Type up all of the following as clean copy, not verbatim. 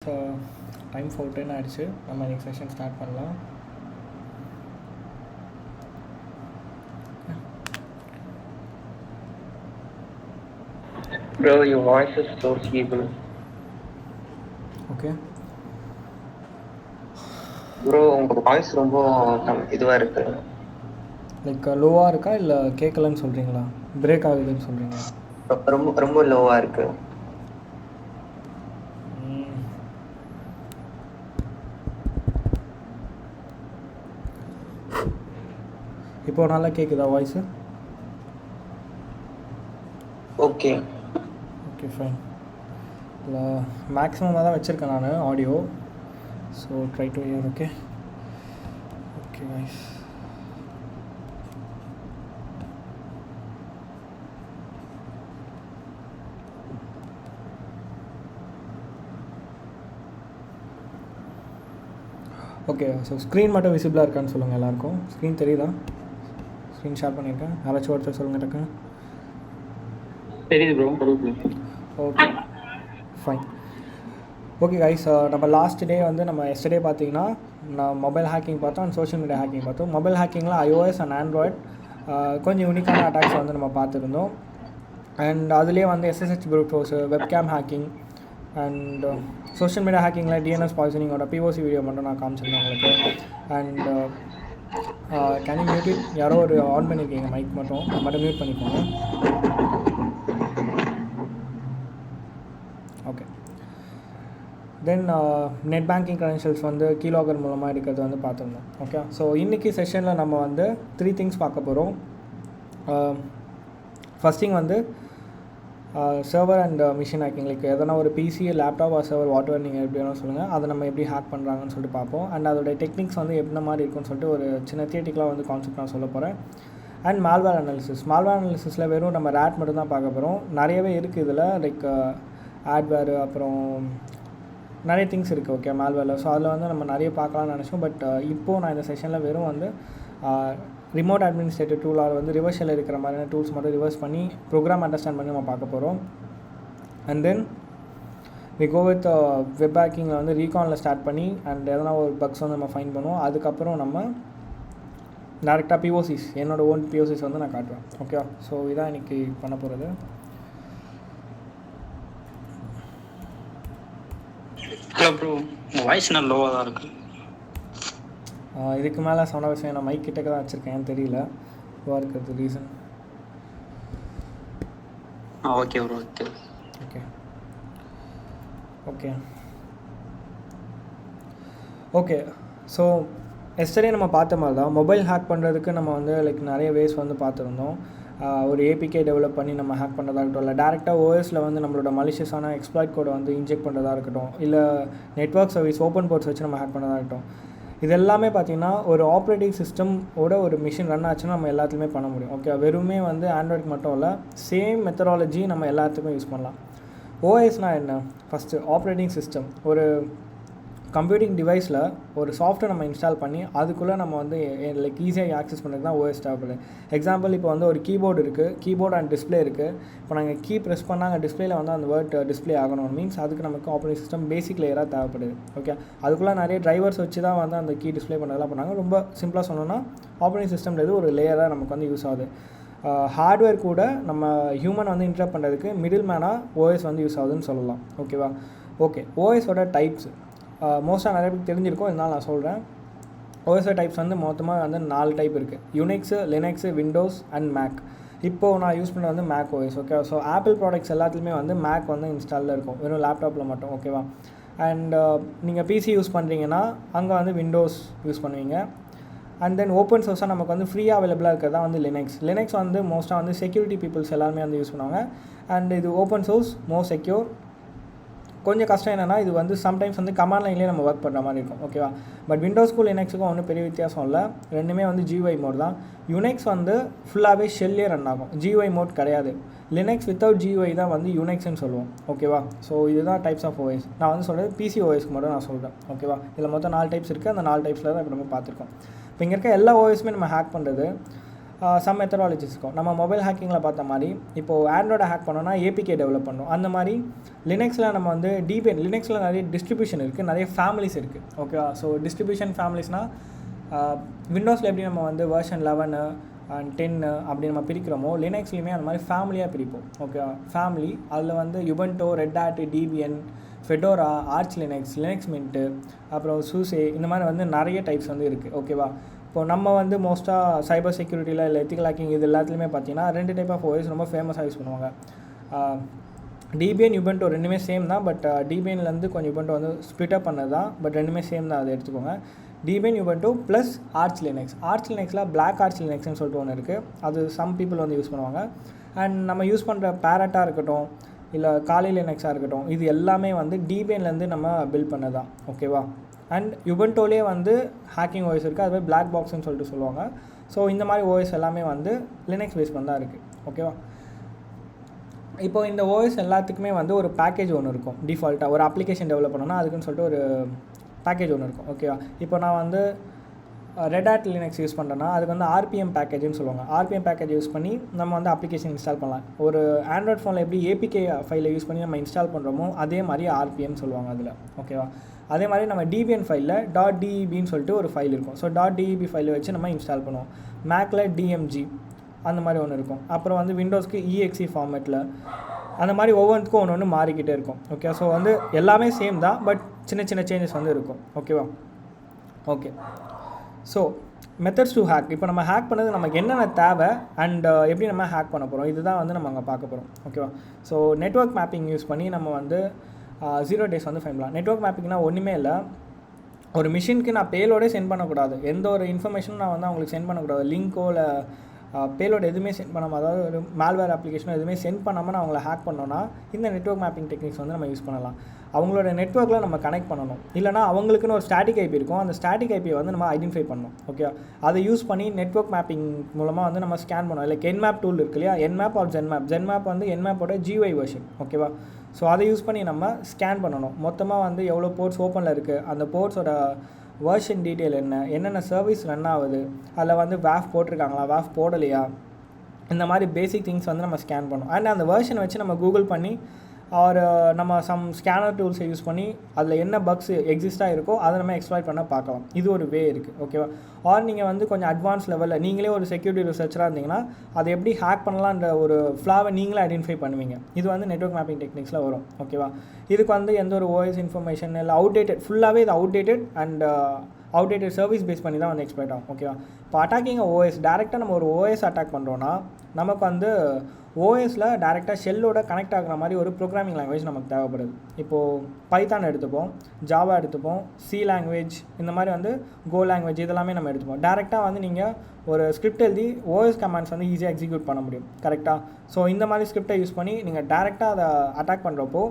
So time 4:10 ஆகிடுச்சு. நம்ம next session start பண்ணலாம். Bro, your voice is so feeble. Okay Bro, உங்க voice ரொம்ப இதுவாக இருக்கு. லைக் லோவாக இருக்கா இல்லை கேட்கலன்னு சொல்கிறீங்களா? பிரேக் ஆகுதுன்னு சொல்கிறீங்களா? ரொம்ப ரொம்ப லோவாக இருக்கு. இப்போ நல்லா கேட்குதா வாய்ஸு? Okay okay fine. இல்லை மேக்ஸிமமாக தான் வச்சுருக்கேன் நான் audio. So try to hear. Okay okay guys. Okay so screen மட்டும் விசிபிளாக இருக்கான்னு சொல்லுங்கள் எல்லாருக்கும். ஸ்க்ரீன் தெரியுதா? ஸ்க்ரீன் ஷேர் பண்ணியிருக்கேன். யாராச்சும் ஒருத்தர் சொல்லுங்கள் டக்குன்னு. தெரியுது bro. Okay fine. Okay guys, நம்ம லாஸ்ட் டே வந்து நம்ம எஸ்டர்டே பார்த்தீங்கன்னா நான் மொபைல் ஹேக்கிங் பார்த்தோம் அண்ட் சோஷியல் மீடியா ஹேக்கிங் பார்த்தோம். மொபைல் ஹேக்கிங்கில் iOS அண்ட் ஆண்ட்ராய்ட் கொஞ்சம் யூனிக்கான அட்டாக்ஸ் வந்து நம்ம பார்த்துருந்தோம். அண்ட் அதுலேயே வந்து SSH brute force, webcam hacking and social media ஹேக்கிங்கில் டிஎன்எஸ் பாய்சனிங்கோட POC வீடியோ மட்டும் நான் காமிச்சிருந்தேன் உங்களுக்கு. And can you mute it? யாரோ ஒரு ஆன் பண்ணியிருக்கீங்க மைக் மட்டும் மியூட் பண்ணிக்கோங்க. Okay. Then net banking credentials வந்து கீலாகர் மூலமாக எடுக்கிறது வந்து பார்த்துருந்தோம். ஓகே, ஸோ இன்றைக்கி செஷனில் நம்ம வந்து 3 திங்ஸ் பார்க்க போகிறோம். ஃபஸ்ட் திங் வந்து server and machine hacking. Like எதனா ஒரு PC, laptop or server whatever நீங்கள் எப்படி வேணாலும் சொல்லுங்கள், அதை நம்ம எப்படி ஹேக் பண்ணுறாங்கன்னு சொல்லிட்டு பார்ப்போம். அண்ட் அதோடய டெக்னிக்ஸ் வந்து எந்த மாதிரி இருக்குன்னு சொல்லிட்டு ஒரு சின்ன தியேட்டிக்கலாக வந்து கான்செப்ட் நான் சொல்ல போகிறேன். And malware analysis. மால்வேர் அனாலிசிஸில் வெறும் நம்ம ரேட் மட்டும் தான் பார்க்க போகிறோம். நிறையவே இருக்குது இதில். லைக் ஆட்வேர், அப்புறம் நிறைய திங்ஸ் இருக்குது. ஓகே, மால்வேரில். ஸோ அதில் வந்து நம்ம நிறைய பார்க்கலாம்னு நினச்சோம். பட் இப்போது நான் இந்த செஷனில் வெறும் வந்து ரிமோட் அட்மினிஸ்ட்ரேட்டிவ் டூலால் வந்து ரிவர்ஸில் இருக்கிற மாதிரியான டூல்ஸ் மட்டும் ரிவர்ஸ் பண்ணி ப்ரோக்ராம் அண்டர்ஸ்டாண்ட் பண்ணி நம்ம பார்க்க போகிறோம். And then we go with web ஹேக்கிங்கில் வந்து ரீகானில் ஸ்டார்ட் பண்ணி அண்ட் எதனா ஒரு பக்ஸ் வந்து நம்ம ஃபைன் பண்ணுவோம். அதுக்கப்புறம் நம்ம டேரெக்டாக POCs, என்னோடய ஓன் POCs வந்து நான் காட்டுவேன். ஓகே, ஸோ இதான் இன்றைக்கி பண்ண போகிறது. ஹலோ ப்ரோ, உங்கள் வாய்ஸ் என்ன லோவாக தான் இருக்குது. இதுக்கு மேலே சொன்ன விஷயம் நான் மைக் கிட்டக்க தான் வச்சுருக்கேன், தெரியல இதுவாக இருக்கிறது reason. Okay bro. Okay okay okay okay so yesterday நம்ம பார்த்த மாதிரி தான் மொபைல் ஹேக் பண்ணுறதுக்கு நம்ம வந்து லைக் நிறைய வேஸ் வந்து பார்த்துருந்தோம். ஒரு APK டெவலப் பண்ணி நம்ம ஹேக் பண்ணுறதா இருக்கட்டும், இல்லை டேரெக்டாக OSல வந்து நம்மளோட மலிஷியஸான எக்ஸ்ப்ளாய்ட் கோடை வந்து இன்ஜெக்ட் பண்ணுறதா இருக்கட்டும், இல்லை நெட்வொர்க் சர்வீஸ் ஓப்பன் போர்ட்ஸ் வச்சு நம்ம ஹேக் பண்ணுறதா இருக்கட்டும். இது எல்லாமே பார்த்திங்கன்னா ஒரு ஆப்ரேட்டிங் சிஸ்டமோட ஒரு மிஷின் ரன் ஆச்சுன்னா நம்ம எல்லாத்துலேயுமே பண்ண முடியும். ஓகே, வெறுமே வந்து ஆண்ட்ராய்டுக்கு மட்டும் இல்லை, சேம் மெத்தடாலஜி நம்ம எல்லாத்துக்குமே யூஸ் பண்ணலாம். OSனால் என்ன? First operating system. ஒரு கம்ப்யூட்டிங் டிவைஸில் ஒரு சாஃப்ட்வேர் நம்ம இன்ஸ்டால் பண்ணி அதுக்குள்ளே நம்ம வந்து லைக் ஈஸியாக ஆக்சஸ் பண்ணுறது தான் OS தேவைப்படுது. எக்ஸாம்பிள், இப்போ வந்து ஒரு கீபோர்டு இருக்குது, கீபோர்டு அண்ட் டிஸ்பிளே இருக்குது. இப்போ நாங்கள் கீ ப்ரெஸ் பண்ணாங்க டிஸ்பிளேயில் வந்து அந்த வேர்ட் டிஸ்பிளே ஆகணும் மீன்ஸ் அதுக்கு நமக்கு ஆப்ரேட்டிங் சிஸ்டம் பேசிக் லேயராக தேவைப்படுது. ஓகே, அதுக்குள்ளே நிறைய டிரைவர்ஸ் வச்சு தான் வந்து அந்த கீ டிஸ்பிளே பண்ணுறதுலாம் பண்ணாங்க. ரொம்ப சிம்பிளாக சொன்னோன்னா ஆப்ரேட்டிங் சிஸ்டம்ன்றது ஒரு லேயராக நமக்கு வந்து யூஸ் ஆகுது. ஹார்ட்வேர் கூட நம்ம ஹியூமன் வந்து இன்டராக்ட் பண்ணுறதுக்கு மிடில் மேனாக OS வந்து யூஸ் ஆகுதுன்னு சொல்லலாம். ஓகேவா? ஓகே, OSோட டைப்ஸ் மோஸ்ட்டாக நிறைய பேருக்கு தெரிஞ்சிருக்கும், இதனால் நான் சொல்கிறேன். OS டைப்ஸ் வந்து மொத்தமாக வந்து 4 டைப் இருக்குது. Unix, Linux, Windows and Mac. இப்போது நான் யூஸ் பண்ண வந்து Mac OS. Okay, so Apple products எல்லாத்துலேயுமே வந்து மேக் வந்து இன்ஸ்டாலில் இருக்கும், வெறும் லேப்டாப்பில் மட்டும். ஓகேவா? அண்ட் நீங்கள் PC யூஸ் பண்ணுறீங்கன்னா அங்கே வந்து விண்டோஸ் யூஸ் பண்ணுவீங்க. அண்ட் தென் ஓப்பன் சோர்ஸாக நமக்கு வந்து ஃப்ரீயாக அவைலபிளாக இருக்கிறது தான் வந்து லினக்ஸ் வந்து மோஸ்ட்டாக வந்து செக்யூரிட்டி பீப்புள்ஸ் எல்லாருமே வந்து யூஸ் பண்ணுவாங்க. அண்ட் இது ஓப்பன் சோர்ஸ், மோர் செக்யூர். கொஞ்சம் கஷ்டம் என்னென்னா இது வந்து சம்டைம்ஸ் வந்து கமாண்ட் லைன்லேயே நம்ம ஒர்க் பண்ணுற மாதிரி இருக்கும். ஓகேவா? பட் விண்டோஸ்க்கும் லினக்ஸுக்கும் ஒன்றும் பெரிய வித்தியாசம் இல்லை, ரெண்டுமே வந்து GUI மோட் தான். யுனிக்ஸ் வந்து ஃபுல்லாகவே ஷெல்லே ரன் ஆகும், GUI மோட் கிடையாது. லினக்ஸ் வித்தவுட் GUI தான் வந்து யுனிக்ஸ்ன்னு சொல்லுவோம். ஓகேவா? ஸோ இதுதான் டைப்ஸ் ஆஃப் OS. நான் வந்து சொல்கிறது PC OSக்கு மட்டும் நான் சொல்கிறேன். ஓகேவா? இதில் மொத்தம் 4 டைப்ஸ் இருக்குது. அந்த 4 டைப்ஸில் தான் இப்போ நம்ம பார்த்துருக்கோம். இப்போ இங்கே இருக்க எல்லா OSமே நம்ம ஹேக் பண்ணுறது சம் மெத்தடாலஜிஸ் இருக்கும். நம்ம மொபைல் ஹேக்கிங்கில் பார்த்த மாதிரி இப்போது ஆண்ட்ராய்டை ஹேக் பண்ணோன்னா ஏபிகே டெவலப் பண்ணணும். அந்த மாதிரி லினக்ஸில் நம்ம வந்து டிபிஎன் லினக்ஸில் நிறைய டிஸ்ட்ரிபியூஷன் இருக்குது, நிறைய ஃபேமிலிஸ் இருக்குது. ஓகேவா? ஸோ டிஸ்ட்ரிபியூஷன் ஃபேமிலிஸ்னால் விண்டோஸில் எப்படி நம்ம வந்து வெர்ஷன் 11 அண்ட் 10 அப்படி நம்ம பிரிக்கிறோமோ லினக்ஸ்லையுமே அந்த மாதிரி ஃபேமிலியாக பிரிப்போம். ஓகேவா? ஃபேமிலி அதில் வந்து Ubuntu, Red Hat, Debian, Fedora, Arch Linux, Linux Mint, அப்புறம் சூசே, இந்த மாதிரி வந்து நிறைய டைப்ஸ் வந்து இருக்குது. ஓகேவா? இப்போது நம்ம வந்து மோஸ்ட்டாக சைபர் செக்யூரிட்டியில் இல்லை எத்திக்கல் ஹேக்கிங் இது எல்லாத்துலேயுமே பார்த்தீங்கன்னா 2 டைப் ஆஃப் ஓஎஸ் ரொம்ப ஃபேமஸாக யூஸ் பண்ணுவாங்க. டிபிஎன், யுபண்டோ ரெண்டுமே சேம் தான். பட் டிபிஎன்லேருந்து கொஞ்சம் யுபண்டோ வந்து ஸ்ப்ளிட்டப் பண்ணது தான். பட் ரெண்டுமே சேம் தான், அதை எடுத்துக்கோங்க. டிபிஎன், யுபண்டோ ப்ளஸ் ஆர்ச் லினக்ஸ். ஆர்ச் லினக்ஸில் பிளாக் ஆர்ச் லினக்ஸ்னு சொல்லிட்டு ஒன்று இருக்குது. அது சம் பீப்புள் வந்து யூஸ் பண்ணுவாங்க. அண்ட் நம்ம யூஸ் பண்ணுற பேரட்டாக இருக்கட்டும் இல்லை காலி லினக்ஸாக இருக்கட்டும், இது எல்லாமே வந்து டிபிஎன்லேருந்து நம்ம பில்ட் பண்ணது தான். ஓகேவா? அண்ட் யுபண்டோலே வந்து ஹேக்கிங் ஓஎஸ் இருக்குது, அதுவே பிளாக் பாக்ஸ்ன்னு சொல்லிட்டு சொல்லுவாங்க. ஸோ இந்த மாதிரி ஓஎஸ் எல்லாமே வந்து லினக்ஸ் பேஸ் பண்ணி தான் இருக்குது. ஓகேவா? இப்போது இந்த ஓஎஸ் எல்லாத்துக்குமே வந்து ஒரு பேக்கேஜ் ஒன்று இருக்கும். டிஃபால்ட்டாக ஒரு அப்ளிகேஷன் டெவலப் பண்ணோன்னா அதுக்குன்னு சொல்லிட்டு ஒரு பேக்கேஜ் ஒன்று இருக்கும். ஓகேவா? இப்போ நான் வந்து ரெட் ஹேட் லினக்ஸ் யூஸ் பண்ணுறேன்னா அதுக்கு வந்து ஆர்பிஎம் பேக்கேஜ்னு சொல்லுவாங்க. ஆர்பிஎம் பேக்கேஜ் யூஸ் பண்ணி நம்ம வந்து அப்ளிகேஷன் இன்ஸ்டால் பண்ணலாம். ஒரு ஆண்ட்ராய்ட் ஃபோனில் எப்படி ஏபிகே ஃபைலை யூஸ் பண்ணி நம்ம இன்ஸ்டால் பண்ணுறோமோ அதே மாதிரி ஆர்பிஎம் சொல்லுவாங்க அதில். ஓகேவா? அதே மாதிரி நம்ம டிபிஎன் ஃபைலில் .debன்னு சொல்லிட்டு ஒரு ஃபைல் இருக்கும். ஸோ .deb ஃபைலை வச்சு நம்ம இன்ஸ்டால் பண்ணுவோம். மேக்கில் DMG அந்த மாதிரி ஒன்று இருக்கும். அப்புறம் வந்து விண்டோஸ்க்கு EXE ஃபார்மேட்டில் அந்த மாதிரி ஒவ்வொன்றுக்கும் ஒன்று மாறிக்கிட்டே இருக்கும். ஓகே? ஸோ வந்து எல்லாமே சேம் தான், பட் சின்ன சின்ன சேஞ்சஸ் வந்து இருக்கும். ஓகேவா? Okay. So methods to hack. இப்போ நம்ம ஹேக் பண்ணது நமக்கு என்னென்ன தேவை அண்ட் எப்படி நம்ம ஹேக் பண்ண போகிறோம், இதுதான் வந்து நம்ம அங்கே பார்க்க போகிறோம். ஓகேவா? ஸோ நெட்வொர்க் மேப்பிங் யூஸ் பண்ணி நம்ம வந்து 0 days வந்து ஃபைன் பண்ணலாம். நெட்வொர்க் மேப்பிங்னா ஒன்றுமே இல்லை, ஒரு மிஷினுக்கு நான் பேலோடே சென்ட் பண்ணக்கூடாது, எந்த ஒரு இன்ஃபர்மேஷனும் நான் வந்து அவங்களுக்கு சென்ட் பண்ணக்கூடாது, லிங்க்கோ இல்லை பேலோடு எதுவுமே சென்ட் பண்ணாமல், அதாவது ஒரு மால்வேர் அப்ளிகேஷனோ எதுவுமே சென்ட் பண்ணாமல் நான் அவங்கள ஹேக் பண்ணோன்னா இந்த நெட்வொர்க் மேப்பிங் டெக்னிக்ஸ் வந்து நம்ம யூஸ் பண்ணலாம். அவங்களோட நெட்வொர்க்கில் நம்ம கனெக்ட் பண்ணணும். இல்லைனா அவங்களுக்குன்னு ஒரு ஸ்டாட்டிக் ஐபி இருக்கும், அந்த ஸ்டாட்டிக் ஐபியை வந்து நம்ம ஐடென்டிஃபை பண்ணணும். ஓகே? அதை யூஸ் பண்ணி நெட்வொர்க் மேப்பிங் மூலமாக வந்து நம்ம ஸ்கேன் பண்ணோம். லைக் என்மேப் டூல் இருக்கு இல்லையா, என்மேப் ஆர் ஜென்மேப் வந்து என்மேப்போட GUI வெர்ஷன். ஓகேவா? ஸோ அதை யூஸ் பண்ணி நம்ம ஸ்கேன் பண்ணணும். மொத்தமாக வந்து எவ்வளோ போர்ட்ஸ் ஓப்பனில் இருக்குது, அந்த போர்ட்ஸோட வெர்ஷன் டீட்டெயில் என்ன, என்னென்ன சர்வீஸ் ரன் ஆகுது, அதில் வந்து வேஃப் போட்டிருக்காங்களா, வேஃப் போடலையா, இந்த மாதிரி பேசிக் திங்ஸ் வந்து நம்ம ஸ்கேன் பண்ணணும். அண்ட் அந்த வெர்ஷன் வச்சு நம்ம கூகுள் பண்ணி ஆர் நம்ம சம் ஸ்கேனர் டூல்ஸை யூஸ் பண்ணி அதில் என்ன பக்ஸ் எக்ஸிஸ்ட்டாக இருக்கோ அதை நம்ம எக்ஸ்ப்ளாய்ட் பண்ண பார்க்கலாம். இது ஒரு வே இருக்குது. ஓகேவா? ஆர் நீங்கள் வந்து கொஞ்சம் அட்வான்ஸ் லெவலில் நீங்களே ஒரு செக்யூரிட்டி ரிசர்ச்சராக இருந்தீங்கன்னா அதை எப்படி ஹேக் பண்ணலான்ற ஒரு ஃப்ளாவை நீங்களே ஐடென்டிஃபை பண்ணுவீங்க. இது வந்து நெட்வொர்க் மேப்பிங் டெக்னிக்ஸில் வரும். ஓகேவா? இதுக்கு வந்து எந்த ஒரு ஓஎஸ் இன்ஃபர்மேஷன் இல்லை, அவுடேட்டட் ஃபுல்லாகவே இது outdated and outdated service base பண்ணி தான் வந்து எக்ஸ்பெக்ட் ஆகும். ஓகேவா? இப்போ அட்டாக்கிங் ஓஎஸ் டேரெக்டாக நம்ம ஒரு ஓஎஸ் அட்டாக் பண்ணுறோன்னா நமக்கு வந்து ஓஎஸில் டேரெக்டாக ஷெல்லோட கனெக்ட் ஆகிற மாதிரி ஒரு ப்ரோக்ராமிங் லாங்குவேஜ் நமக்கு தேவைப்படுது. இப்போது பைத்தான் எடுத்துப்போம், ஜாவா எடுத்துப்போம், சி லாங்குவேஜ், இந்த மாதிரி வந்து கோ லாங்குவேஜ், இதெல்லாமே நம்ம எடுத்துப்போம். டேரெக்டாக வந்து நீங்கள் ஒரு ஸ்கிரிப்ட் எழுதி ஓஎஸ் கமாண்ட்ஸ் வந்து ஈஸியாக எக்ஸிக்யூட் பண்ண முடியும். கரெக்டாக? ஸோ இந்த மாதிரி ஸ்கிரிப்டை யூஸ் பண்ணி நீங்கள் டேரெக்டாக அதை அட்டாக் பண்ணுறப்போ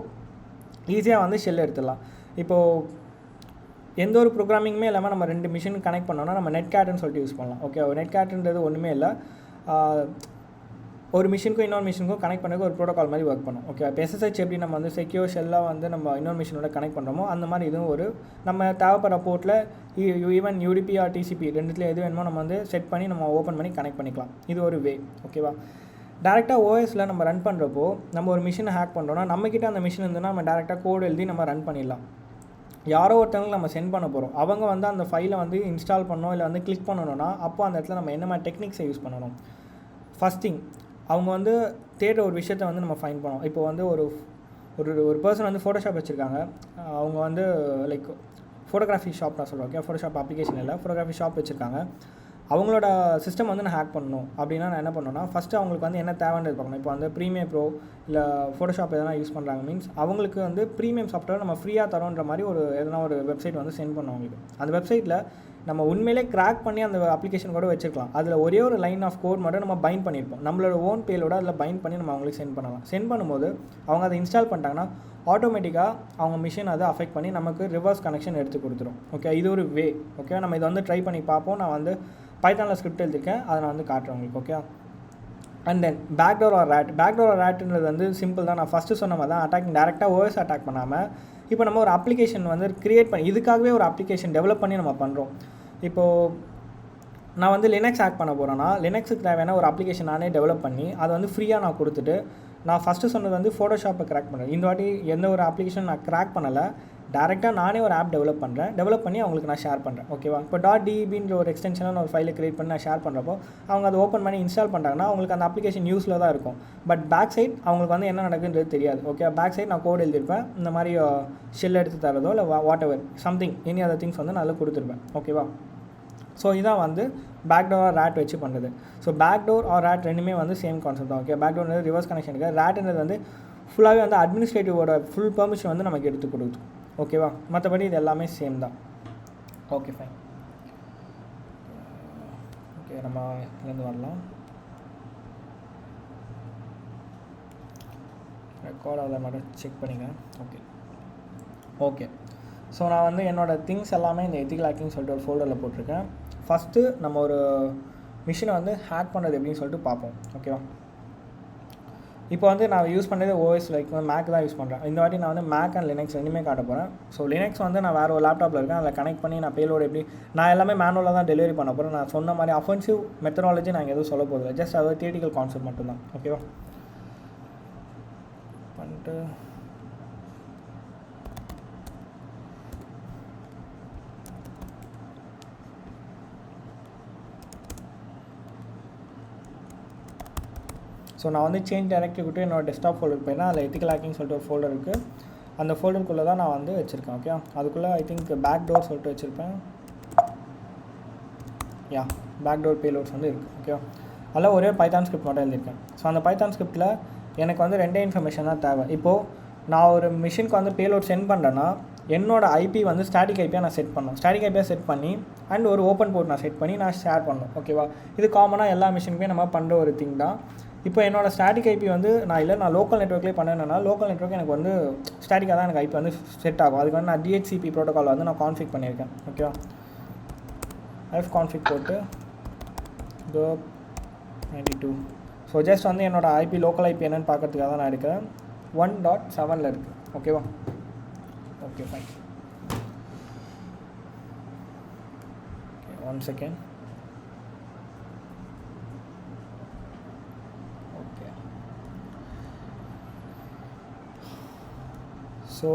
ஈஸியாக வந்து ஷெல் எடுத்துடலாம். இப்போது எந்த ஒரு ப்ரோக்ராமிங்குமே இல்லாமல் நம்ம 2 மிஷின் கனெக்ட் பண்ணோன்னா நம்ம நெட்கேட்னு சொல்லிட்டு யூஸ் பண்ணலாம். ஓகே? நெட்கேட்ன்றது ஒன்றுமே இல்லை, ஒரு மிஷினுக்கும் இன்னொரு மிஷினுக்கும் கனெக்ட் பண்ணுறதுக்கு ஒரு ப்ரோட்டோகால் மாதிரி ஒர்க் பண்ணும். ஓகே? இப்போ SSH எப்படி நம்ம வந்து செக்யூர் ஷெல்லாக வந்து நம்ம இன்னொரு மிஷினோட கனெக்ட் பண்ணுறோமோ அந்த மாதிரி இதுவும் ஒரு நம்ம தேவைப்படுற போர்ட்டில் ஈவன் UDP ஆர் TCP ரெண்டுத்தில் எது வேணுமோ நம்ம வந்து செட் பண்ணி நம்ம ஓப்பன் பண்ணி கனெக்ட் பண்ணிக்கலாம். இது ஒரு வே. ஓகேவா? டேரெக்டாக ஓஎஸில் நம்ம ரன் பண்ணுறப்போ நம்ம ஒரு மிஷினை ஹேக் பண்ணுறோன்னா நம்மக்கிட்ட அந்த மிஷின் இருந்ததுன்னா நம்ம டேரெக்டாக கோடு எழுதி நம்ம ரன் பண்ணிடலாம். யாரோ ஒருத்தவங்களுக்கு நம்ம சென்ட் பண்ண போகிறோம், அவங்க வந்து அந்த ஃபைலை வந்து இன்ஸ்டால் பண்ணணும் இல்லை வந்து கிளிக் பண்ணணும்னா அப்போ அந்த இடத்துல நம்ம என்ன மாதிரி டெக்னிக்ஸை யூஸ் பண்ணணும். ஃபஸ்ட் திங், அவங்க வந்து தேடுற ஒரு விஷயத்தை வந்து நம்ம ஃபைண்ட் பண்ணோம். இப்போ வந்து ஒரு ஒரு பர்சன் வந்து ஃபோட்டோஷாப் வச்சுருக்காங்க, அவங்க வந்து லைக் ஃபோட்டோகிராஃபி ஷாப் நான் சொல்கிறேன். ஓகே? ஃபோட்டோஷாப் அப்ளிகேஷன் இல்லை, ஃபோட்டோகிராஃபி ஷாப் வச்சுருக்காங்க. அவங்களோட சிஸ்டம் வந்து நான் ஹேக் பண்ணணும் அப்படின்னா நான் என்ன பண்ணணும்னா ஃபஸ்ட்டு அவங்களுக்கு வந்து என்ன தேவைன்றது பார்க்கணும். இப்போ வந்து ப்ரீமியம் ப்ரோ இல்லை ஃபோட்டோஷாப் எதனா யூஸ் பண்ணுறாங்க மீன்ஸ் அவங்களுக்கு வந்து ப்ரீமியம் சாஃப்ட்வேர் நம்ம ஃப்ரீயாக தரோன்ற மாதிரி ஒரு எதனா ஒரு வெப்சைட் வந்து சென்ட் பண்ணோம் அவங்களுக்கு. அந்த வெப்சைட்டில் நம்ம உண்மையிலே கிராக் பண்ணி அந்த அப்ளிகேஷன் கூட வச்சுருக்கலாம். அதில் ஒரே ஒரு லைன் ஆஃப் கோட் மட்டும் நம்ம பைண்ட் பண்ணியிருப்போம், நம்மளோட ஓன் பேலோட அதில் பைண்ட் பண்ணி நம்ம அவங்களுக்கு சென்ட் பண்ணலாம். சென்ட் பண்ணும்போது அவங்க அதை இன்ஸ்டால் பண்ணிட்டாங்கன்னா ஆட்டோமேட்டிக்காக அவங்க மிஷின் அதை அஃபெக்ட் பண்ணி நமக்கு ரிவர்ஸ் கனெக்ஷன் எடுத்து கொடுத்துரும். ஓகே? இது ஒரு வே. ஓகே? நம்ம இதை வந்து ட்ரை பண்ணி பார்ப்போம். நான் வந்து பைத்தானில் ஸ்கிரிப்ட் எழுதிருக்கேன், அதை நான் வந்து காட்டுறேன் உங்களுக்கு. Okay? And then backdoor or ரேட்ன்றது வந்து சிம்பிள் தான். நான் ஃபஸ்ட்டு சொன்ன மாதிரி தான் அட்டாக்கிங் டேரெக்டாக ஓஎஸ் அட்டாக் பண்ணாமல் இப்போ நம்ம ஒரு அப்ளிகேஷன் வந்து க்ரியேட் பண்ணி இதுக்காகவே ஒரு அப்ளிகேஷன் டெவலப் பண்ணி நம்ம பண்ணுறோம். இப்போது நான் வந்து லினக்ஸ் ஹேக் பண்ண போகிறேன்னா லினக்ஸுக்கு தேவையான ஒரு அப்ளிகேஷன் நானே டெவலப் பண்ணி அதை வந்து ஃப்ரீயாக நான் கொடுத்துட்டு, நான் ஃபஸ்ட்டு சொன்னது வந்து ஃபோட்டோஷாப்பை கிராக் பண்ணுறேன். இந்த வாட்டி எந்த ஒரு அப்ளிகேஷன் நான் கிராக் பண்ணலை, டேரெக்டாக நானே ஒரு ஆப் டெவலப் பண்ணுறேன். டெவலப் பண்ணி அவங்களுக்கு நான் ஷேர் பண்ணுறேன். ஓகேவா? இப்போ .debன்ற ஒரு எக்ஸ்டென்ஷனாக நான் ஒரு ஃபைலை க்ரியேட் பண்ணி நான் ஷேர் பண்ணுறப்போ அவங்க அதை ஓப்பன் பண்ணி இன்ஸ்டால் பண்ணுறாங்கன்னா அவங்களுக்கு அந்த அப்ளிகேஷன் யூஸில் தான் இருக்கும். பட் பேக் சைட் அவங்களுக்கு வந்து என்ன நடக்குன்றது தெரியாது. ஓகே, பேக் சைட் நான் கோட் எழுதியிருப்பேன். இந்த மாதிரி ஷெல் எடுத்து தரதோ இல்லை what ever something any other things வந்து நான் அதில் கொடுத்துருப்பேன். ஓகேவா? ஸோ இதான் வந்து பேக்டோர் ஆர் ரேட் வச்சு பண்ணுறது. ஸோ பேக்டோர் ஆர் ரேட் ரெண்டுமே வந்து சேம் கான்செப்ட் தான். ஓகே, பேக்டோர்ன்றது ரிவர்ஸ் கனெக்ஷன் இருக்குது. ரேட்ன்றது வந்து ஃபுல்லாகவே வந்து அட்மினிஸ்ட்ரேட்டிவோட ஃபுல் பெர்மிஷன் வந்து நமக்கு எடுத்து கொடுக்குது. ஓகேவா? மற்றபடி இது எல்லாமே சேம் தான். Okay, fine. ஓகே, நம்ம இதுலேருந்து வரலாம். ரெக்கார்ட் அதை மட்டும் செக் பண்ணிங்க. ஓகே ஓகே ஸோ நான் வந்து என்னோடய திங்ஸ் எல்லாமே இந்த எத்திக்கல் ஹேக்கிங் சொல்லிட்டு ஒரு ஃபோல்டரில் போட்டிருக்கேன். ஃபஸ்ட்டு நம்ம ஒரு மிஷினை வந்து ஹேக் பண்ணுறது எப்படின்னு சொல்லிட்டு பார்ப்போம். ஓகேவா? இப்போ வந்து நான் யூஸ் பண்ணுறது ஓஎஸ் லைக் மேக் தான் யூஸ் பண்ணுறேன். இந்த வாட்டி நான் வந்து மேக் அண்ட் லினக்ஸ் ரெண்டுமே காட்ட போகிறேன். ஸோ லினக்ஸ் வந்து நான் வேறு ஒரு லேப்டாப்பில் இருக்கேன். அதில் கனெக்ட் பண்ணி நான் பேலோடு எப்படி நான் எல்லாமே மேனுவலாக தான் டெலிவரி பண்ண போகிறேன். நான் சொன்ன மாதிரி அஃபென்சிவ் மெத்தடாலஜி நான் எதுவும் சொல்ல போதில்லை. ஜஸ்ட் அது தியரிட்டிக்கல் கான்செப்ட் மட்டும்தான். ஓகேவா? பண்ணிட்டு ஸோ நான் வந்து சேஞ்ச் டைரக்டரி விட்டு என்னோட டெஸ்க்டாப் ஃபோல்டருக்கு போயிட்டேன். அதில் எத்திக்கல் ஹேக்கிங் சொல்லிட்டு ஒரு ஃபோல்டர் இருக்குது. அந்த ஃபோல்டருக்குள்ளே தான் நான் வந்து வச்சுருக்கேன். ஓகே, அதுக்குள்ளே ஐ திங்க் பேக் டோர் சொல்லிட்டு வச்சுருப்பேன். பேக் டோர் பேலோட்ஸ் வந்து இருக்குது. ஓகே, அதில் ஒரே பைத்தான் ஸ்கிரிப்ட் மட்டும் எழுதியிருக்கேன். ஸோ அந்த பைத்தான் ஸ்கிரிப்டில் எனக்கு வந்து ரெண்டே இன்ஃபர்மேஷன் தான் தேவை. இப்போது நான் ஒரு மிஷினுக்கு வந்து பேலோட் சென்ட் பண்ணுறேன்னா என்னோட ஐபி வந்து ஸ்டாட்டிக் ஐபியாக நான் செட் பண்ணணும். ஸ்டாட்டிக் ஐபியாக செட் பண்ணி அண்ட் ஒரு ஓப்பன் போர்ட் நான் செட் பண்ணி நான் ஷேர் பண்ணணும். ஓகேவா? இது காமனாக எல்லா மிஷினுக்குமே நம்ம பண்ணுற ஒரு திங் தான். இப்போ என்னோடய ஸ்டாட்டிக் ஐபி வந்து நான் லோக்கல் நெட்ஒர்க்லேயே பண்ணேன்னா லோக்கல் நெட்ஒர்க் எனக்கு வந்து ஸ்டாட்டிக்காக தான் எனக்கு ஐபி வந்து செட் ஆகும். அதுக்கு வந்து நான் DHCP ப்ரோட்டோக்கால் வந்து நான் கான்ஃபிக் பண்ணியிருக்கேன். ஓகேவா? கான்ஃபிக் போட்டு 92. ஸோ ஜஸ்ட் வந்து என்னோடய ஐபி லோக்கல் ஐபி என்னென்னு பார்க்கறதுக்காக தான் நான் இருக்கிறேன். 1.7 இருக்குது. ஓகேவா? Okay, fine. One second. Okay, so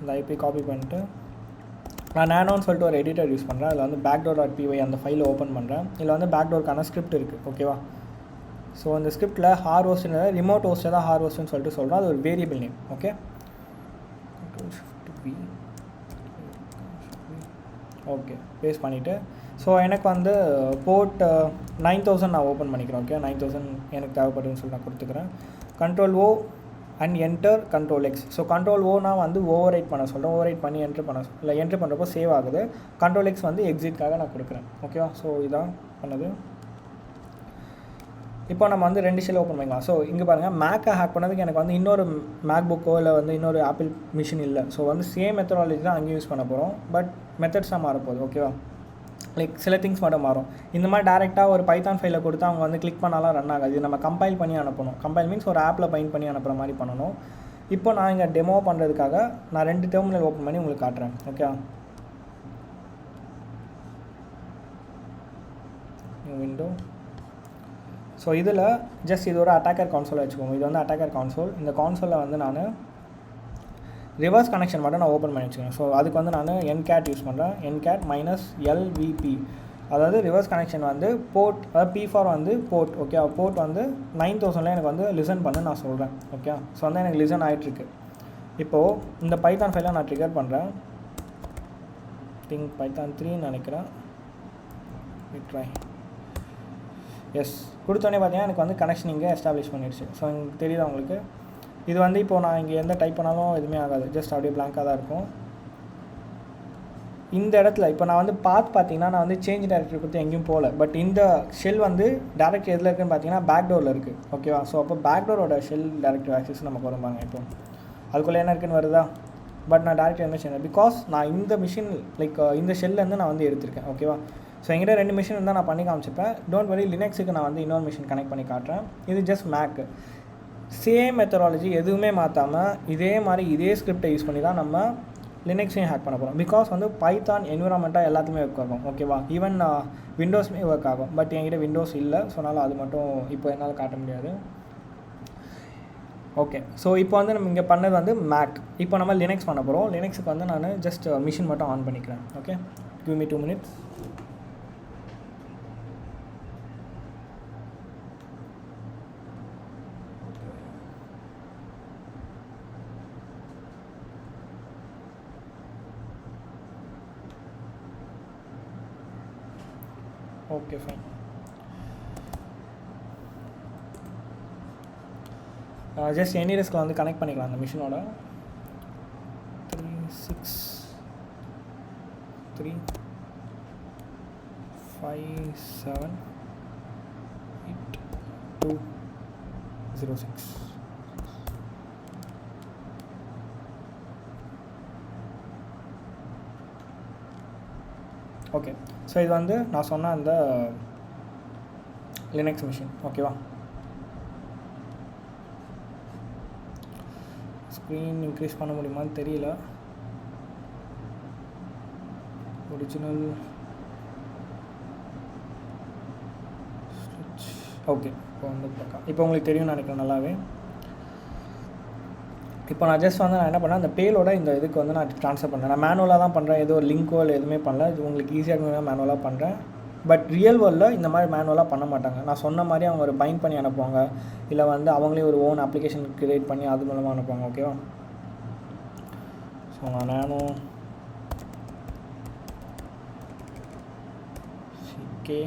இந்த ஐபி காப்பி பண்ணிட்டு நான் நேனோன்னு சொல்லிட்டு ஒரு எடிட்டர் யூஸ் பண்ணுறேன். அதில் வந்து backdoor.py அந்த ஃபைலை ஓப்பன் பண்ணுறேன். இதில் வந்து பேக்டோருக்கான ஸ்கிரிப்ட் இருக்குது. ஓகேவா? ஸோ அந்த ஸ்கிரிப்டில் ஹார் ஹோஸ்ட்னு ரிமோட் ஹோஸ்ட்டை தான் ஹார் ஹோஸ்ட்னு சொல்லிட்டு சொல்கிறோம். அது ஒரு variable name. Okay, okay paste பண்ணிவிட்டு ஸோ எனக்கு வந்து போர்ட் 9000 நான் ஓப்பன் பண்ணிக்கிறேன். ஓகே, 9000 எனக்கு தேவைப்படுதுன்னு சொல்லி நான் கொடுத்துக்கிறேன். Ctrl+O and enter Ctrl+X. So Ctrl+O வந்து ஓவர் ரைட் பண்ண சொல்கிறேன். ஓவர் ரைட் பண்ணி என்ட்ரு பண்ண இல்லை என்ட்ரு பண்ணுறப்போ சேவ் ஆகுது. Ctrl+X வந்து எக்ஸிட்காக நான் கொடுக்குறேன். ஓகேவா? ஸோ இதான் பண்ணது. இப்போ நம்ம வந்து 2 ஷெல் ஓப்பன் பண்ணிக்கலாம். ஸோ இங்கே பாருங்கள், மேக்கை ஹேக் பண்ணதுக்கு எனக்கு வந்து இன்னொரு மேக் புக்கோ இல்லை வந்து இன்னொரு ஆப்பிள் மிஷின் இல்லை. ஸோ வந்து சேம் மெத்தடாலஜி தான் அங்கேயும் யூஸ் பண்ண போகிறோம். பட் மெத்தட்ஸாக மாறப்போகுது. ஓகேவா? லைக் சில திங்ஸ் மட்டும் மாறும். இந்த மாதிரி டேரெக்டாக ஒரு பைத்தான் ஃபைலை கொடுத்து அவங்க வந்து கிளிக் பண்ணாலாம் ரன் ஆகாது. இது நம்ம கம்பைல் பண்ணி அனுப்பணும். கம்பைல் மீன்ஸ் ஒரு ஆப்பில் பைண்ட் பண்ணி அனுப்புகிற மாதிரி பண்ணணும். இப்போ நான் இங்கே டெமோ பண்ணுறதுக்காக நான் 2 டெர்மினல் ஓப்பன் பண்ணி உங்களுக்கு காட்டுறேன். Okay, window. ஸோ இதில் ஜஸ்ட் இது ஒரு அட்டாக்கர் கான்சோல் வச்சுக்கோங்க. இது வந்து அட்டாக்கர் கான்சோல். இந்த கான்சோலில் வந்து நான் ரிவர்ஸ் கனெக்ஷன் மட்டும் நான் ஓப்பன் பண்ணி வச்சுக்கேன். ஸோ அதுக்கு வந்து நான் ncat யூஸ் பண்ணுறேன். ncat -lvp, அதாவது ரிவர்ஸ் கனெக்ஷன் வந்து போர்ட், அதாவது P4 வந்து போர்ட். ஓகே, போர்ட் வந்து 9000 எனக்கு வந்து லிசன் பண்ணு நான் சொல்கிறேன். ஓகே, ஸோ வந்து எனக்கு லிசன் ஆகிட்டுருக்கு. இப்போது இந்த பைத்தான் ஃபைலை நான் ட்ரிகர் பண்ணுறேன். திங்க் பைத்தான் 3 நினைக்கிறேன். ட்ரை. எஸ் கொடுத்தோடனே பார்த்தீங்கன்னா எனக்கு வந்து கனெக்ஷன் இங்கே எஸ்டாப்ளிஷ் பண்ணிடுச்சு. ஸோ எனக்கு தெரியுதா உங்களுக்கு? இது வந்து இப்போது நான் இங்கே எந்த டைப் பண்ணாலும் எதுவுமே ஆகாது. ஜஸ்ட் அப்படியே பிளாங்காக தான் இருக்கும். இந்த இடத்துல இப்போ நான் வந்து பார்த்தீங்கன்னா நான் வந்து சேஞ்ச் டைரக்டரி கொடுத்து எங்கேயும் போகல. பட் இந்த ஷெல் வந்து டேரக்ட் எதில் இருக்குன்னு பார்த்தீங்கன்னா பேக்டோரில் இருக்குது. ஓகேவா? ஸோ அப்போ பேக்டோரோட ஷெல் டேரக்டரி ஆக்சஸ் நமக்கு வருவாங்க. இப்போ அதுக்குள்ளே என்ன இருக்குன்னு வருதா? பட் நான் டேரக்ட் என்ன செய்யணும், பிகாஸ் நான் இந்த மிஷின் லைக் இந்த ஷெல்லேருந்து நான் வந்து எடுத்திருக்கேன். ஓகேவா? ஸோ எங்கிட்ட 2 மிஷின் இருந்தால் நான் பண்ணி காமிச்சிப்பேன். டோன்ட் வரி, லினக்ஸுக்கு நான் வந்து இன்னொரு மிஷின் கனெக்ட் பண்ணி காட்டுறேன். இது ஜஸ்ட் மேக். சேம் மெத்தடாலஜி எதுவுமே மாற்றாமல் இதே மாதிரி இதே ஸ்கிரிப்டை யூஸ் பண்ணி தான் நம்ம லினக்ஸையும் ஹேக் பண்ண போகிறோம். பிகாஸ் வந்து பைத்தான் என்விரான்மெண்ட்டாக எல்லாத்துமே ஒர்க் ஆகும், ஓகேவா. ஈவன் விண்டோஸுமே ஒர்க் ஆகும். பட் என்கிட்ட விண்டோஸ் இல்லை, ஸோ அதனால் அது மட்டும் இப்போ என்னால் காட்ட முடியாது. ஓகே, ஸோ இப்போ வந்து நம்ம இங்கே பண்ணது வந்து மேக். இப்போ நம்ம லினக்ஸ் பண்ண போகிறோம். லினக்ஸுக்கு வந்து நான் ஜஸ்ட் மிஷின் மட்டும் ஆன் பண்ணிக்கிறேன். Okay, give me 2 minutes. Okay fine. Just என்இஎஸ்கில் வந்து கனெக்ட் பண்ணிக்கலாம் அந்த மிஷினோட. 3 6 3 5 7 8 2 0 6. ஓகே, ஸோ இது வந்து நான் சொன்ன அந்த லினக்ஸ் மிஷின், ஓகேவா. ஸ்க்ரீன் இன்க்ரீஸ் பண்ண முடியுமான்னு தெரியல. ஒரிஜினல் ஓகே, இப்போ வந்து பார்க்கலாம். இப்போ உங்களுக்கு தெரியும்னு நினைக்கிறேன் நல்லாவே. இப்போ நான் ஜஸ்ட் வந்து நான் என்ன பண்ணேன், அந்த பேலோட இந்த இதுக்கு வந்து நான் ட்ரான்ஸ்ஃபர் பண்ணுறேன். நான் மேனுவலாக தான் பண்ணுறேன், ஏதோ ஒரு லிங்கோ இல்லை எதுவுமே பண்ணல. இது உங்களுக்கு ஈஸியாக இருக்கணும் மேனுவலாக பண்ணுறேன். பட் ரியல் வேர்ல்டில் இந்த மாதிரி மேனுவலாக பண்ண மாட்டாங்க. நான் சொன்ன மாதிரி அவங்க ஒரு பைண்ட் பண்ணி அனுப்புவாங்க, இல்லை வந்து அவங்களே ஒரு ஓன் அப்ளிகேஷன் க்ரியேட் பண்ணி அது மூலமாக அனுப்புவாங்க, ஓகேவா. ஸோ நான் நானும் ck.py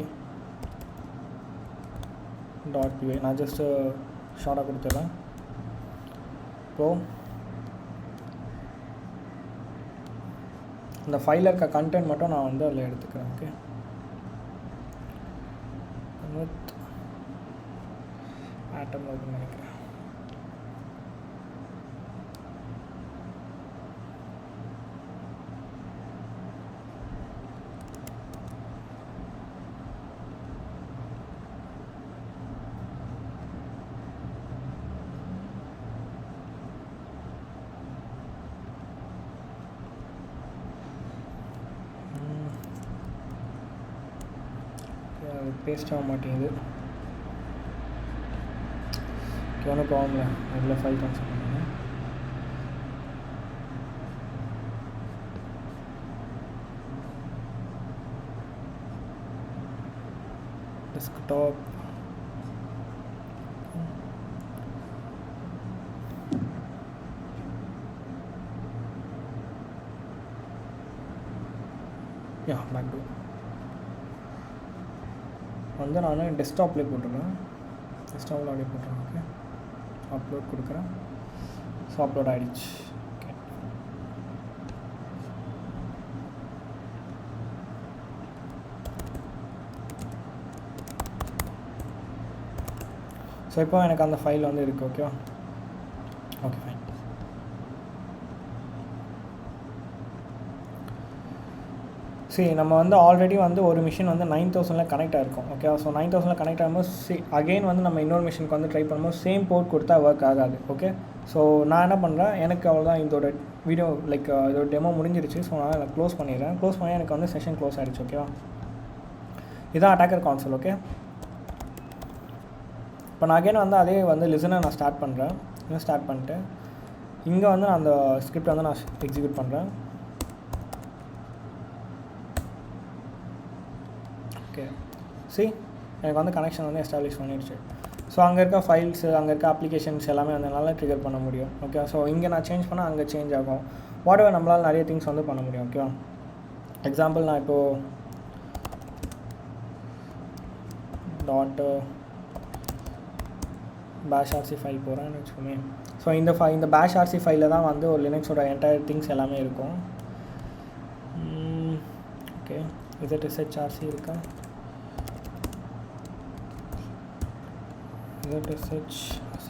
நான் ஜஸ்ட்டு ஷார்ட்டாக கொடுத்துட்றேன். இப்போது இந்த ஃபைலில் இருக்க கண்டென்ட் மட்டும் நான் வந்து அதில் எடுத்துக்கிறேன். ஓகே, வித் ஆட்டம் இருக்குன்னு நினைக்கிறேன். பேஸ்ட் ஆக மாட்டேங்குது. ஒன்றும் ப்ராப்ளம் இல்லை, அதில் ஃபைல் ட்ரான்ஸ்ஃபர் பண்ணுங்க. டெஸ்க்டாப் பேக் டு வந்து நான் டெஸ்க்டாப்லேயே போட்டுருக்கேன். டெஸ்க்டாப்பில் அப்படியே போட்டுருக்கேன். ஓகே, அப்லோட் கொடுக்குறேன். ஸோ அப்லோட் ஆகிடுச்சு. ஓகே, ஸோ இப்போ எனக்கு அந்த ஃபைல் வந்து இருக்குது, ஓகேவா. Okay fine. சரி, நம்ம வந்து ஆல்ரெடி வந்து ஒரு மிஷின் வந்து 9000 கனெக்ட் ஆகிருக்கும், ஓகே. ஸோ 9000 கனெக்ட் ஆகும்போது அகெயின் வந்து நம்ம இன்னொரு மிஷினுக்கு வந்து ட்ரை பண்ணும்போது சேம் போர்ட் கொடுத்தா ஒர்க் ஆகாது, ஓகே. ஸோ நான் என்ன பண்ணுறேன், எனக்கு அவ்வளோதான் இதோட வீடியோ லைக் இதோட டெமோ முடிஞ்சிருச்சு. ஸோ நான் அதை க்ளோஸ் பண்ணிடுறேன். க்ளோஸ் பண்ணி எனக்கு வந்து செஷன் க்ளோஸ் ஆகிடுச்சு, ஓகேவா. இதுதான் அட்டாக்கர் கான்சோல், ஓகே. இப்போ நான் அகெயின் வந்து அதே வந்து லிசனை நான் ஸ்டார்ட் பண்ணுறேன். இன்னும் ஸ்டார்ட் பண்ணிட்டு இங்கே வந்து நான் அந்த ஸ்கிரிப்ட் வந்து நான் எக்ஸிக்யூட் பண்ணுறேன். ஓகே, சரி, எனக்கு வந்து கனெக்ஷன் வந்து எஸ்டாப்ளிஷ் பண்ணிடுச்சு. ஸோ அங்கே இருக்க ஃபைல்ஸு, அங்கே இருக்க அப்ளிகேஷன்ஸ் எல்லாமே வந்து என்னால் ட்ரிகர் பண்ண முடியும், ஓகே. ஸோ இங்கே நான் சேஞ்ச் பண்ணால் அங்கே சேஞ்ச் ஆகும். வாட் நம்மளால் நிறைய திங்ஸ் வந்து பண்ண முடியும், ஓகேவா. எக்ஸாம்பிள் நான் இப்போது .bashrc ஃபைல் போகிறேன்னு வச்சுக்கோமே. ஸோ இந்த bashrc ஃபைலில் தான் வந்து ஒரு லினக்ஸோட என்டையர் திங்ஸ் எல்லாமே இருக்கும். ஓகே, ZSHRC இருக்கா? ZSHRC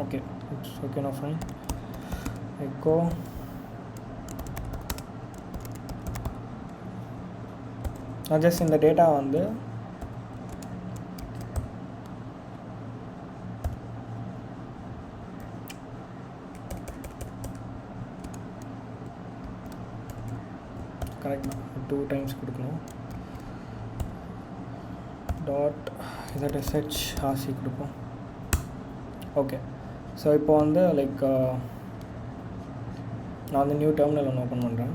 okay, it's okay, no fine. Echo நான் ஜஸ்ட் இந்த டேட்டா வந்து கரெக்ட் தான், 2 டைம்ஸ் கொடுக்கணும். டாட் ZSH RC கொடுப்போம். ஓகே, ஸோ இப்போ வந்து லைக் நான் வந்து நியூ டெர்மினல் ஒன்று ஓப்பன் பண்ணுறேன்.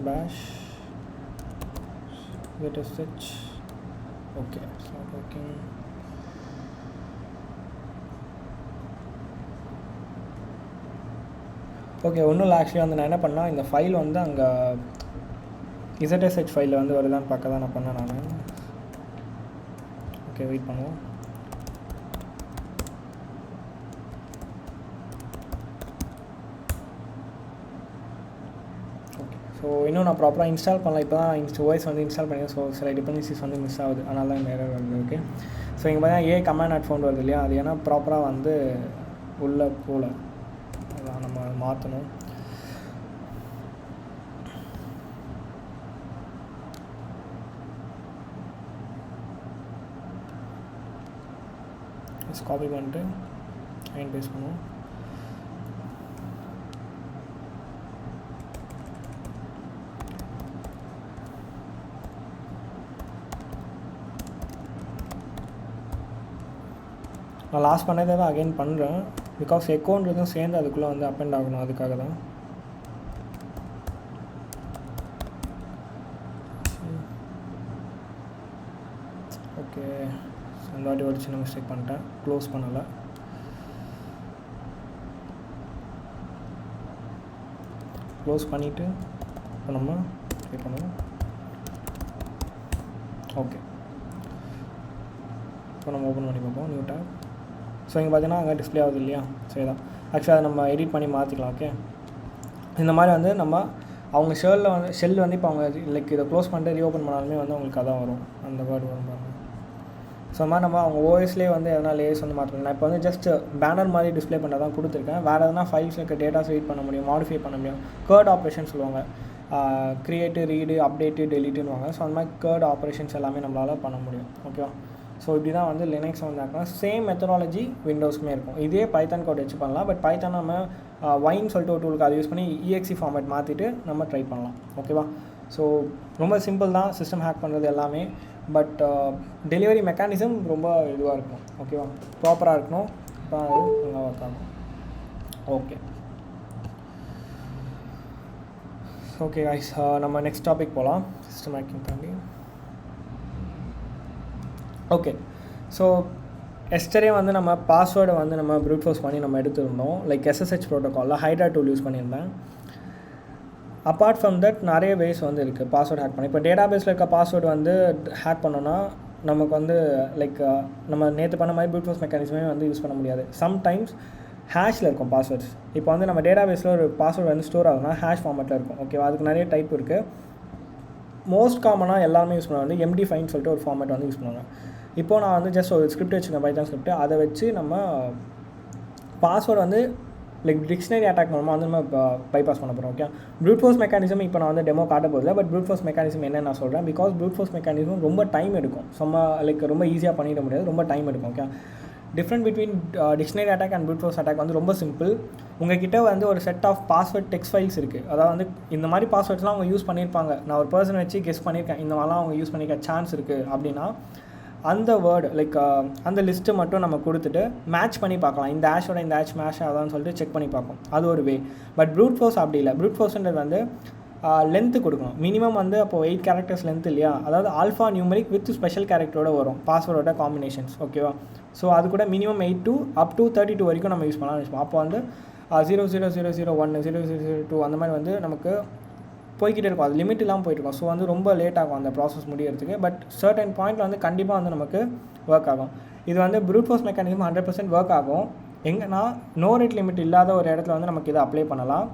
bash ZSH. okay, it's not working. Okay, ஒன்றும் இல்லை. ஆக்சுவலி வந்து நான் என்ன பண்ணால், இந்த ஃபைல் வந்து அங்கே ZSH ஃபைலில் வந்து வருதான்னு பார்க்க தான் நான் பண்ணேன் நான். ஓகே, வெயிட் பண்ணுவோம். ஸோ இன்னும் நான் ப்ராப்பராக இன்ஸ்டால் பண்ணலாம். இப்போ தான் OS வந்து இன்ஸ்டால் பண்ணிடுறேன். ஸோ சில டிபெண்டன்சிஸ் வந்து மிஸ் ஆகுது, அதனால தான் நேரம் வருது. ஓகே, ஸோ இங்கே பார்த்தீங்கன்னா கமாண்ட் நாட் ஃபவுண்ட் வருது இல்லையா, அது ஏன்னா ப்ராப்பராக வந்து உள்ளே போகல, அதான் நம்ம மாற்றணும். காப்பி பண்ணிட்டு அண்ட் பேஸ்ட் பண்ணுவோம். நான் லாஸ்ட் பண்ணதே தான் அகைன் பண்ணுறேன், பிகாஸ் எக்கோன்றதும் சேர்ந்து அதுக்குள்ளே வந்து அப் அண்ட் ஆகணும், அதுக்காக தான். ஓகே, அந்த வாட்டி ஒரு சின்ன மிஸ்டேக் பண்ணிட்டேன், க்ளோஸ் பண்ணலை. க்ளோஸ் பண்ணிவிட்டு இப்போ நம்ம ட்ரை பண்ணுவோம். ஓகே, இப்போ நம்ம ஓப்பன் பண்ணி பார்ப்போம் நியூ டேப். ஸோ இங்கே பார்த்தீங்கன்னா அங்கே டிஸ்பிளே ஆகுது இல்லையா, சரி தான். ஆக்சுவலாக அதை நம்ம எடிட் பண்ணி மாற்றிக்கலாம். ஓகே, இந்த மாதிரி வந்து நம்ம அவங்க ஷெல் வந்து இப்போ அவங்க லைக் இதை க்ளோஸ் பண்ணிட்டு ரீஓப்பன் பண்ணாலுமே வந்து அவங்களுக்கு அதான் வரும், அந்த வேர்டு வரும் பாருங்கள். ஸோ மாதிரி நம்ம அவங்க ஓஎஸ்லேயே வந்து எதனா லேயர்ஸ் வந்து மாற்றணும். நான் இப்போ வந்து ஜஸ்ட் பேனர் மாதிரி டிஸ்பிளே பண்ண தான் கொடுத்துருக்கேன். வேறு எதனா ஃபைல்ஸில் இருக்க டேட்டாஸ் ரீட் பண்ண முடியும், மாடிஃபை பண்ண முடியும். கேர்ட் ஆப்ரேஷன் சொல்லுவாங்க, க்ரியேட்டு, ரீடு, அப்டேட்டு, டெலிட்டுன்னுவாங்க. ஸோ அந்த மாதிரி கேர்ட் ஆப்ரேஷன்ஸ் எல்லாமே நம்மளால் பண்ண முடியும். ஓகேவா, ஸோ இப்படி தான் வந்து லினக்ஸ் வந்து ஆக்கலாம். சேம் மெத்தடாலஜி விண்டோஸ்க்குமே இருக்கும். இதே பைத்தான் கோட் வச்சு பண்ணலாம். பட் பைத்தான் நம்ம வைன்னு சொல்லிட்டு ஒரு டூலுக்கு அதை யூஸ் பண்ணி EXE ஃபார்மேட் மாற்றிட்டு நம்ம ட்ரை பண்ணலாம். ஓகேவா, ஸோ ரொம்ப சிம்பிள் தான் சிஸ்டம் ஹேக் பண்ணுறது எல்லாமே. பட் டெலிவரி மெக்கானிசம் ரொம்ப இதுவாக இருக்கும். ஓகேவா, ப்ராப்பராக இருக்கணும், இப்போ அது நல்லா ஒர்க் ஆகும். ஓகே ஓகே கைஸ், நம்ம நெக்ஸ்ட் டாபிக் போகலாம். சிஸ்டம் ஹேக்கிங் தாண்டி. ஓகே, ஸோ எஸ்டரே வந்து நம்ம பாஸ்வேர்டை வந்து நம்ம ப்ரூட் ஃபோர்ஸ் பண்ணி நம்ம எடுத்துருந்தோம். லைக் SSH ப்ரோட்டோக்காலில் ஹைட்ரா டூல் யூஸ் பண்ணியிருந்தேன். அப்பார்ட் ஃப்ரம் தட் நிறைய வேஸ் வந்து இருக்குது பாஸ்வேர்டு ஹேக் பண்ணி. இப்போ டேட்டா பேஸில் இருக்க பாஸ்வேர்டு வந்து ஹேக் பண்ணோன்னா நமக்கு வந்து லைக் நம்ம நேற்று பண்ண மாதிரி ப்ரூட் ஃபோர்ஸ் மெக்கானிசமே வந்து யூஸ் பண்ண முடியாது. சம்டைம்ஸ் ஹேஷில் இருக்கும் பாஸ்வேர்ட்ஸ். இப்போ வந்து நம்ம டேட்டா பேஸில் ஒரு பாஸ்வேர்டு வந்து ஸ்டோர் ஆகுதுன்னா ஹேஷ் ஃபார்மேட்டில் இருக்கும். ஓகேவா, அதுக்கு நிறைய டைப் இருக்குது. மோஸ்ட் காமனாக எல்லாருமே யூஸ் பண்ணுவாங்க வந்து MD5 சொல்லிட்டு ஒரு ஃபார்மேட் வந்து யூஸ் பண்ணுவாங்க. இப்போது நான் வந்து ஜஸ்ட் ஒரு ஸ்கிரிப்ட் வச்சுருக்கேன், பைத்தான் ஸ்கிரிப்ட். அதை வச்சு நம்ம பாஸ்வேர்டு வந்து லைக் டிக்ஷனரி அட்டாக் மூலமாக வந்து நம்ம பைபாஸ் பண்ண போகிறோம். ஓகே, ப்ரூட் ஃபோர்ஸ் மெக்கானிசம் இப்போ நான் வந்து டெமோ காட்ட போதில்லை. பட் ப்ரூட் ஃபோர்ஸ் மெக்கானிசம் என்ன நான் சொல்கிறேன், பிகாஸ் ப்ரூட் ஃபோர்ஸ் மெக்கானிசம் ரொம்ப டைம் எடுக்கும். லைக் ரொம்ப ஈஸியாக பண்ணிட முடியாது, ரொம்ப டைம் எடுக்கும். Okay, different between dictionary attack and brute force attack வந்து ரொம்ப சிம்பிள். உங்ககிட்ட வந்து ஒரு set of password text files இருக்குது. அதாவது வந்து இந்த மாதிரி பாஸ்வேர்ட்ஸ்லாம் அவங்க யூஸ் பண்ணியிருப்பாங்க. நான் ஒரு பர்சன் வச்சு கெஸ் பண்ணியிருக்கேன், இந்த மாதிரிலாம் அவங்க யூஸ் பண்ணிக்க சான்ஸ் இருக்குது அப்படின்னா அந்த வேர்டு லைக் அந்த லிஸ்ட்டு மட்டும் நம்ம கொடுத்துட்டு மேட்ச் பண்ணி பார்க்கலாம். இந்த ஆஷோட இந்த ஆஷ் மேஷ் அதான்னு சொல்லிட்டு செக் பண்ணி பார்ப்போம். அது ஒரு வே. பட் ப்ரூட் ஃபோர்ஸ் அப்படி இல்லை. ப்ரூட் ஃபோர்ஸ்ன்றது வந்து லென்த்து கொடுக்கணும். மினிமம் வந்து அப்போது 8 கேரக்டர்ஸ் லென்த் இல்லையா, அதாவது ஆல்ஃபா நியூமரிக் வித் ஸ்பெஷல் கேரக்டரோட வரும் பாஸ்வேர்டோட காம்பினேஷன்ஸ். ஓகேவா, ஸோ அது கூட மினிமம் 8 to up to 32 வரைக்கும் நம்ம யூஸ் பண்ணலாம் வச்சுப்போம். அப்போ வந்து 00001 0002 அந்த மாதிரி வந்து நமக்கு போய்கிட்டே இருக்கும். அது லிமிட் இல்லாமல் போயிட்டுருக்கும். ஸோ வந்து ரொம்ப லேட் ஆகும் அந்த ப்ராசஸ் முடியறதுக்கு. பட் சர்டன் பாயிண்டில் வந்து கண்டிப்பாக வந்து நமக்கு ஒர்க் ஆகும். இது வந்து ப்ரூட் ஃபோர்ஸ் மெக்கானிசம் 100% ஒர்க் ஆகும். எங்கன்னா நோ ரேட் லிமிட் இல்லாத ஒரு இடத்துல வந்து நமக்கு இதை அப்ளை பண்ணலாம்.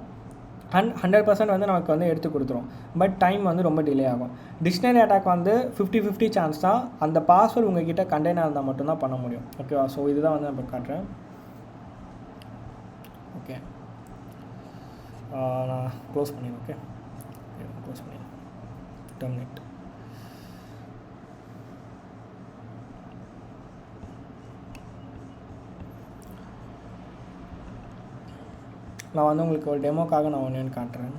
100% வந்து நமக்கு வந்து எடுத்து கொடுத்துரும். பட் டைம் வந்து ரொம்ப டிலே ஆகும். டிக்ஷனரி அட்டாக் வந்து 50-50 சான்ஸ் தான். அந்த பாஸ்வேர்டு உங்ககிட்ட கண்டெய்னர் இருந்தால் மட்டும்தான் பண்ண முடியும். ஓகேவா, ஸோ இதுதான் வந்து நான் காட்டுறேன். ஓகே, நான் க்ளோஸ் பண்ணிடுறேன். ஓகே, க்ளோஸ் பண்ணி டெர்மினேட். நான் வந்து உங்களுக்கு ஒரு டெமோக்காக நான் ஒன்று காட்டுறேன்.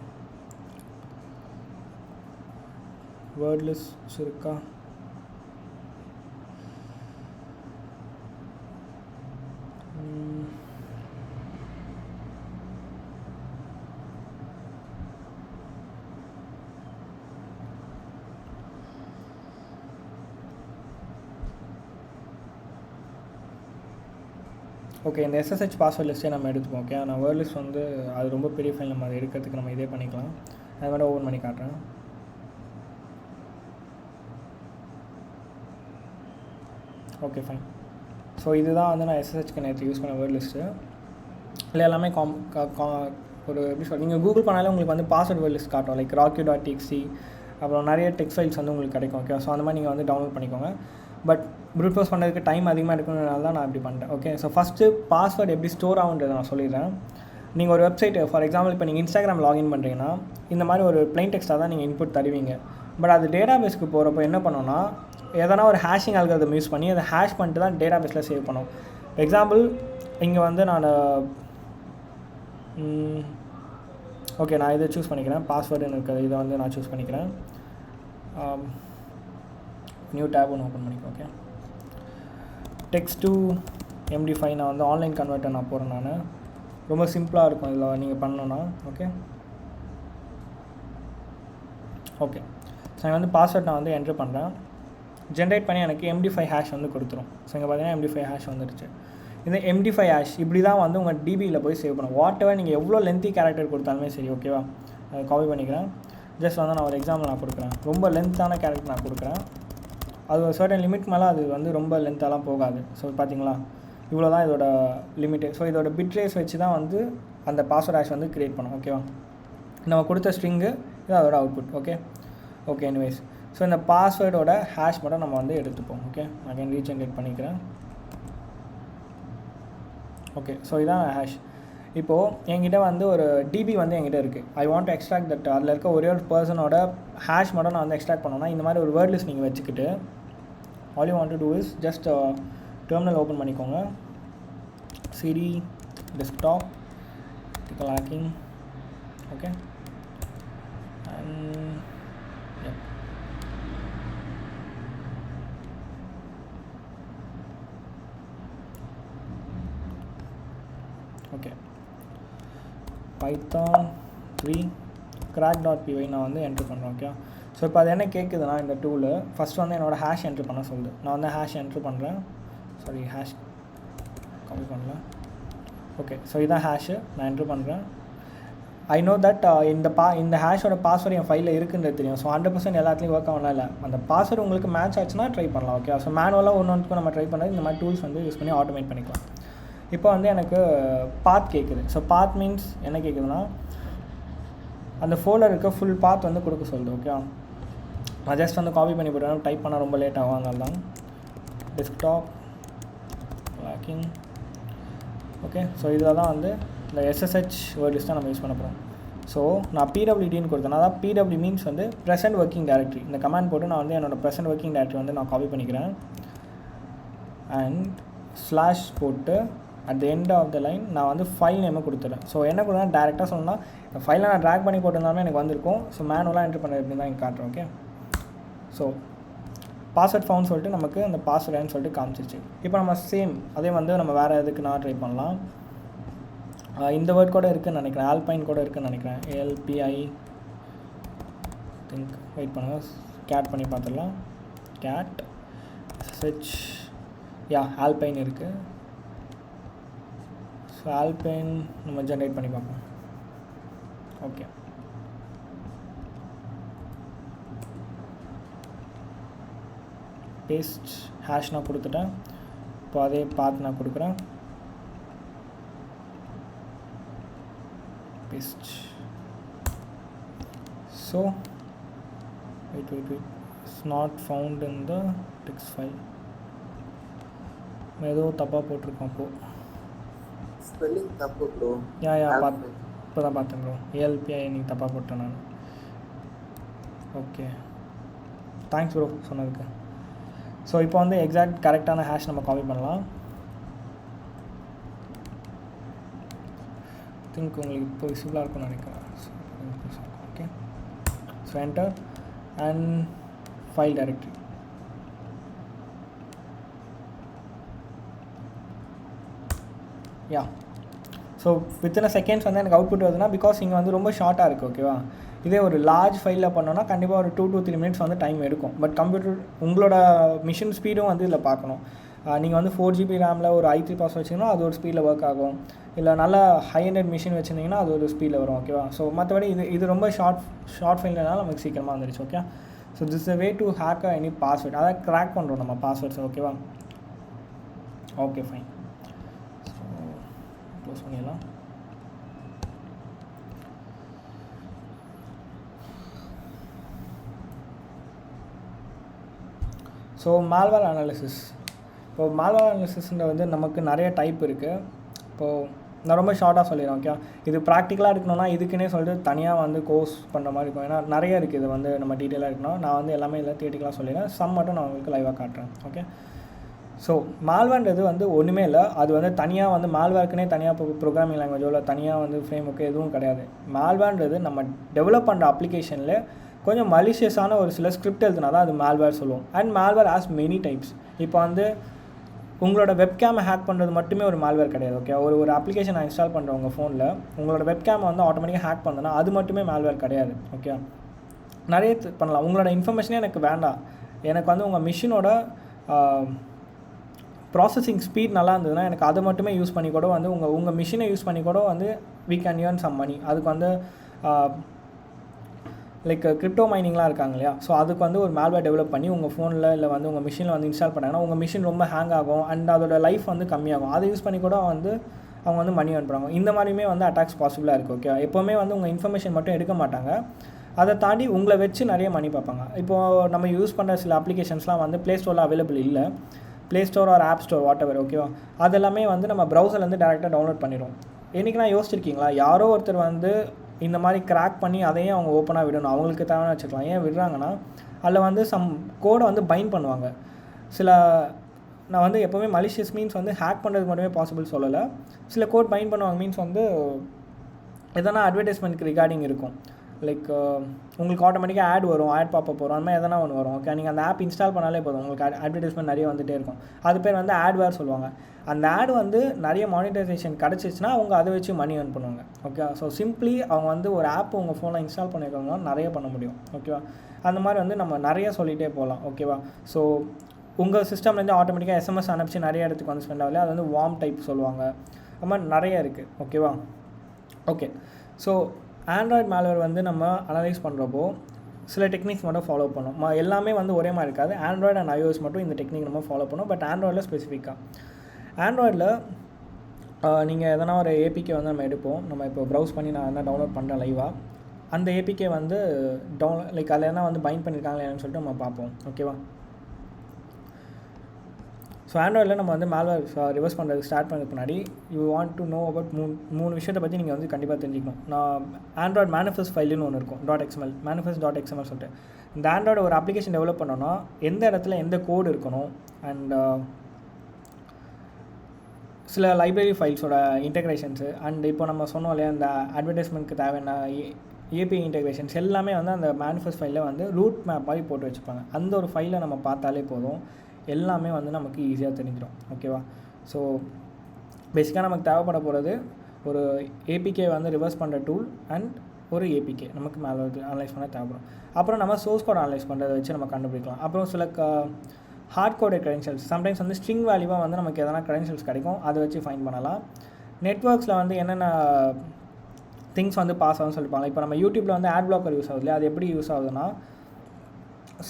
வேர்ட்லெஸ் இருக்கா? ஓகே, இந்த எஸ்எஸ்ஹெச் பாஸ்வேர்ட் லிஸ்ட்டே நம்ம எடுத்துப்போம். ஓகே, நான் வேர்ட் லிஸ்ட் வந்து அது ரொம்ப பெரிய ஃபைல், நம்ம அதை எடுக்கிறதுக்கு நம்ம இதே பண்ணிக்கலாம். அது மாதிரி ஓப்பன் பண்ணி காட்டுறேன். Okay fine. ஸோ இதுதான் வந்து நான் எஸ்எஸ்ஹெச்க்கு நேற்று யூஸ் பண்ண வேர்ட் லிஸ்ட்டு. இல்லை எல்லாமே ஒரு எப்படி சொல்ல, நீங்கள் கூகுள் பண்ணாலே உங்களுக்கு வந்து பாஸ்வேர்ட் வேர்ட் லிஸ்ட் காட்டும். லைக் rocky.txt, அப்புறம் நிறைய டெக்ஸ்ட் ஃபைல்ஸ் வந்து உங்களுக்கு கிடைக்கும். ஓகே, ஸோ அந்த மாதிரி நீங்கள் வந்து டவுன்லோட் பண்ணிக்கோங்க. பட் ப்ரூட் ஃபோர்ஸ் பண்ணுறதுக்கு டைம் அதிகமாக எடுக்கணுனால தான் நான் இப்படி பண்ணிட்டேன். ஓகே, ஸோ ஃபஸ்ட்டு பாஸ்வேர்டு எப்படி ஸ்டோர் ஆகுன்றதை நான் சொல்லிடுறேன். நீங்கள் ஒரு வெப்சைட், ஃபார் எக்ஸாம்பிள் இப்போ நீங்கள் இன்ஸ்டாகிராம் லாகின் பண்ணுறீங்கன்னா இந்த மாதிரி ஒரு ப்ளைன் டெக்ஸ்ட்டாக தான் நீங்கள் இன்புட் தருவீங்க. பட் அது டேட்டாபேஸ்க்கு போகிறப்போ என்ன பண்ணோன்னா, எதனா ஒரு ஹேஷிங் அல்காரிதம் யூஸ் பண்ணி அதை ஹேஷ் பண்ணிட்டு தான் டேட்டாபேஸில் சேவ் பண்ணும். எக்ஸாம்பிள் இங்கே வந்து நான் ஓகே, நான் இதை சூஸ் பண்ணிக்கிறேன். பாஸ்வேர்டுன்னு இருக்கிறது இதை வந்து நான் சூஸ் பண்ணிக்கிறேன். நியூ டேப் ஒன்று ஓப்பன் பண்ணிக்கோ. ஓகே, டெக்ஸ்ட் டு MD5 நான் வந்து ஆன்லைன் கன்வெர்ட்டர் நான் போகிறேன். நான் ரொம்ப சிம்பிளாக இருக்கும் இதில் நீங்கள் பண்ணணுன்னா. ஓகே ஓகே ஸோ இங்கே வந்து பாஸ்வேர்ட் நான் வந்து என்ட்ரு பண்ணுறேன். ஜென்ரேட் பண்ணி எனக்கு MD5 ஹேஷ் வந்து கொடுத்துரும். ஸோ இங்கே பார்த்தீங்கன்னா MD5 ஹேஷ் வந்துடுச்சு. இந்த MD5 ஹேஷ் இப்படி தான் வந்து உங்கள் டிபியில் போய் சேவ் பண்ணும். வாட் எவர் நீங்கள் எவ்வளோ லென்த்தி கேரக்டர் கொடுத்தாலுமே சரி. ஓகேவா, அதை காப்பி பண்ணிக்கிறேன். ஜஸ்ட் வந்து நான் ஒரு எக்ஸாம்பிள் நான் கொடுக்குறேன். ரொம்ப லென்த்தான கேரக்டர் நான் கொடுக்குறேன். அது ஒரு சர்டன் லிமிட் மேலே அது வந்து ரொம்ப லென்த்தாலாம் போகாது. ஸோ பார்த்தீங்களா, இவ்வளோ தான் இதோட லிமிட்டு. ஸோ இதோட பிட்ரேஸ் வச்சு தான் வந்து அந்த பாஸ்வேர்ட் ஹேஷ் வந்து க்ரியேட் பண்ணும். ஓகேவா, நம்ம கொடுத்த ஸ்ட்ரிங்கு இது அதோட அவுட்புட். ஓகே எனிவேஸ், ஸோ இந்த பாஸ்வேர்டோட ஹேஷ் மட்டும் நம்ம வந்து எடுத்துப்போம். ஓகே, அகைன் ரீஜென்ரேட் பண்ணிக்கிறேன். ஓகே, ஸோ இதான் ஹேஷ். இப்போது என்கிட்ட வந்து ஒரு டிபி வந்து என்கிட்ட இருக்குது. I want to extract that. அதில் இருக்க ஒரே ஒரு பர்சனோட ஹேஷ் மட்டும் நான் வந்து எக்ஸ்ட்ராக்ட் பண்ணோன்னா இந்த மாதிரி ஒரு வேர்ட் லிஸ்ட் நீங்கள் வச்சுக்கிட்டு all you want to do is just terminal open பண்ணிக்கோங்க. CD desktop ethical hacking. Okay, and yeah, okay, python 3 crack.py நான் வந்து என்ட்ரு பண்ணுறேன். ஓகே, ஸோ இப்போ அது என்ன கேட்குதுன்னா, இந்த டூலு ஃபஸ்ட் வந்து என்னோடய ஹேஷ் என்ட்ரு பண்ண சொல்லுது. நான் வந்து ஹேஷ் என்ட்ரு பண்ணுறேன். சாரி, ஹேஷ் காப்பி பண்ணல. ஓகே, ஸோ இதான் ஹேஷு நான் என்ட்ரு பண்ணுறேன். ஐ நோ தட் இந்த ஹேஷோட பாஸ்வேர்டு என் ஃபைலில் இருக்குன்றது தெரியும். ஸோ 100% எல்லாத்துலேயும் ஒர்க் ஆகலாம். இல்லை, அந்த பாஸ்வேர்டு உங்களுக்கு மேட்ச் ஆச்சுன்னா ட்ரை பண்ணலாம். ஓகே, ஸோ மேனுவலாக ஒன்றுக்கும் நம்ம ட்ரை பண்ணுறது இந்த மாதிரி டூல்ஸ் வந்து யூஸ் பண்ணி ஆட்டோமேட் பண்ணிக்கலாம். இப்போ வந்து எனக்கு பாத் கேட்குது. ஸோ பாத் மீன்ஸ் என்ன கேட்குதுன்னா, அந்த ஃபோல்டர் இருக்க ஃபுல் பாத் வந்து கொடுக்க சொல்லுது. ஓகே, நான் ஜஸ்ட் வந்து காப்பி பண்ணி போடுறேன். டைப் பண்ணால் ரொம்ப லேட் ஆகும், அதனால தான். Desktop hacking. ஓகே, ஸோ இதில் தான் வந்து இந்த SSH வேர்ட் லிஸ்ட்டாக நம்ம யூஸ் பண்ண போகிறோம். ஸோ நான் PWDன்னு கொடுத்தேன். அதான் PW மீன்ஸ் வந்து ப்ரெசென்ட் ஒர்க்கிங் டைரக்டரி. இந்த கமாண்ட் போட்டு நான் வந்து என்னோடய ப்ரெசென்ட் ஒர்க்கிங் டைரக்டரி வந்து நான் காப்பி பண்ணிக்கிறேன். அண்ட் ஸ்லாஷ் போட்டு at the end of the line நான் வந்து ஃபைல் நேமை கொடுத்துறேன். ஸோ என்ன கொடுத்தா டேரெக்டாக சொன்னால் இந்த ஃபைலை நான் ட்ராக் பண்ணி போட்டிருந்தாலுமே எனக்கு வந்திருக்கும். ஸோ மேனுவலாக என்ட்ரு பண்ணுறது எப்படி தான் எனக்கு காட்டுறேன். ஓகே, ஸோ பாஸ்வேர்ட் ஃபவுண்ட் சொல்லிட்டு நமக்கு அந்த பாஸ்வேர்டுன்னு சொல்லிட்டு காமிச்சிருச்சு. இப்போ நம்ம சேம் அதே வந்து நம்ம வேறு எதுக்கு நான் ட்ரை பண்ணலாம். இந்த வேர்ட் கூட இருக்குதுன்னு நினைக்கிறேன். ஆல்பைன் கூட இருக்குதுன்னு நினைக்கிறேன். ALPI think. வெயிட் பண்ணுங்கள், கேட் பண்ணி பார்த்துடலாம். கேட் SSH, யா ஆல்பைன் இருக்குது. ஸோ ஆல்பைன் நம்ம ஜென்ரேட் பண்ணி பார்ப்போம். ஓகே, பேஸ்ட் ஹேஷ் நான் கொடுத்துட்டேன். இப்போ அதே பாத் நான் கொடுக்குறேன். Paste. So wait it's not found in the text file. ஏதோ தப்பாக போட்டிருக்கோம். அப்போது ஸ்பெல்லிங் தப்பு ப்ரோ. யா பார்த்து இப்போ தான் பார்த்தேன் ப்ரோ. ALPI நீங்கள் தப்பாக போட்டேன் நான். ஓகே, தேங்க்ஸ் ப்ரோ சொன்னதுக்கு. ஸோ இப்போ வந்து எக்ஸாக்ட் கரெக்டான ஹேஷ் நம்ம காப்பி பண்ணலாம். திங்க் உங்களுக்கு இப்போ விசிபிளாக இருக்கும்னு நினைக்கிறேன். Okay, so enter and file directory. Yeah, so within seconds வந்து எனக்கு அவுட்புட் வருதுன்னா பிகாஸ் இங்கே வந்து ரொம்ப ஷார்ட்டாக இருக்குது. ஓகேவா, இதே ஒரு லார்ஜ் ஃபைலில் பண்ணோன்னா கண்டிப்பாக ஒரு 2 to 3 minutes வந்து டைம் எடுக்கும். பட் கம்ப்யூட்டர் உங்களோட மிஷின் ஸ்பீடும் வந்து இதில் பார்க்கணும். நீங்கள் வந்து 4 GB ரேமில் ஒரு i3 ப்ராசஸர் வச்சிங்கன்னா அது ஒரு ஸ்பீடில் ஒர்க் ஆகும். இல்லை நல்லா ஹை ஹண்ட்ரட் மிஷின் வச்சுருந்தீங்கன்னா அது ஒரு ஸ்பீடில் வரும். ஓகேவா, ஸோ மற்றபடி இது ரொம்ப ஷார்ட் ஃபைல்னால நமக்கு சீக்கிரமாக வந்துடுச்சு. Okay, so this way to hack any password, அதாவது க்ராக் பண்ணுறோம் நம்ம பாஸ்வேர்ட்ஸ். ஓகேவா, ஓகே ஃபைன். ஸோ க்ளோஸ் பண்ணிடலாம். So malware analysis. இப்போது மால்வேர் அனாலிசிஸ்ன்ற வந்து நமக்கு நிறைய டைப் இருக்குது. இப்போது நான் ரொம்ப ஷார்ட்டாக சொல்லிடுறேன். ஓகே, இது ப்ராக்டிக்கலாக இருக்கணும்னா இதுக்குன்னே சொல்லிட்டு தனியாக வந்து கோர்ஸ் பண்ணுற மாதிரி இருக்கும். ஏன்னா நிறைய இருக்குது, இது வந்து நம்ம டீட்டெயிலாக இருக்கணும். நான் வந்து எல்லாமே இதில் தியரிட்டிக்கலாக சொல்லிடுறேன். சம் மட்டும் நான் உங்களுக்கு லைவாக காட்டுறேன். ஓகே, ஸோ மால்வேர்ன்றது வந்து ஒன்றுமே இல்லை. அது வந்து தனியாக வந்து மால்வேர்க்குனே தனியாக ப்ரோக்ராமிங் லாங்குவேஜோ இல்லை தனியாக வந்து ஃப்ரேம்ஒர்க்கு எதுவும் கிடையாது. மால்வேர்ன்றது நம்ம டெவலப் பண்ணுற அப்ளிகேஷனில் கொஞ்சம் மலிஷியஸான ஒரு சில ஸ்கிரிப்ட் எழுதுனா தான் அது மால்வேர் சொல்லுவோம். And malware has many types. இப்போ வந்து உங்களோட வெப்கேமை ஹேக் பண்ணுறது மட்டுமே ஒரு மால்வேர் கிடையாது. ஓகே, ஒரு அப்ளிகேஷன் நான் இன்ஸ்டால் பண்ணுறேன் உங்கள் ஃபோனில், உங்களோட வெப்கேமை வந்து ஆட்டோமேட்டிக்காக ஹேக் பண்ணதுன்னா அது மட்டுமே மால்வேர் கிடையாது. ஓகே, நிறைய பண்ணலாம். உங்களோட இன்ஃபர்மேஷனே எனக்கு வேண்டாம், எனக்கு வந்து உங்கள் மிஷினோட ப்ராசஸிங் ஸ்பீட் நல்லா இருந்ததுன்னா எனக்கு அதை மட்டுமே யூஸ் பண்ணி கூட வந்து உங்கள் மிஷினை யூஸ் பண்ணி கூட வந்து we can earn some money. அதுக்கு வந்து லைக் கிரிப்டோ மைனிங்லாம் இருக்காங்க இல்லையா, ஸோ அதுக்கு வந்து ஒரு மால்வேர் டெவலப் பண்ணி உங்கள் ஃபோனில் இல்லை வந்து உங்கள் மிஷினில் வந்து இன்ஸ்டால் பண்ணாங்கன்னா உங்கள் மிஷின் ரொம்ப ஹேங் ஆகும் அண்ட் அதோட லைஃப் வந்து கம்மியாகும். அதை யூஸ் பண்ணி கூட வந்து அவங்க வந்து மணி earn பண்ணுவாங்க. இந்த மாதிரியுமே வந்து அட்டாக்ஸ் பாசிபிளாக இருக்குது. ஓகே, எப்போவுமே வந்து உங்கள் இன்ஃபர்மேஷன் மட்டும் எடுக்க மாட்டாங்க, அதை தாண்டி உங்களை வச்சு நிறைய மணி பார்ப்பாங்க. இப்போது நம்ம யூஸ் பண்ணுற சில அப்ளிகேஷன்ஸ்லாம் வந்து ப்ளே ஸ்டோரில் அவைலபிள் இல்லை, play store or app store whatever. ஓகேவா, அதெல்லாமே வந்து நம்ம ப்ரௌசர்லேருந்து டேரெக்டாக டவுன்லோட் பண்ணிடுவோம். என்றைக்குனா யோசிச்சிருக்கீங்களா, யாரோ ஒருத்தர் வந்து இந்த மாதிரி கிராக் பண்ணி அதையும் அவங்க ஓப்பனாக விடணும், அவங்களுக்கு தேவையான வச்சுக்கலாம். ஏன் விடுறாங்கன்னா அதில் வந்து சம் கோடை வந்து பைண்ட் பண்ணுவாங்க. சில நான் வந்து எப்போவுமே மலிஷியஸ் மீன்ஸ் வந்து ஹேக் பண்ணுறதுக்கு மட்டுமே பாசிபிள் சொல்லலை. சில கோட் பைண்ட் பண்ணுவாங்க மீன்ஸ் வந்து எதனா அட்வர்டைஸ்மெண்ட்க்கு ரிகார்டிங் இருக்கும். லைக் உங்களுக்கு ஆட்டோமேட்டிக்காக ஆட் வரும், ஆட் பாப்பப் வரும், அந்த மாதிரி எதனா ஒன்று வரும். ஓகே, நீங்கள் அந்த ஆப் இன்ஸ்டால் பண்ணாலே போதும், உங்களுக்கு அட்வர்டைஸ்மெண்ட் நிறைய வந்துகிட்டே இருக்கும். அது பேர் வந்து ஆட்வேர் சொல்லுவாங்க. அந்த ஆட் வந்து நிறைய மானிட்டைசேஷன் கிடச்சிச்சின்னா அவங்க அதை வச்சு மணி earn பண்ணுவாங்க. ஓகே, ஸோ சிம்பிளி அவங்க வந்து ஒரு ஆப் உங்கள் ஃபோனில் இன்ஸ்டால் பண்ணியிருக்கவங்க நிறைய பண்ண முடியும். ஓகேவா, அந்த மாதிரி வந்து நம்ம நிறைய சொல்லிகிட்டே போகலாம். ஓகேவா, ஸோ உங்கள் சிஸ்டம்லேருந்து ஆட்டோமேட்டிக்காக SMS அனுப்பிச்சு நிறைய இடத்துக்கு வந்து ஸ்பெண்ட் ஆகல, அது வந்து வார்ம் டைப் சொல்லுவாங்க. அது மாதிரி நிறைய இருக்குது. ஓகேவா, ஓகே, ஸோ ஆண்ட்ராய்டு மால்வேர் வந்து நம்ம அனலைஸ் பண்ணுறப்போ சில டெக்னிக்ஸ் மட்டும் ஃபாலோ பண்ணோம். எல்லாமே வந்து ஒரே மாதிரி இருக்காது. ஆண்ட்ராய்டு அண்ட் iOS மட்டும் இந்த டெக்னிக் நம்ம ஃபாலோ பண்ணோம். பட் ஆண்ட்ராய்டில் ஸ்பெசிஃபிக்காக ஆண்ட்ராய்டில் நீங்கள் எதனா ஒரு ஏபிகே வந்து நம்ம எடுப்போம். நம்ம இப்போ ப்ரௌஸ் பண்ணி நான் என்ன டவுன்லோட் பண்ணுறேன் லைவாக, அந்த ஏபிகே வந்து லைக் அதில் என்ன வந்து பைண்ட் பண்ணியிருக்காங்களே என்னன்னு சொல்லிட்டு நம்ம பார்ப்போம். ஓகேவா, ஸோ ஆண்ட்ராய்டில் நம்ம வந்து மால்வேர் ரிவர்ஸ் பண்ணுறதுக்கு ஸ்டார்ட் பண்ணுறதுக்கு முன்னாடி you want to know about மூணு விஷயத்தை பற்றி நீங்கள் வந்து கண்டிப்பாக தெரிஞ்சுக்கணும். நான் ஆண்ட்ராய்டு மேனிஃபெஸ்ட் ஃபைலுன்னு ஒன்று இருக்கும், .xml manifest.xml சொல்லிட்டு. இந்த ஆண்ட்ராய்டு ஒரு அப்ளிகேஷன் டெவலப் பண்ணோன்னா எந்த இடத்துல எந்த கோடு இருக்கணும் அண்ட் சில லைப்ரரி ஃபைல்ஸோட இன்டெக்ரேஷன்ஸு அண்ட் இப்போ நம்ம சொன்னோம் இல்லையா இந்த அட்வர்டைஸ்மெண்ட்க்கு தேவையான ஏபிஐ இன்டெக்ரேஷன்ஸ் எல்லாமே வந்து அந்த மேனிஃபெஸ்ட் ஃபைலில் வந்து ரூட் மேப் மாதிரி போட்டு வச்சுப்பாங்க. அந்த ஒரு ஃபைலை நம்ம பார்த்தாலே போதும், எல்லாமே வந்து நமக்கு ஈஸியாக தெரிஞ்சிடும். ஓகேவா, ஸோ பேசிக்காக நமக்கு தேவைப்பட போகிறது ஒரு ஏபிகே வந்து ரிவர்ஸ் பண்ணுற டூல் அண்ட் ஒரு ஏபிகே நமக்கு மேலே அனலைஸ் பண்ண தேவைப்படும். அப்புறம் நம்ம சோர்ஸ் கோட் அனலைஸ் பண்ணுறதை வச்சு நம்ம கண்டுபிடிக்கலாம். அப்புறம் சில ஹார்ட் கோடட் க்ரெடென்ஷியல்ஸ், சம்டைம்ஸ் வந்து ஸ்ட்ரிங் வேல்யூவாக வந்து நமக்கு எதனா க்ரெடென்ஷியல்ஸ் கிடைக்கும், அதை வச்சு ஃபைன் பண்ணலாம். நெட்வொர்க்ஸில் வந்து என்னென்ன திங்ஸ் வந்து பாஸ் ஆகும்னு சொல்லிப்பாங்க. இப்போ நம்ம யூடியூப்பில் வந்து ஆட் பிளாக்கர் யூஸ் ஆகுது இல்லையா, அது எப்படி யூஸ் ஆகுதுன்னா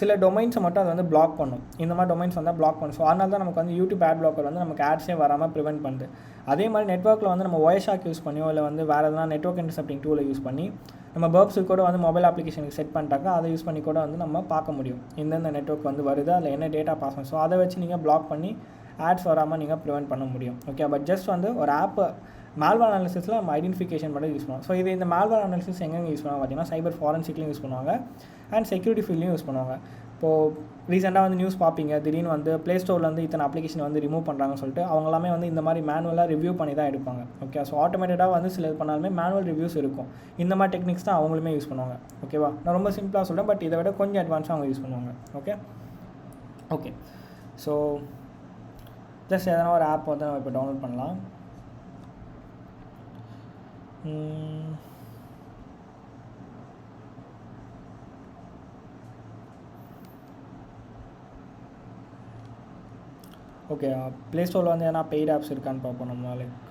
சில டொமைன்ஸை மட்டும் அது வந்து பிளாக் பண்ணும். இந்த மாதிரி டொமைன்ஸ் வந்து பிளாக் பண்ணும். ஸோ அதனால தான் நமக்கு வந்து யூடியூப் ஆட் பிளாக்கர் வந்து நமக்கு ஆட்ஸே வராமல் ப்ரிவென்ட் பண்ணுது. அதே மாதிரி நெட்வொர்க்கில் வந்து நம்ம ஒயர்ஷாக் யூஸ் பண்ணியோ இல்லை வந்து வேறு எதனா நெட்வொர்க் இன்டர்செப்டிங் டூலை யூஸ் பண்ணி நம்ம பர்ப்ஸுக்கு கூட வந்து மொபைல் அப்ளிகேஷனுக்கு செட் பண்ணிட்டாக்கா அதை யூஸ் பண்ணி கூட வந்து நம்ம பார்க்க முடியும் எந்தெந்த நெட்வொர்க் வந்து வருது, அதில் என்ன டேட்டா பாஸ் பண்ணும். ஸோ அதை வச்சு நீங்கள் பிளாக் பண்ணி ஆட்ஸ் வராமல் நீங்கள் ப்ரிவென்ட் பண்ண முடியும். ஓகே, பட் ஜஸ்ட் வந்து ஒரு ஆப் மால்வேர் அனாலிசிஸில் நம்ம ஐடென்டிஃபிகேஷன் மட்டும் யூஸ் பண்ணுவோம். ஸோ இது இந்த மால்வேர் அனாலிசிஸ் எங்கெங்கே யூஸ் பண்ணுவாங்க பார்த்தீங்கன்னா சைபர் ஃபாரன்சிக்லையும் யூஸ் பண்ணுவாங்க அண்ட் செக்யூரிட்டி ஃபீல்ட்லையும் யூஸ் பண்ணுவாங்க. இப்போது ரீசெண்டாக வந்து நியூஸ் பார்ப்பீங்க, திடீர்னு வந்து ப்ளே ஸ்டோர்லேருந்து இத்தனை அப்ளிகேஷன் வந்து ரிமூவ் பண்ணுறாங்கன்னு சொல்லிட்டு அவங்க எல்லாமே வந்து இந்த மாதிரி மேனுவலாக ரிவ்யூ பண்ணி தான் எடுப்பாங்க. ஓகே, ஸோ ஆட்டோமேட்டடாக வந்து சில இது பண்ணாலுமே மேனுவல் ரிவ்யூஸ் இருக்கும். இந்த மாதிரி டெக்னிக்ஸ் தான் அவங்களுமே யூஸ் பண்ணுவாங்க. ஓகேவா, நான் ரொம்ப சிம்பிளாக சொல்கிறேன், பட் இதை விட கொஞ்சம் அட்வான்ஸாக அவங்க யூஸ் பண்ணுவாங்க. ஓகே ஸோ ஜஸ்ட் எதனா ஒரு ஆப் வந்து நம்ம இப்போ டவுன்லோட் பண்ணலாம். ஓகே, ப்ளே ஸ்டோரில் வந்து எதனா பெய்ட் ஆப்ஸ் இருக்கான்னு பார்ப்போம் நம்ம. லைக்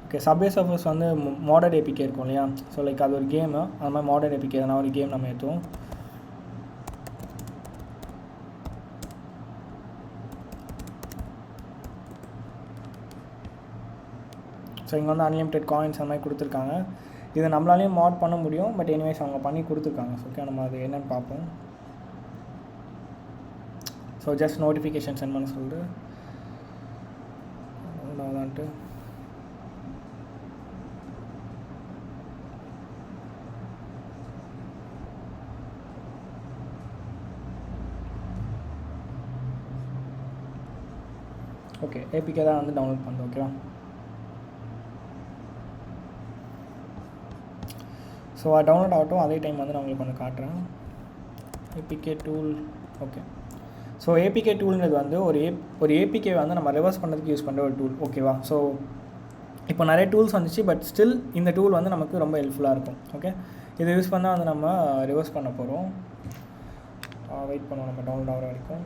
ஓகே, சப்வே சர்ஃபர்ஸ் வந்து மாடர்ன் ஏபிகே இருக்கும் இல்லையா. ஸோ லைக் அது ஒரு கேமு, அந்த மாதிரி மாடர்ன் ஏபிகே எதனா ஒரு கேம் நம்ம ஏற்றுவோம். ஸோ இங்கே வந்து அன்லிமிட்டெட் காயின்ஸ் அந்த மாதிரி கொடுத்துருக்காங்க. இதை நம்மளாலேயும் மாட் பண்ண முடியும், பட் எனிவேஸ் அவங்க பண்ணி கொடுத்துருக்காங்க. ஸோ ஓகே, நம்ம அது என்னென்னு பார்ப்போம். ஸோ ஜஸ்ட் நோட்டிஃபிகேஷன் சென்ட் பண்ண சொல்லிட்டு அவ்வளோதான்ட்டு. ஓகே, ஏபிகே தான் வந்து டவுன்லோட் பண்ணுறோம். ஓகேவா, ஸோ அது டவுன்லோட் ஆகட்டும். அதே டைம் வந்து நான் உங்களுக்கு ஒன்று காட்டுறேன். APK tool. Okay, so APK டூல்ன்றது வந்து ஒரு ஏபிகே வந்து நம்ம ரிவர்ஸ் பண்ணுறதுக்கு யூஸ் பண்ணுற ஒரு டூல். ஓகேவா, ஸோ இப்போ நிறைய டூல்ஸ் வந்துச்சு, பட் ஸ்டில் இந்த டூல் வந்து நமக்கு ரொம்ப ஹெல்ப்ஃபுல்லாக இருக்கும். ஓகே, இதை யூஸ் பண்ணால் வந்து நம்ம ரிவர்ஸ் பண்ண போகிறோம். வெயிட் பண்ணுவோம் நம்ம டவுன்லோட் ஆகிற வரைக்கும்.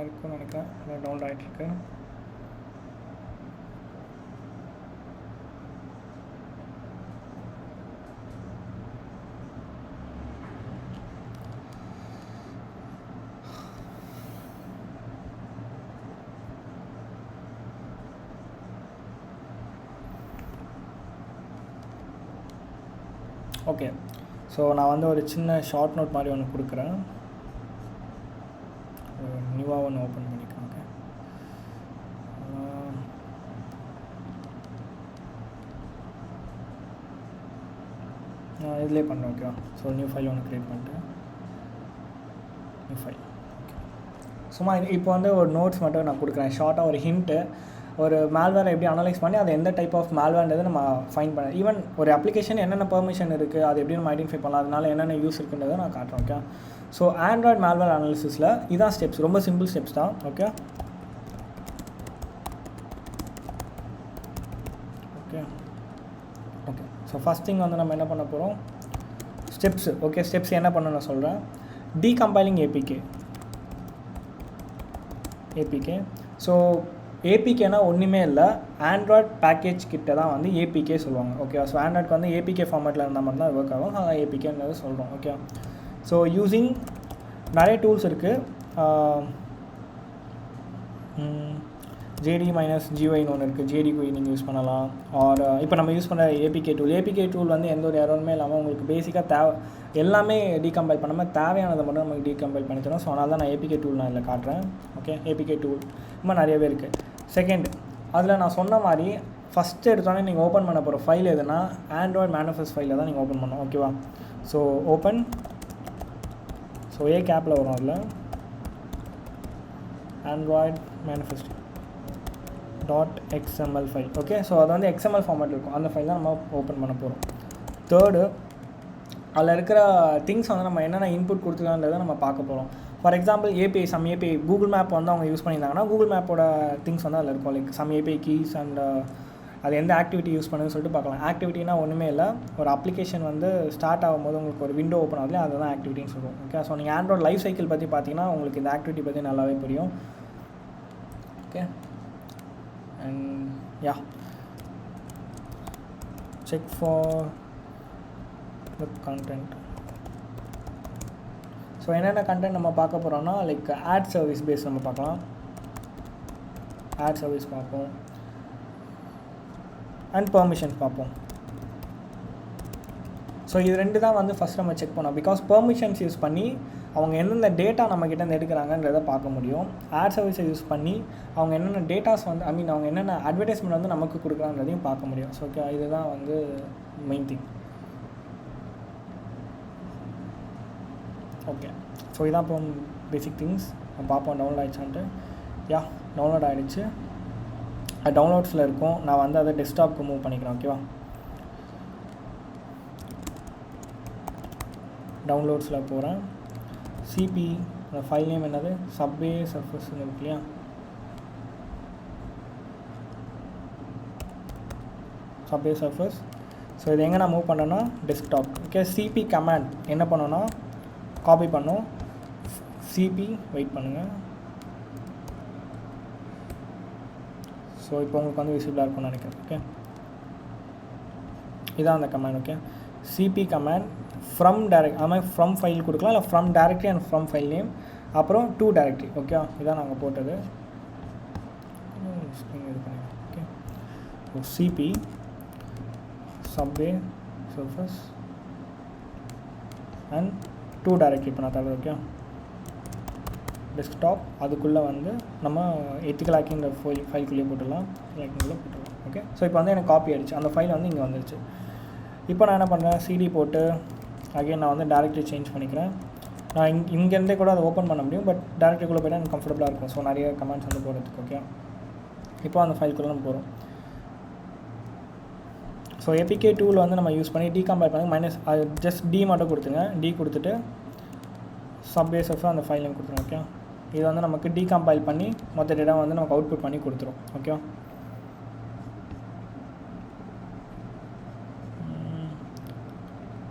இருக்குன்னு நினைக்கிறேன். டவுன்லோட் ஆகிட்டுருக்கு. ஓகே, ஸோ நான் வந்து ஒரு சின்ன ஷார்ட் நோட் மாதிரி ஒன்று கொடுக்குறேன். நியூவாக ஒன்று ஓப்பன் பண்ணிக்கிறேன். ஓகே, நான் இதிலே பண்ணுறேன். ஓகேவா, ஸோ நியூ ஃபைல் ஒன்று க்ரியேட் பண்ணிட்டேன். New file. ஓகே, சும்மா இப்போ வந்து ஒரு நோட்ஸ் மட்டும் நான் கொடுக்குறேன். ஷார்ட்டாக ஒரு ஹிண்ட்டு, ஒரு மேல்வேரை எப்படி அனலைஸ் பண்ணி அது எந்த டைப் ஆஃப் மேல்வேர்ன்றது நம்ம ஃபைன் பண்ண, ஈவன் ஒரு அப்ளிகேஷன் என்னென்ன பெர்மிஷன் இருக்குது, அது எப்படி நம்ம ஐடென்டிஃபை பண்ணலாம், அதனால என்னென்ன யூஸ் இருக்குன்றதை நான் காட்டுறேன். ஓகே, ஸோ ஆண்ட்ராய்ட் மேல்வேர் அனாலிசிஸில் இதான் ஸ்டெப்ஸ், ரொம்ப சிம்பிள் ஸ்டெப்ஸ் தான். Okay okay okay so first thing வந்து நம்ம என்ன பண்ண போகிறோம், ஸ்டெப்ஸ். ஓகே, ஸ்டெப்ஸ் என்ன பண்ண நான் சொல்கிறேன். டீகம்பைலிங் ஏபிகே. ஸோ ஏபிகேனா ஒன்றுமே இல்லை, ஆண்ட்ராய்ட் பேக்கேஜ் கிட்ட தான் வந்து ஏபிகே சொல்லுவாங்க. ஓகே, ஸோ ஆண்ட்ராய்டுக்கு வந்து ஏபிகே ஃபார்மேட்டில் இருந்தால் மட்டும் தான் ஒர்க் ஆகும். அதான் ஏபிகேன்றது சொல்கிறோம். ஓகே, ஸோ யூஸிங் நிறைய டூல்ஸ் இருக்குது. JD-GUIன்னு ஒன்று இருக்குது. JD-GUI நீங்கள் யூஸ் பண்ணலாம். ஆர் இப்போ நம்ம யூஸ் பண்ணுற ஏபிகே டூல் வந்து எந்த ஒரு எரருமே இல்லாமல் உங்களுக்கு பேசிக்காக எல்லாமே டீகம்பைல் பண்ணாமல் தேவையானதை மட்டும் நமக்கு டீகம்பைல் பண்ணி தரோம். ஸோ அதனால தான் நான் ஏபிகே டூல் நான் இதில் காட்டுறேன். ஓகே, ஏபிகே டூல் ரொம்ப நிறையவே இருக்குது. செகண்ட், அதில் நான் சொன்ன மாதிரி ஃபஸ்ட்டு எடுத்தோடனே நீங்கள் ஓப்பன் பண்ண போகிற ஃபைல் எதுனா ஆண்ட்ராய்ட் மேனிஃபெஸ்ட் ஃபைலில் தான் நீங்கள் ஓப்பன் பண்ணணும். ஓகேவா, ஸோ ஓப்பன், ஸோ கேப்பில் வரும். அதில் Android manifest .xml file. Okay, so அது வந்து XML ஃபார்மேட் இருக்கும். அந்த ஃபைல் தான் நம்ம ஓப்பன் பண்ண போகிறோம். தேர்டு, அதில் இருக்கிற திங்ஸ் வந்து நம்ம என்னென்ன இன்புட் கொடுத்துருக்கான்றதை நம்ம பார்க்க போகிறோம். For example API Google map வந்து அவங்க யூஸ் பண்ணியிருந்தாங்கன்னா கூகுள் மேப்போட திங்ஸ் வந்து அதில் இருக்கும். Like some API keys and அது எந்த ஆக்டிவிட்டி யூஸ் பண்ணுன்னு சொல்லிட்டு பார்க்கலாம். ஆக்டிவிட்டினா ஒன்றுமே இல்லை, ஒரு அப்ளிகேஷன் வந்து ஸ்டார்ட் ஆகும்போது உங்களுக்கு ஒரு விண்டோ ஓப்பன் ஆகுதுல, அதுதான் ஆக்டிவிட்டின்னு சொல்லுவோம். ஓகே, ஸோ நீங்கள் ஆண்ட்ராய்ட் லைஃப் சைக்கிள் பற்றி பார்த்தீங்கன்னா உங்களுக்கு இந்த ஆக்டிவிட்டி பற்றி நல்லாவே புரியும். Okay, and yeah, check for the content. So என்னென்ன கண்டென்ட் நம்ம பார்க்க போகிறோம்னா லைக் ஆட் சர்வீஸ் பேஸ் நம்ம பார்க்கலாம். ஆட் சர்வீஸ் பார்ப்போம் அண்ட் பெர்மிஷன்ஸ் பார்ப்போம். ஸோ இது ரெண்டு தான் வந்து ஃபஸ்ட் நம்ம செக் பண்ணோம். பிகாஸ் பெர்மிஷன்ஸ் யூஸ் பண்ணி அவங்க எந்தெந்த டேட்டா நம்மக்கிட்ட எடுக்கிறாங்கன்றதை பார்க்க முடியும். ஆட் சர்வீஸை யூஸ் பண்ணி அவங்க என்னென்ன டேட்டாஸ் வந்து அவங்க என்னென்ன அட்வர்டைஸ்மெண்ட் வந்து நமக்கு கொடுக்குறான்றதையும் பார்க்க முடியும். ஸோ ஓகே, இதுதான் வந்து மெயின் திங். ஓகே, ஸோ இதான் இப்போ பேசிக் திங்ஸ் நம்ம பார்ப்போம். டவுன்லோட் ஆகிடுச்சான்ட்டு. டவுன்லோட் ஆகிடுச்சு. அது டவுன்லோட்ஸில் இருக்கும். நான் வந்து அதை டெஸ்க்டாப்க்கு மூவ் பண்ணிக்கிறேன். ஓகேவா, டவுன்லோட்ஸில் போகிறேன். சிபி அந்த ஃபைல் நேம் என்னது, சப்வே சர்ஃபஸ்ன்னு இருக்கு இல்லையா, சப்வே சர்ஃபஸ். ஸோ இது எங்கே நான் மூவ் பண்ணேன்னா டெஸ்க்டாப். ஓகே, சிபி கமாண்ட் என்ன பண்ணோன்னா காப்பி பண்ணோம். சிபி வெயிட் பண்ணுங்கள். ஸோ இப்போ உங்களுக்கு வந்து விசிபிளாக இருக்கும்னு நினைக்கிறேன். ஓகே, இதான் அந்த command. Okay, CP command from direct, அது மாதிரி ஃப்ரம் ஃபைல் கொடுக்கலாம், இல்லை from directory and from file name, அப்புறம் டு டைரக்ட்ரி. ஓகே, இதான் நாங்கள் போட்டது. Okay, CP subway surface and to directory இப்போ நான் தரது. ஓகே, டெஸ்க்டாப் அதுக்குள்ளே வந்து நம்ம எத்திக்கல் ஹேக்கிங் ஃபைல்குள்ளேயே போட்டுடலாம். ஹேக்கிங்குள்ளே போட்டுடலாம். ஓகே, ஸோ இப்போ வந்து எனக்கு காப்பி ஆகிடுச்சு. அந்த ஃபைல் வந்து இங்கே வந்துருச்சு. இப்போ நான் என்ன பண்ணுறேன், சிடி போட்டு அகைன் நான் வந்து டேரக்ட்ரி சேஞ்ச் பண்ணிக்கிறேன். நான் இங்கேருந்தே கூட அதை ஓப்பன் பண்ண முடியும், பட் டேரக்ட்ரிக்குள்ளே போய்ட்டால் எனக்கு கம்ஃபர்டபுளாக இருக்கும். ஸோ நிறைய கமெண்ட்ஸ் வந்து போகிறதுக்கு. ஓகே, இப்போ அந்த ஃபைல்குள்ளே நம்ம போகிறோம். ஸோ ஏபிகே டூவில் வந்து நம்ம யூஸ் பண்ணி டீகம்பைல் பண்ணி மைனஸ் ஜஸ்ட் டி மட்டும் கொடுத்துங்க. டி கொடுத்துட்டு சப்வேஸை அந்த ஃபைல் நேம் கொடுத்துருங்க. ஓகே, இது வந்து நமக்கு டீகம்பைல் பண்ணி மொத்த டேட்டா வந்து நமக்கு அவுட்புட் பண்ணி கொடுத்துரும். ஓகே,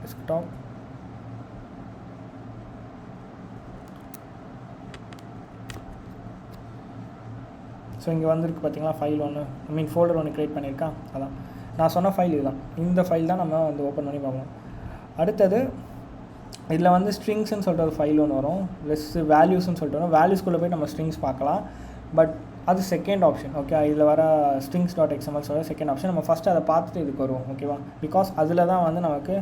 டெஸ்க்டாப் ஸோ இங்கே வந்துருக்கு பார்த்தீங்களா, ஃபைல் ஒன்று, ஃபோல்டர் ஒன்று க்ரியேட் பண்ணியிருக்கான். அதான் நான் சொன்ன ஃபைல் இதுதான். இந்த ஃபைல் தான் நம்ம வந்து ஓப்பன் பண்ணி பார்ப்போம். அடுத்தது இதில் வந்து ஸ்ட்ரிங்ஸ்ன்னு சொல்லிட்டு ஒரு ஃபைல் ஒன்று வரும், ப்ளஸ் வேல்யூஸ்ன்னு சொல்லிட்டு வரும். வேல்யூஸ்குள்ளே போய் நம்ம ஸ்ட்ரிங்ஸ் பார்க்கலாம், பட் அது செகண்ட் ஆப்ஷன். ஓகே, இதில் வர strings.xml சொல்கிற செகண்ட் ஆப்ஷன். நம்ம ஃபஸ்ட்டு அதை பார்த்துட்டு இதுக்கு வருவோம். ஓகேவா, பிகாஸ் அதில் தான் வந்து நமக்கு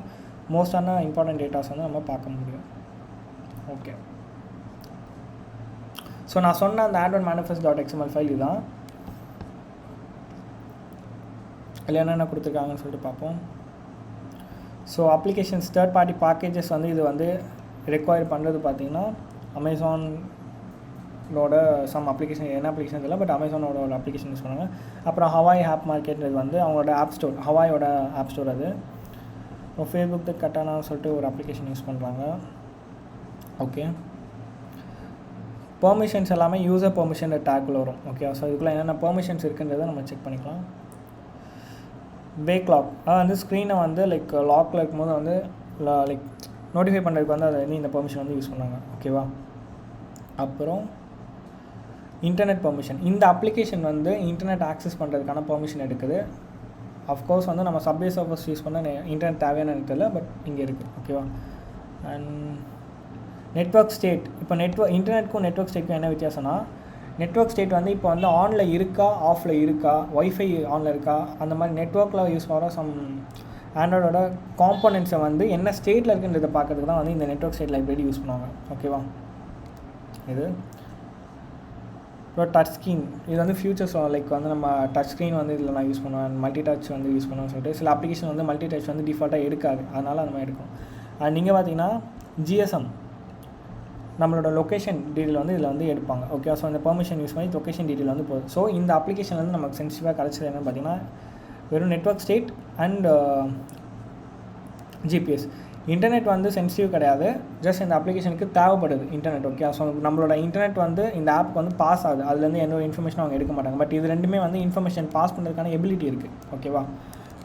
மோஸ்டான இம்பார்ட்டன்ட் டேட்டாஸ் வந்து நம்ம பார்க்க முடியும். ஓகே, ஸோ நான் சொன்ன அந்த advanced manifest.xml ஃபைல் இதுதான். இல்லை என்னென்ன கொடுத்துருக்காங்கன்னு சொல்லிட்டு பார்ப்போம். So applications third party packages வந்து இது வந்து ரெக்வயர் பண்ணுறது பார்த்திங்கன்னா அமேசானோட சம் அப்ளிகேஷன், என்ன அப்ளிகேஷன் இல்லை, பட் அமேசானோட ஒரு அப்ளிகேஷன் யூஸ் பண்ணுவாங்க. அப்புறம் ஹவாய் ஆப் மார்க்கெட்ன்றது வந்து அவங்களோட ஆப் ஸ்டோர், ஹவாயோட ஆப் ஸ்டோர். அது ஃபேஸ்புக்கு கட்டானான்னு சொல்லிட்டு ஒரு அப்ளிகேஷன் யூஸ் பண்ணுறாங்க. ஓகே, பெர்மிஷன்ஸ் எல்லாமே யூசர் பெர்மிஷன் டேக்கில் வரும். ஓகே, ஸோ இதுக்குள்ளே என்னென்ன பெர்மிஷன்ஸ் இருக்குன்றதை நம்ம செக் பண்ணிக்கலாம். பேக் லாக், அது வந்து ஸ்க்ரீனை வந்து லைக் லாக்கில் இருக்கும்போது வந்து லைக் நோட்டிஃபை பண்ணுறதுக்கு வந்து அதை இந்த பெர்மிஷன் வந்து யூஸ் பண்ணாங்க. ஓகேவா, அப்புறம் இன்டர்நெட் பெர்மிஷன், இந்த அப்ளிகேஷன் வந்து இன்டர்நெட் ஆக்சஸ் பண்ணுறதுக்கான பெர்மிஷன் எடுக்குது. அஃப்கோர்ஸ் வந்து நம்ம சப்வே சர்வர்ஸ் யூஸ் பண்ண இன்டர்நெட் தேவையான எனக்கு தெரியல, பட் இங்கே இருக்குது. ஓகேவா, அண்ட் நெட்வொர்க் ஸ்டேட், இப்போ இன்டர்நெட்டுக்கும் நெட்வொர்க் ஸ்டேட்டுக்கும் என்ன வித்தியாசம்னா, நெட்வொர்க் ஸ்டேட் வந்து இப்போ வந்து ஆனில் இருக்கா ஆஃபில் இருக்கா, ஒய்ஃபை ஆனில் இருக்கா, அந்த மாதிரி நெட்வொர்க்கில் யூஸ் பண்ணுற சம் ஆண்ட்ராய்டோட காம்போனன்ட்ஸை வந்து என்ன ஸ்டேட்டில் இருக்குன்றதை பார்க்கறதுக்கு தான் வந்து இந்த நெட்வொர்க் ஸ்டேட் லைப்ரரி யூஸ் பண்ணுவாங்க. ஓகேவா, இது இப்போ டச் ஸ்க்ரீன், இது வந்து ஃபியூச்சர்ஸ் லைக் வந்து நம்ம டச் ஸ்க்ரீன் வந்து இதில் நான் யூஸ் பண்ணுவேன், மல்டி டச் வந்து யூஸ் பண்ணுவேன்னு சொல்லிட்டு சில அப்ளிகேஷன் வந்து மல்டி டச் வந்து டிஃபால்ட்டாக எடுக்காது, அதனால் அந்த மாதிரி எடுக்கும். அண்ட் நீங்கள் பார்த்தீங்கன்னா ஜிஎஸ்எம் நம்மளோட லொக்கேஷன் டீட்டெயில் வந்து இதில் வந்து எடுப்பாங்க. ஓகே, ஸோ அந்த பெர்மிஷன் யூஸ் பண்ணி லொக்கேஷன் டீட்டெயில் வந்து போகுது. ஸோ இந்த அப்ளிகேஷன் வந்து நமக்கு சென்சிட்டிவாக கிடச்சது என்னென்னு பார்த்தீங்கன்னா வெறும் network state and GPS. Internet வந்து சென்சிட்டிவ் கிடையாது, ஜஸ்ட் இந்த அப்ளிகேஷனுக்கு தேவைப்படுது இன்டர்நெட். ஓகே, ஸோ நம்மளோட இன்டர்நெட் வந்து இந்த ஆப்புக்கு வந்து பாஸ் ஆகுது, அதுலேருந்து எந்த ஒரு இன்ஃபர்மேஷனும் அவங்க எடுக்க மாட்டாங்க. பட் இது ரெண்டுமே வந்து இன்ஃபர்மேஷன் பாஸ் பண்ணுறதுக்கான எபிலிட்டி இருக்குது. ஓகேவா,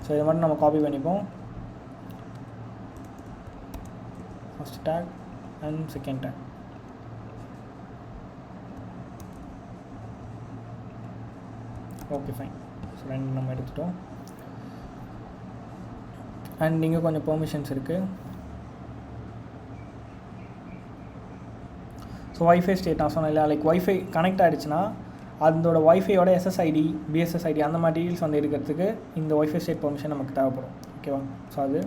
ஸோ இதை மட்டும் நம்ம காப்பி பண்ணிப்போம். First take and second take. Okay, fine. So ரெண்டு நம்ம எடுத்துட்டோம். அண்ட் இங்கே கொஞ்சம் பெர்மிஷன்ஸ் இருக்குது. ஸோ ஒய்ஃபை ஸ்டேட் நான் சொன்னேன் இல்லையா, லைக் ஒய்ஃபை கனெக்ட் ஆகிடுச்சுன்னா அதோட ஒய்ஃபையோட எஸ்எஸ்ஐடி பிஎஸ்எஸ்ஐடி அந்த மாதிரி டீட்டெயில்ஸ் வந்து எடுக்கிறதுக்கு இந்த ஒய்ஃபை ஸ்டேட் பெர்மிஷன் நமக்கு தேவைப்படும். ஓகேவா? ஸோ அது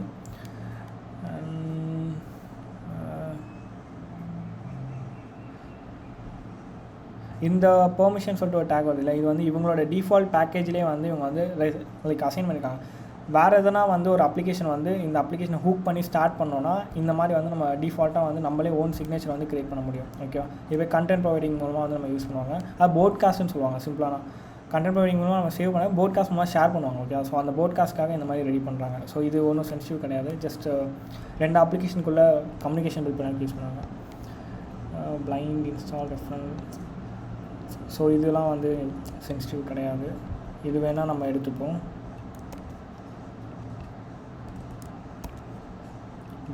இந்த பெர்மிஷன் சொல்லிட்டு ஒரு டேக் வருது இல்லை, இது வந்து இவங்களோட டிஃபால்ட் பேக்கேஜ்லேயே வந்து இவங்க வந்து லைக் அசைன் பண்ணியிருக்காங்க. வேறு எதனா வந்து ஒரு அப்ளிகேஷன் வந்து இந்த அப்ளிகேஷனை ஹூக் பண்ணி ஸ்டார்ட் பண்ணோன்னா இந்த மாதிரி வந்து நம்ம டிஃபால்ட்டாக வந்து நம்மளே ஓன் சிக்னேச்சர் வந்து க்ரியேட் பண்ண முடியும். ஓகேவா? இப்போ கண்டென்ட் ப்ரொவைடிங் மூலமாக வந்து நம்ம யூஸ் பண்ணுவாங்க. அது போட்காஸ்ட்னு சொல்லுவாங்க. சிம்பிளான கண்டென்ட் ப்ரொவைடிங் மூலமாக நம்ம சேவ் பண்ண போட்காஸ்ட் மூலமாக ஷேர் பண்ணுவாங்க. ஓகே, ஸோ அந்த போட்காஸ்ட்காக இந்த மாதிரி ரெடி பண்ணுறாங்க. ஸோ இது ஒன்றும் சென்சிட்டிவ் கிடையாது. ஜஸ்ட் 2 அப்ளிகேஷனுக்குள்ளே கம்யூனிகேஷன் பில்ட் பண்ணி யூஸ் பண்ணுவாங்க. Blind install reference. ஸோ இதெல்லாம் வந்து சென்சிட்டிவ் கிடையாது. இது வேணால் நம்ம எடுத்துப்போம்.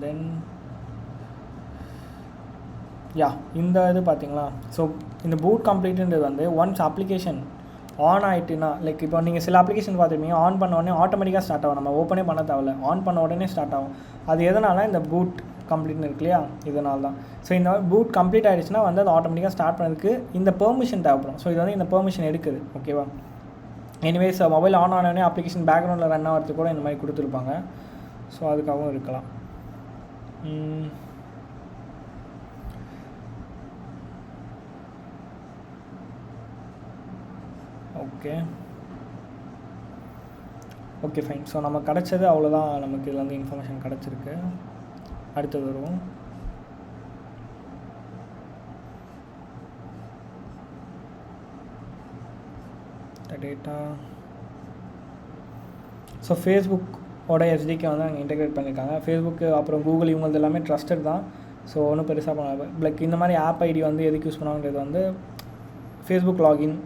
தென் இந்த இது பார்த்தீங்களா, ஸோ இந்த பூட் கம்ப்ளீட்டுன்றது வந்து ஒன்ஸ் அப்ளிகேஷன் ஆன் ஆகிட்டுனா, லைக் இப்போ நீங்கள் சில அப்ளிகேஷன் பார்த்துருப்பீங்க, ஆன் பண்ண உடனே ஆட்டோமேட்டிக்காக ஸ்டார்ட் ஆகும். நம்ம ஓப்பனே பண்ண தேவையில்ல, ஆன் பண்ண உடனே ஸ்டார்ட் ஆகும். அது எதனால் இந்த பூட் கம்ப்ளீட்னு இருக்கு இல்லையா, இதனால தான். ஸோ இந்த பூட் கம்ப்ளீட் ஆகிடுச்சுன்னா வந்து அது ஆட்டோமேட்டிக்காக ஸ்டார்ட் பண்ணதுக்கு இந்த பெர்மிஷன் தேவைப்படும். ஸோ இது வந்து இந்த பெர்மிஷன் எடுக்குது. ஓகேவா? எனிவேஸ் மொபைல் ஆன் ஆனோடனே அப்ளிகேஷன் பேக்ரவுண்டில் ரன் ஆகிறதுக்கு கூட இந்த மாதிரி கொடுத்துருப்பாங்க. ஸோ அதுக்காகவும் இருக்கலாம். Okay fine. ஸோ நம்ம கிடச்சது அவ்வளோதான். நமக்கு இதில் வந்து இன்ஃபர்மேஷன் கிடச்சிருக்கு. அடுத்தது வருவோம். டேட்டா. ஸோ ஃபேஸ்புக்கோட எஸ்டிகே வந்து அங்கே இன்டெகிரேட் பண்ணியிருக்காங்க. ஃபேஸ்புக்கு அப்புறம் கூகுள் இவங்களது எல்லாமே ட்ரஸ்டட் தான். ஸோ ஒன்றும் பெருசாக பண்ணாது. லைக் இந்த மாதிரி ஆப் ஐடி வந்து எதுக்கு யூஸ் பண்ணுவாங்கிறது வந்து ஃபேஸ்புக் லாகின்,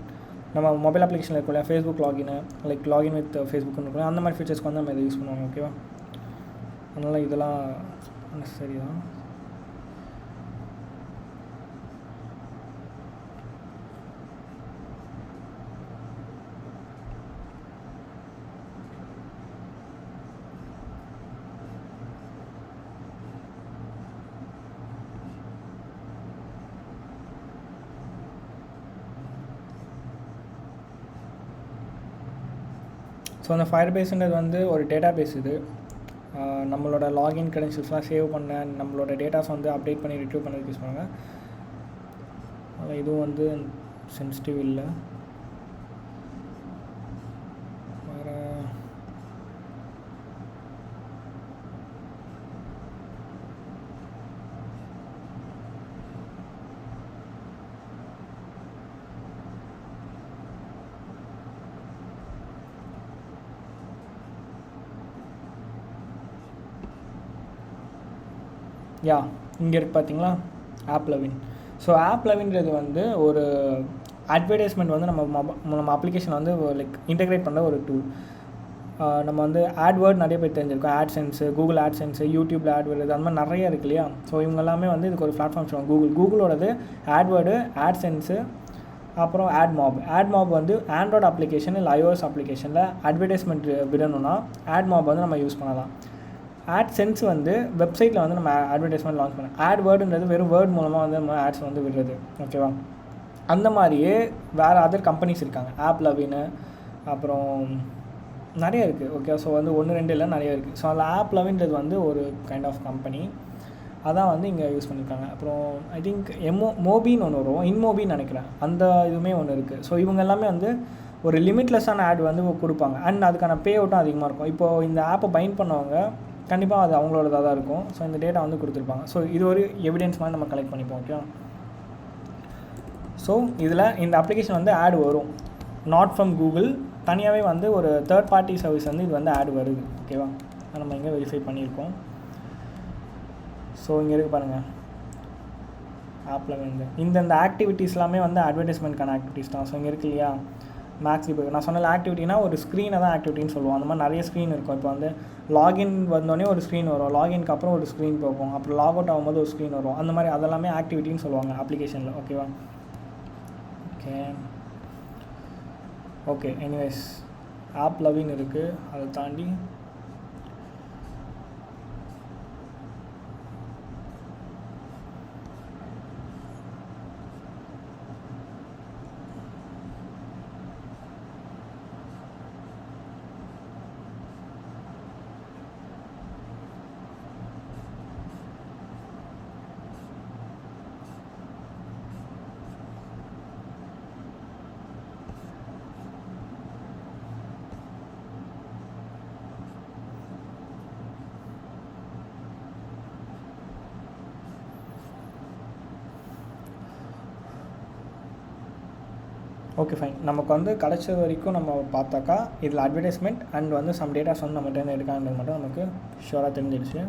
நம்ம மொபைல் அப்ளிகேஷனில் இருக்கும் இல்லையா Facebook login, like login with ஃபேஸ்புக்னு இருக்கும், அந்த மாதிரி ஃபீச்சர்ஸ்க்கு வந்து நம்ம இதை யூஸ் பண்ணுவாங்க. ஓகேவா? அதனால் இதெல்லாம் நெசசரி தான். ஸோ அந்த ஃபயர்பேஸ்ன்றது வந்து ஒரு டேட்டா பேஸ். இது நம்மளோட லாகின் க்ரெடென்ஷியல்ஸ்லாம் சேவ் பண்ண, நம்மளோட டேட்டாஸ் வந்து அப்டேட் பண்ணி ரிட்ரீவ் பண்ணதுக்கு யூஸ் பண்ணுவாங்க. அதில் இதுவும் வந்து சென்சிட்டிவ் இல்லை. வேறு இங்கே இருக்குது பார்த்தீங்களா ஆப் லெவின். ஸோ ஆப் லெவின்றது வந்து ஒரு அட்வர்டைஸ்மெண்ட் வந்து நம்ம அப்ளிகேஷன் வந்து லைக் இன்டெகிரேட் பண்ணுற ஒரு டூல். நம்ம வந்து ஆட்வேர்ட் நிறைய பேர் தெரிஞ்சிருக்கோம். ஆட்சென்ஸு, கூகுள் ஆட்சென்ஸு, யூடியூப்பில் ஆட்வேர்டு, அந்த மாதிரி நிறைய இருக்குது இல்லையா. ஸோ இவங்க எல்லாமே வந்து இதுக்கு ஒரு பிளாட்ஃபார்ம் சொல்லுவாங்க. கூகுளோடது ஆட்வேர்டு, ஆட்சென்ஸு, அப்புறம் ஆட்மாப் வந்து ஆண்ட்ராய்டு அப்ளிகேஷன் இல்லை iOS அப்ளிகேஷனில் அட்வர்டைஸ்மெண்ட் விடணும்னா ஆட்மாப் வந்து நம்ம யூஸ் பண்ணலாம். ஆட்சென்ஸ் வந்து வெப்சைட்டில் வந்து நம்ம அட்வர்டைஸ்மெண்ட் லான்ச் பண்ணலாம். ஆட்வேர்டுன்றது வெறும் வேர்ட் மூலமாக வந்து நம்ம ஆட்ஸ் வந்து விடுறது. ஓகேவா? அந்த மாதிரியே வேறு அதர் கம்பெனிஸ் இருக்காங்க. ஆப் லெவின்னு அப்புறம் நிறைய இருக்குது. ஓகே, ஸோ வந்து 1-2 இல்லை, நிறைய இருக்குது. ஸோ அதில் ஆப் லெவின்றது வந்து ஒரு கைண்ட் ஆஃப் கம்பெனி, அதான் வந்து இங்கே யூஸ் பண்ணியிருக்காங்க. அப்புறம் ஐ திங்க் மோபின்னு ஒன்று வரும், இன்மோபின்னு நினைக்கிறேன், அந்த இதுவுமே ஒன்று இருக்குது. ஸோ இவங்க எல்லாமே வந்து ஒரு லிமிட்லெஸ்ஸான ஆட் வந்து கொடுப்பாங்க. அண்ட் அதுக்கான பே அவுட்டும் அதிகமாக இருக்கும். இப்போது இந்த ஆப்பை பைண்ட் பண்ணவங்க கண்டிப்பாக அது அவங்களோடதாக தான் இருக்கும். ஸோ இந்த டேட்டா வந்து கொடுத்துருப்பாங்க. ஸோ இது ஒரு எவிடன்ஸ் மாதிரி நம்ம கலெக்ட் பண்ணிப்போம். ஓகே, ஸோ இதில் இந்த அப்ளிகேஷன் வந்து ஆட் வரும், நாட் ஃப்ரம் கூகுள், தனியாகவே வந்து ஒரு தேர்ட் பார்ட்டி சர்வீஸ் வந்து இது வந்து ஆட் வருது. ஓகேவா? நம்ம இங்கே வெரிஃபை பண்ணியிருக்கோம். ஸோ இங்கே இருக்குது பாருங்கள், ஆப்பில் வந்து இந்த ஆக்டிவிட்டீஸ் எல்லாமே வந்து அட்வர்டைஸ்மெண்ட்கான ஆக்டிவிட்டீஸ் தான். ஸோ இங்கே இருக்கு இல்லையா மேக்ஸ். இப்போ நான் சொன்ன ஆக்டிவிட்டினா ஒரு ஸ்க்ரீனை தான் ஆக்டிவிட்டின்னு சொல்லுவோம். அந்த மாதிரி நிறைய ஸ்க்ரீன் இருக்கும். இப்போ வந்து லாகின் வந்தோடனே ஒரு ஸ்க்ரீன் வரும், லாகின்க்கு அப்புறம் ஒரு ஸ்க்ரீன் போகும், அப்புறம் லாக் அவுட் ஆகும்போது ஒரு ஸ்க்ரீன் வரும். அந்த மாதிரி அதெல்லாமே ஆக்டிவிட்டின்னு சொல்லுவாங்க அப்ளிகேஷனில். ஓகேவா? ஓகே எனிவேஸ் ஆப் லெவின் இருக்குது. அதை தாண்டி ஓகே ஃபைன். நமக்கு வந்து கிடச்ச வரைக்கும் நம்ம பார்த்தாக்கா இதில் அட்வர்டைஸ்மெண்ட் அண்ட் வந்து சம் டேட்டாஸ் வந்து நம்மகிட்ட எடுக்கான்றது மட்டும் நமக்கு ஷூராக தெரிஞ்சிடுச்சு.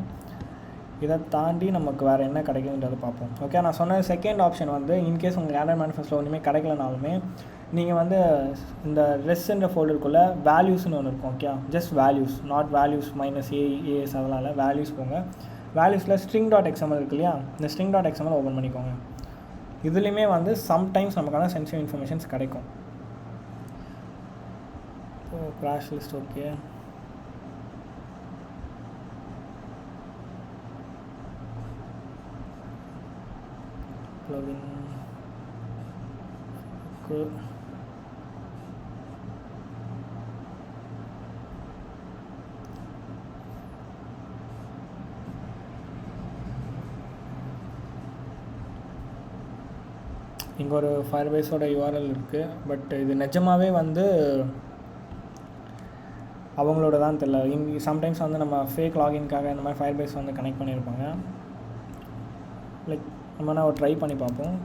இதை தாண்டி நமக்கு வேறு என்ன கிடைக்குதுன்றதை பார்ப்போம். ஓகே, நான் சொன்ன செகண்ட் ஆப்ஷன் வந்து இன்கேஸ் உங்களுக்கு ஆண்ட்ராய்ட் மேனிஃபெஸ்டோவில் ஒன்றுமே கிடைக்கலனாலுமே நீங்கள் வந்து இந்த ரெஸ்ட்ன்ற ஃபோல்டருக்குள்ளே வேல்யூஸ்னு ஒன்று இருக்கும். Okay, just values, not values minus as அதெல்லாம் இல்லை, வேல்யூஸ் போங்க. வேல்யூஸில் string.xml இருக்கு இல்லையா, இந்த string.xml ஓப்பன் பண்ணிக்கோங்க. இதுலேயுமே வந்து சம்டைம்ஸ் நமக்கான சென்சிட்டிவ் இன்ஃபர்மேஷன்ஸ் கிடைக்கும். ஓ கிராஷ் லிஸ்ட். ஓகே, plugin இங்கே ஒரு ஃபயர்பேஸோட URL இருக்குது. பட் இது நிஜமாகவே வந்து அவங்களோட தான் தெரியல. சம்டைம்ஸ் வந்து நம்ம ஃபேக் லாகின்காக இந்த மாதிரி ஃபயர்பேஸ் வந்து கனெக்ட் பண்ணியிருப்பாங்க. லைக் நம்ம ஒரு ட்ரை பண்ணி பார்ப்போம்.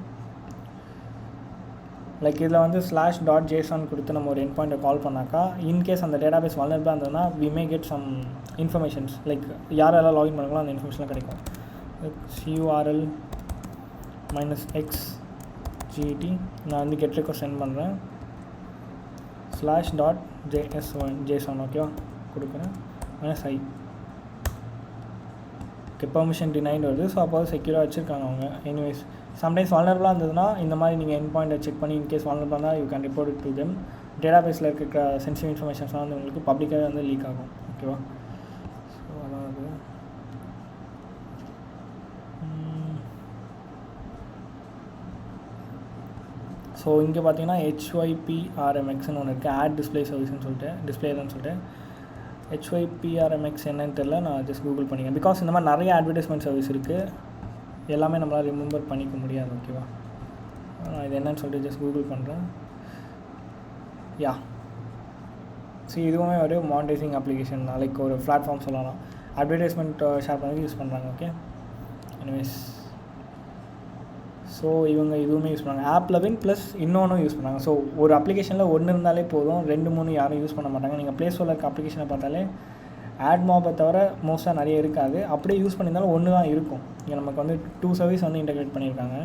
லைக் இதில் வந்து /.json கொடுத்து நம்ம ஒரு எண்ட் பாயிண்ட்டை கால் பண்ணாக்கா இன்கேஸ் அந்த டேட்டாபேஸ் வல்னரபிளாக இருந்ததுன்னா we may get some informations. Like யாரெல்லாம் லாகின் பண்ணுங்களோ அந்த இன்ஃபர்மேஷன்லாம் கிடைக்கும். CURL -XGT நான் வந்து கெட் ரெக்வஸ்ட் சென்ட் பண்ணுறேன். /.json ஓகேவா கொடுக்குறேன். -i ஓகே, பெர்மிஷன் டினைன் வருது. ஸோ அப்போ செக்யூராக வச்சுருக்காங்க அவங்க. எனிவேஸ் சம்டைம்ஸ் வல்னரபிளாக இருந்ததுன்னா இந்த மாதிரி நீங்கள் எண்ட் பாயிண்ட்டை செக் பண்ணி இன்கேஸ் வல்னரபிளாக இருந்தால் you can report it to them. டேட்டாபேஸில் இருக்க சென்சிட்டிவ் இன்ஃபர்மேஷன்ஸ்லாம் வந்து உங்களுக்கு பப்ளிக்காகவே வந்து லீக் ஆகும். ஓகேவா, ஸோ அதான் அது. ஸோ இங்கே பார்த்தீங்கன்னா HYPRMXன்னு ஒன்று இருக்குது, ஆட் டிஸ்பிளே சர்வீஸ்ன்னு சொல்லிட்டு, டிஸ்பிளேன்னு சொல்லிட்டு. HYPRMX என்னன்னு தெரியல, நான் ஜஸ்ட் கூகுள் பண்ணிக்கிறேன். பிகாஸ் இந்த மாதிரி நிறைய அட்வர்டைஸ்மெண்ட் சர்வீஸ் இருக்குது, எல்லாமே நம்மளால் ரிமெம்பர் பண்ணிக்க முடியாது. ஓகேவா, நான் இது என்னன்னு சொல்லிட்டு ஜஸ்ட் கூகுள் பண்ணுறேன். யா, ஸோ இதுவுமே ஒரு மானிட்டைசிங் அப்ளிகேஷன் தான். லைக் ஒரு பிளாட்ஃபார்ம் சொல்லலாம், அட்வர்டைஸ்மெண்ட் ஷேர் பண்ணி யூஸ் பண்ணுறாங்க. ஓகே, எனிவேஸ் ஸோ இவங்க இதுவுமே யூஸ் பண்ணாங்க. AppLovin ப்ளஸ் இன்னொன்றும் யூஸ் பண்ணாங்க. ஸோ ஒரு அப்ளிகேஷனில் ஒன்று இருந்தாலே போதும், 2-3 யாரும் யூஸ் பண்ண மாட்டாங்க. நீங்கள் ப்ளே ஸ்டோரில் இருக்க அப்ளிகேஷனை பார்த்தாலே AdMob தவிர மோஸ்ட்டாக நிறைய இருக்காது. அப்படியே யூஸ் பண்ணியிருந்தாலும் ஒன்று தான் இருக்கும். இங்கே நமக்கு வந்து 2 சர்வீஸ் வந்து இன்டெகிரேட் பண்ணியிருக்காங்க.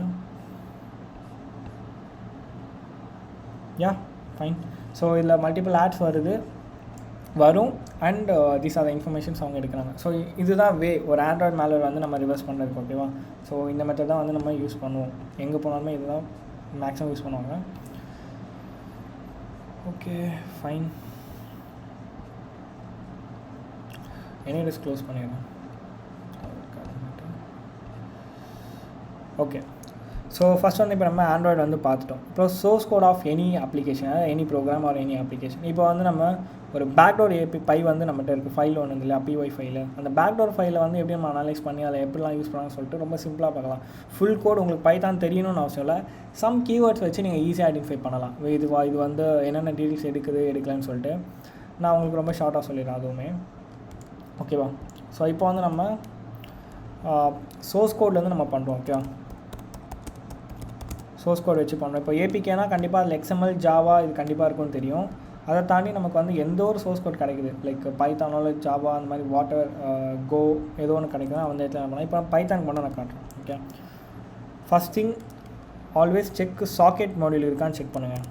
Yeah fine. ஸோ இதில் மல்டிபிள் ஆட்ஸ் வரும் and these are the informations அவங்க எடுக்கிறாங்க. ஸோ இதுதான் வே ஒரு ஆண்ட்ராய்ட் மேல்வேர் வந்து நம்ம ரிவர்ஸ் பண்ணுறதுக்கு. ஓகேவா, ஸோ இந்த மெத்தட் தான் வந்து நம்ம யூஸ் பண்ணுவோம். எங்கே போனாலுமே இதுதான் மேக்ஸிமம் யூஸ் பண்ணுவாங்க. ஓகே ஃபைன், க்ளோஸ் பண்ணிடுறேன். ஓகே, ஸோ ஃபஸ்ட் வந்து இப்போ நம்ம ஆண்ட்ராய்டு வந்து பார்த்துட்டோம். இப்போ source code of any application, any program or any application. இப்போ வந்து நம்ம ஒரு பேக்டோர் API வந்து நம்மகிட்ட இருக்குது, ஃபைல் ஒன்று இல்லை PY ஃபைலு. அந்த பேக்டோர் ஃபைலை வந்து எப்படி நம்ம அனலைஸ் பண்ணி அதை எப்படிலாம் யூஸ் பண்ணலாம்னு சொல்லிட்டு ரொம்ப சிம்பிளாக பார்க்கலாம். ஃபுல் கோட் உங்களுக்கு பைத்தான் தெரியணும்னு அவசியம் இல்லை. சம் கீவேர்ட்ஸ் வச்சு நீங்கள் ஈஸியாக ஐடென்டிஃபை பண்ணலாம். இது வந்து என்னென்ன டீட்டெயில்ஸ் எடுக்கலன்னு சொல்லிட்டு நான் உங்களுக்கு ரொம்ப ஷார்ட்டாக சொல்லிடுறேன் அதுவுமே. ஓகேவா, ஸோ இப்போ வந்து நம்ம சோர்ஸ் கோட்லேருந்து நம்ம பண்ணுறோம். ஓகேவா, சோர்ஸ் கோட் வச்சு பண்ணுறோம். இப்போ APKனா கண்டிப்பாக அதில் XML ஜாவா இது கண்டிப்பாக இருக்கும்னு தெரியும். அதை தாண்டி நமக்கு வந்து எந்த ஒரு சோர்ஸ் கோட் கிடைக்குது, லைக் பைத்தானோ ஜாவா அந்த மாதிரி வாட்டர் கோ ஏதோ ஒன்று கிடைக்குதுன்னா அந்த இடத்துல பண்ணலாம். இப்போ பைத்தான் மட்டும் நான் காட்டுறேன். Okay, first thing always check socket module இருக்கான்னு செக் பண்ணுங்கள்.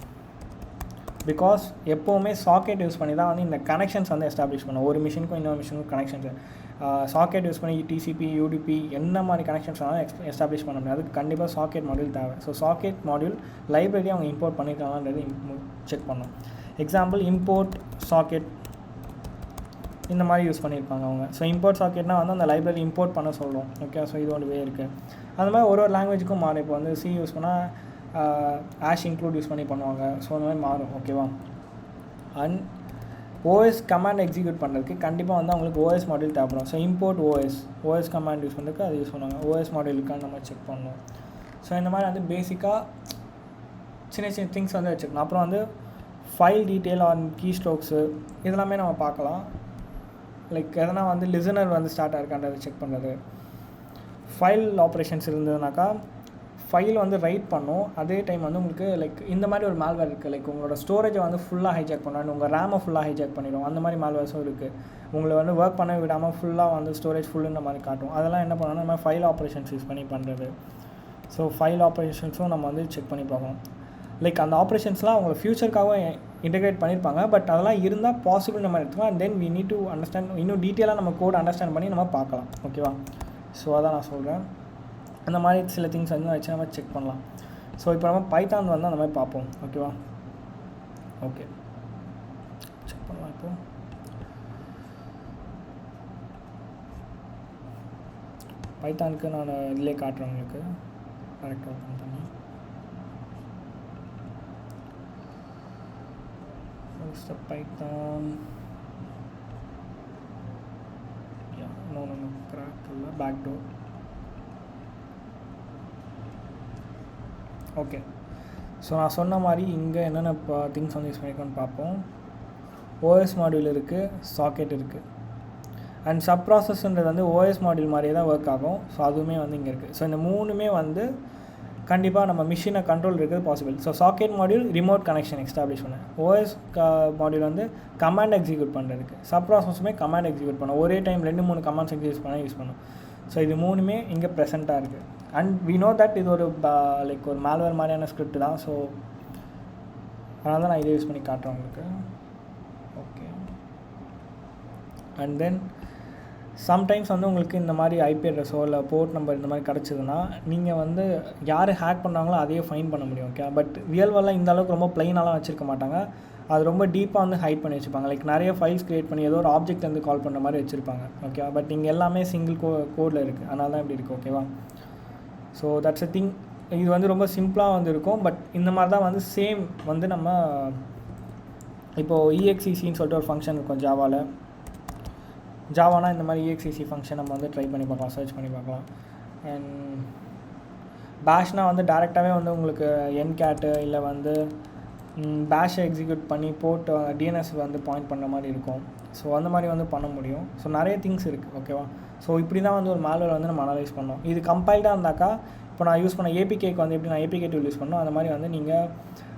பிகாஸ் எப்போவுமே சாக்கெட் யூஸ் பண்ணி தான் வந்து இந்த கனெக்ஷன்ஸ் வந்து எஸ்டாப்ளிஷ் பண்ணும். ஒரு மிஷினுக்கும் இன்னொரு மிஷினுக்கும் கனெக்ஷன்ஸ் சாக்கெட் யூஸ் பண்ணி TCP UDP என்ன மாதிரி கனெக்ஷன்ஸ் வேணாலும் எஸ்டாப்ளிஷ் பண்ண முடியாது. அதுக்கு கண்டிப்பாக சாக்கெட் மாடியூல் தேவை. ஸோ சாக்கெட் மாடியூல் லைப்ரரி அவங்க இம்போர்ட் பண்ணியிருக்காங்கன்றது செக் பண்ணணும். எக்ஸாம்பிள் இம்போர்ட் சாக்கெட் இந்த மாதிரி யூஸ் பண்ணியிருப்பாங்க அவங்க. ஸோ இம்போர்ட் சாக்கெட்னால் வந்து அந்த லைப்ரரி இம்போர்ட் பண்ண சொல்கிறோம். ஓகே, ஸோ இது ஒன்று வே இருக்குது. அந்த மாதிரி ஒரு லாங்குவேஜுக்கும் மாறும். இப்போ வந்து C யூஸ் பண்ணால் ஆஷ் இன்க்ளூட் யூஸ் பண்ணி பண்ணுவாங்க. ஸோ அந்த மாதிரி மாறும். ஓகேவா, அண்ட் OS கமாண்ட் எக்ஸிக்யூட் பண்ணுறதுக்கு கண்டிப்பாக வந்து அவங்களுக்கு OS மாடியூல் தேவைப்படும். So import OS command use பண்ணுறதுக்கு அது யூஸ் பண்ணுவாங்க. OS மாடியூலுக்கான நம்ம செக் பண்ணணும். ஸோ இந்த மாதிரி வந்து பேசிக்காக சின்ன சின்ன திங்ஸ் வந்து வச்சுக்கணும். அப்புறம் வந்து file detail on keystrokes இதெல்லாமே நம்ம பார்க்கலாம். லைக் எதனா வந்து லிசனர் வந்து ஸ்டார்ட் ஆகிருக்கான்றதை செக் பண்ணுறது. ஃபைல் ஆப்ரேஷன்ஸ் இருந்ததுனாக்கா ஃபைல் வந்து ரைட் பண்ணும். அதே டைம் வந்து உங்களுக்கு லைக் இந்த மாதிரி ஒரு மால்வேர் இருக்குது. லைக் உங்களோட ஸ்டோரேஜை வந்து ஃபுல்லாக ஹைஜாக் பண்ணணும், உங்கள் ரேமை ஃபுல்லாக ஹைஜாக் பண்ணிடும். அந்த மாதிரி மால்வேர்ஸும் இருக்குது. உங்களை வந்து ஒர்க் பண்ண விடாமல் ஃபுல்லாக வந்து ஸ்டோரேஜ் ஃபுல்லுன்ற மாதிரி காட்டும். அதெல்லாம் என்ன பண்ணணும்னா நம்ம ஃபைல் ஆப்ரேஷன்ஸ் யூஸ் பண்ணி பண்ணுறது. ஸோ ஃபைல் ஆப்ரேஷன்ஸும் நம்ம வந்து செக் பண்ணி பார்க்கணும். லைக் அந்த ஆப்ரேஷன்ஸ்லாம் அவங்க ஃப்யூச்சருக்காக இன்டெகிரேட் பண்ணியிருப்பாங்க. பட் அதெல்லாம் இருந்தால் பாசிபிள் நம்ம எடுத்துக்கலாம். And then we need to understand, இன்னும் டீட்டெயிலாக நம்ம கோட் அண்டர்ஸ்டாண்ட் பண்ணி நம்ம பார்க்கலாம். ஓகேவா? ஸோ அதான் நான் சொல்கிறேன். அந்த மாதிரி சில திங்ஸ் வந்து வச்சு நம்ம செக் பண்ணலாம். ஸோ இப்போ நம்ம பைத்தான் வந்து அந்த மாதிரி பார்ப்போம். ஓகேவா? ஓகே, செக் பண்ணலாம். இப்போது பைத்தானுக்கு நான் இதிலே காட்டுறேன் உங்களுக்கு. கரெக்டாக ஓப்பன் பண்ணி பைத்தான் கிராக் இல்லை, பேக் டோர். ஓகே, ஸோ நான் சொன்ன மாதிரி இங்கே என்னென்ன திங்ஸ் வந்து யூஸ் பண்ணிக்கோன்னு பார்ப்போம். ஓஎஸ் மாடியூல் இருக்குது, சாக்கெட் இருக்குது. அண்ட் சப் ப்ராசஸ்ன்றது வந்து ஓஎஸ் மாடியூல் மாதிரியே தான் ஒர்க் ஆகும். ஸோ அதுவுமே வந்து இங்கே இருக்குது. ஸோ இந்த மூணுமே வந்து கண்டிப்பாக நம்ம மிஷினை கண்ட்ரோல் இருக்கிறது possible. So socket module remote connection establish பண்ணேன். ஓஎஸ் மாடியூல் வந்து கமாண்ட் எக்ஸிக்யூட் பண்ணுறதுக்கு, சப் ப்ராசஸுமே கமாண்ட் எக்ஸிக்யூட் பண்ணோம். ஒரே டைம் 2-3 கமாண்ட்ஸ் எக்ஸிக்யூட் பண்ண யூஸ் பண்ணும். ஸோ இது மூணுமே இங்கே ப்ரெசென்ட்டாக இருக்குது. அண்ட் வி நோ தட் இது ஒரு லைக் ஒரு மால்வேர் மாதிரியான ஸ்கிரிப்ட் தான். ஸோ அதனால தான் நான் இதை யூஸ் பண்ணி காட்டுறேன் உங்களுக்கு. ஓகே, அண்ட் தென் சம்டைம்ஸ் வந்து உங்களுக்கு இந்த மாதிரி ஐபி அட்ரஸோ இல்லை போர்ட் நம்பர் இந்த மாதிரி கிடச்சிதுன்னா நீங்கள் வந்து யார் ஹேக் பண்ணுறாங்களோ அதையே ஃபைன் பண்ண முடியும். ஓகே, பட் ரியல் வேர்ல்டில் இந்த அளவுக்கு ரொம்ப ப்ளைனாலாம் வச்சுருக்க மாட்டாங்க. அது ரொம்ப டீப்பாக வந்து ஹைட் பண்ணி வச்சுருப்பாங்க. லைக் நிறைய ஃபைல்ஸ் க்ரியேட் பண்ணி ஏதோ ஒரு ஆப்ஜெக்ட் வந்து கால் பண்ணுற மாதிரி வச்சுருப்பாங்க. ஓகேவா? பட் இங்கே எல்லாமே சிங்கிள் கோடில் இருக்குது. அதனால தான் இப்படி இருக்குது. ஓகேவா? So that's a thing. இது வந்து ரொம்ப சிம்பிளாக வந்து இருக்கும். பட் இந்த மாதிரி தான் வந்து சேம் வந்து நம்ம இப்போது EXECன்னு சொல்லிட்டு ஒரு ஃபங்க்ஷன் இருக்கும் ஜாவானா இந்த மாதிரி EXEC ஃபங்க்ஷன் நம்ம வந்து ட்ரை பண்ணி பார்க்கலாம், சர்ச் பண்ணி பார்க்கலாம். அண்ட் பேஷ்னால் வந்து டேரெக்டாகவே வந்து உங்களுக்கு என்கேட்டு இல்லை வந்து பேஷை எக்ஸிக்யூட் பண்ணி போட்டு டிஎன்எஸ் வந்து பாயிண்ட் பண்ணுற மாதிரி இருக்கும். ஸோ அந்த மாதிரி வந்து பண்ண முடியும். ஸோ நிறைய திங்ஸ் இருக்குது. ஓகேவா? ஸோ இப்படி தான் வந்து ஒரு மால்வேர் வந்து நம்ம அனலைஸ் பண்ணோம். இது கம்பைல்டாக இருந்தாக்கா இப்போ நான் யூஸ் பண்ண ஏபிகேக்கு வந்து எப்படி நான் ஏபிகே டூல் யூஸ் பண்ணோம் அந்த மாதிரி வந்து நீங்கள்